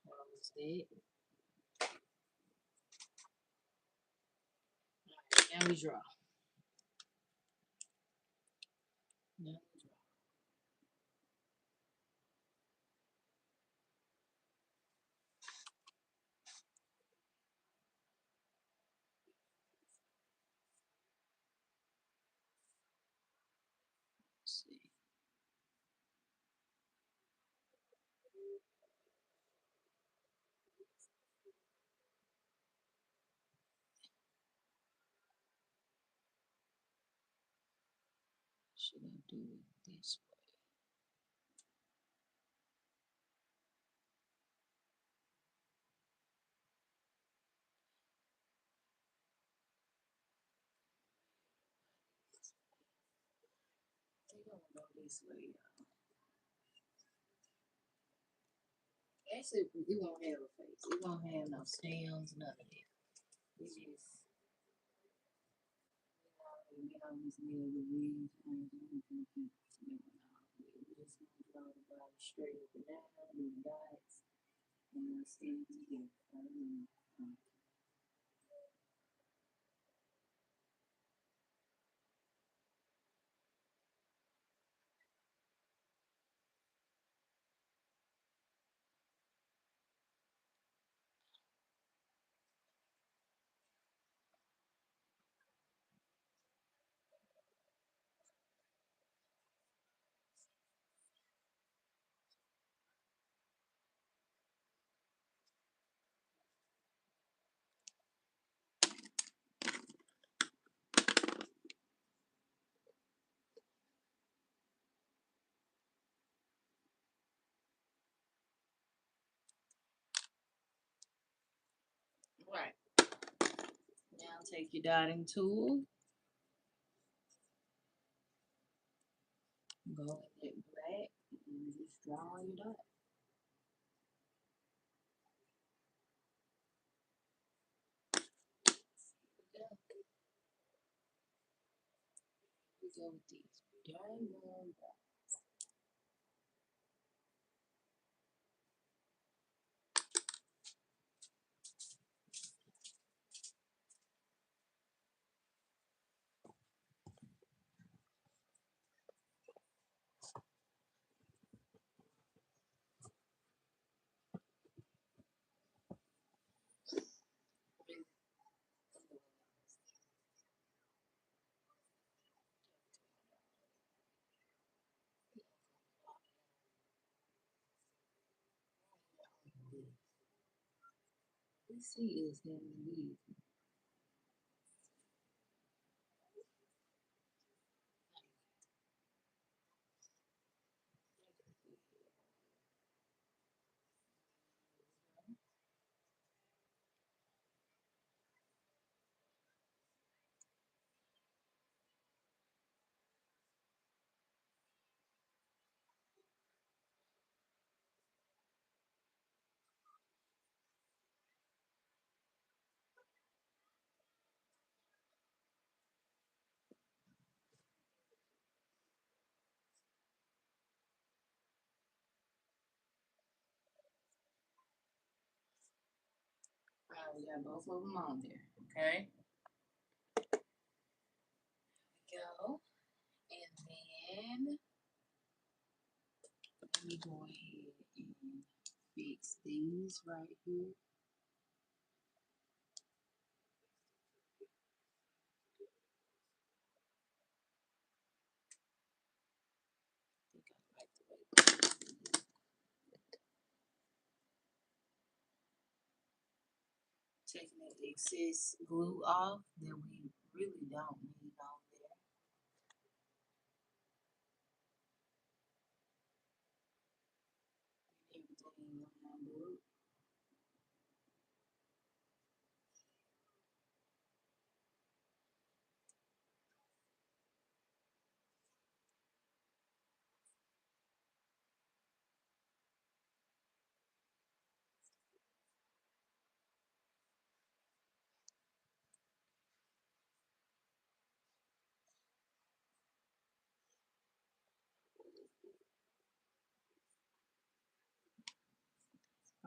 Almost that. Now we draw. Now we draw. Let's see. Should I do it this way? I think I'm gonna go this way, y'all. Actually, we won't have a face. We won't have no stems, none of that. We just, we always nail the wings. I'm gonna keep doing all of it. We just gonna draw the body straight up and down, do the dots, and we'll stand together. Right. Now take your dotting tool, go in that black, and just draw your dot. We go with these diagonal dots. This see is gonna be we got both of them on there. Okay. Go. And then we go ahead and fix these right here. I think I like the way taking the excess glue off that we really don't need on there. Everything lined up.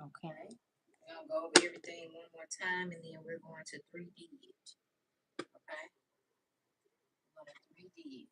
Okay. We're gonna go over everything one more time and then we're going to 3D it. Okay. We're gonna 3D it.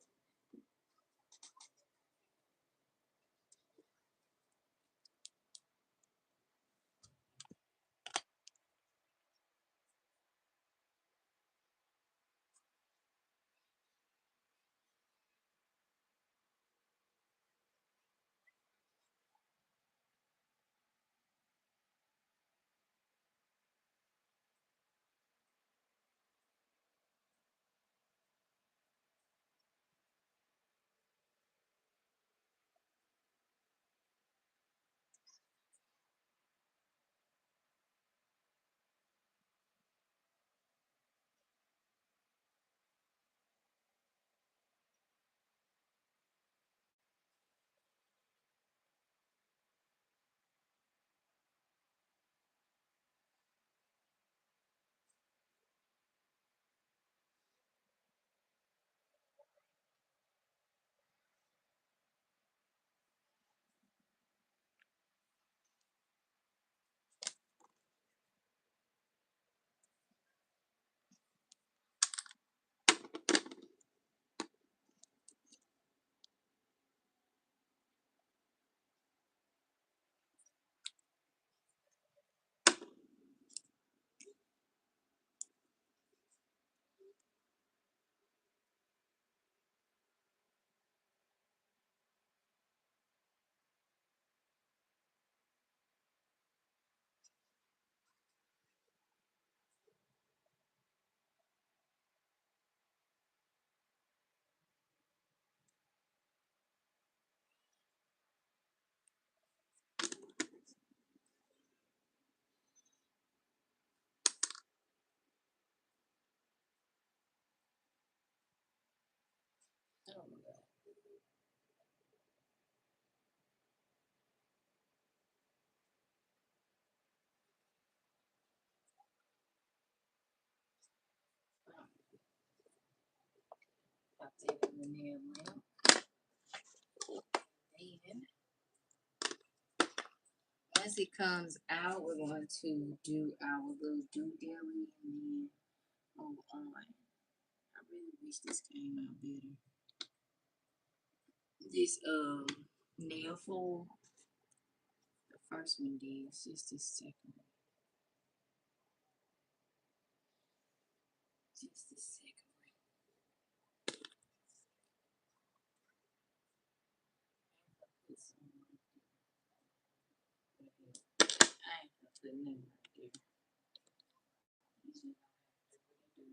Oh my God. Pop that in the nail lamp. And once it comes out, we're going to do our little dilly and then move on. I really wish this came out better. This nail foil, the first one did, it's just the second one. Just the second one. Put some right there. I ain't gonna put nothing right there. You just gonna have to do what I do.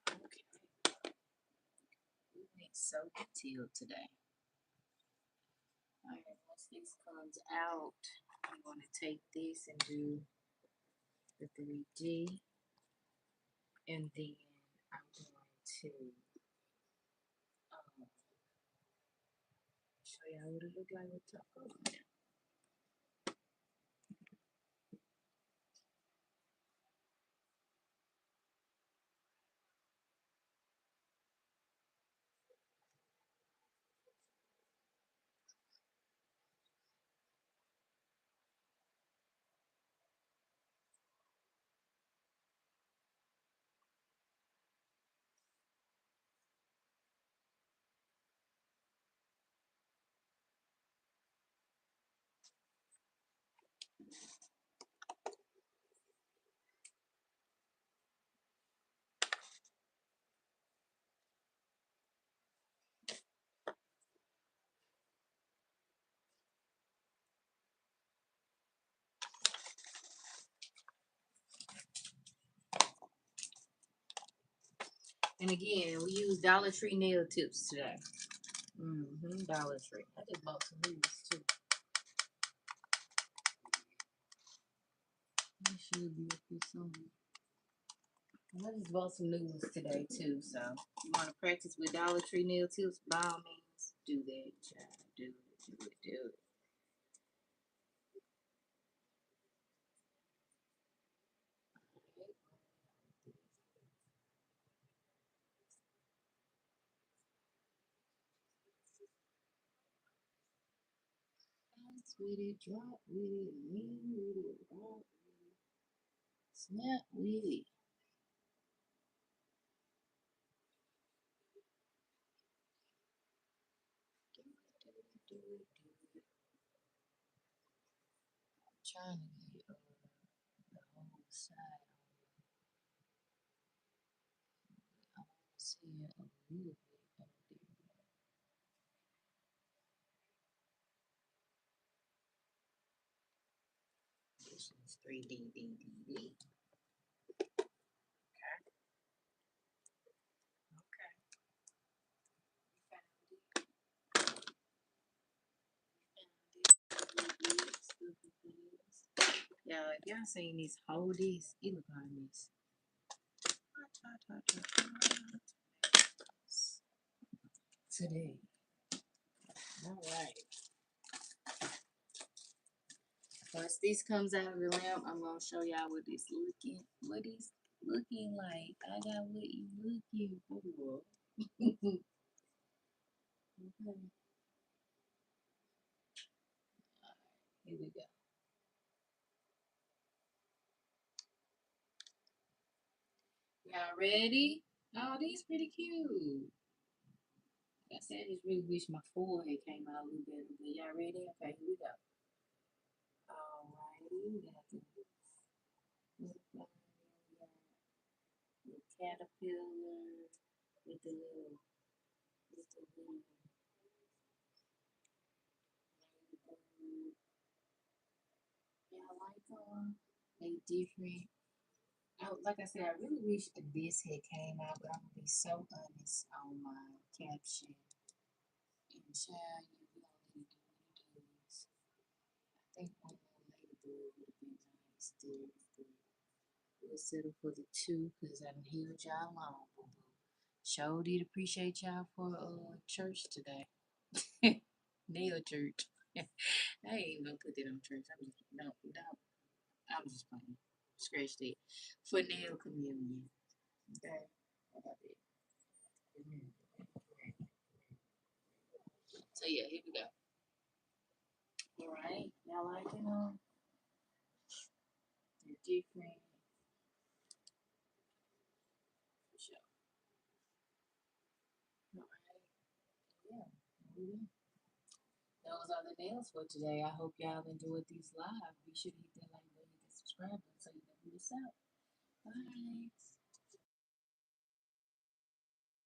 Okay. We went so detailed today. Alright, once this comes out, I'm going to take this and do the 3D, and then I'm going to show y'all what it look like with top on there. And again, we use Dollar Tree nail tips today. Dollar Tree. I just bought some these too. They should be up here somewhere. I just bought some new ones today too. So if you want to practice with Dollar Tree nail tips, by all means, do that, child. Do it, do it, do it. Bounce with it, drop with it, lean with it, rock with it, snap with it. Do it, do it, do it, do it. I'm trying to get the whole side. I want to see it a little bit of there. This is 3D, D, D, D. Okay. Yeah, if y'all seen this whole this, it look like this. Today. All right. Once this comes out of the lamp, I'm gonna show y'all what it's looking like. I got what you looking for. Okay. Here we go. Y'all ready? Oh, these pretty cute. Like I said, I just really wish my forehead came out a little better. But y'all ready? Okay, here we go. Alrighty, we got the caterpillar with the little ladybird. Yeah, I like them. They different. Like I said, I really wish this had came out, but I'm gonna be so honest on my caption. And child, you we don't need to do what it is. I think one more ladybird would have been nice there. We'll settle for the two because I done healed y'all long, boo boo. Sure did appreciate y'all for church today. Nail church. I ain't even gonna put that on church. I'm just no, no. I was just playing. Scratch that. For nail communion. Okay. How about that? So yeah, here we go. All right. Y'all like it? They're different. For sure. All right. Yeah. Those are the nails for today. I hope y'all enjoyed these live. Be sure to hit that like button and subscribe button so you don't miss out. Bye.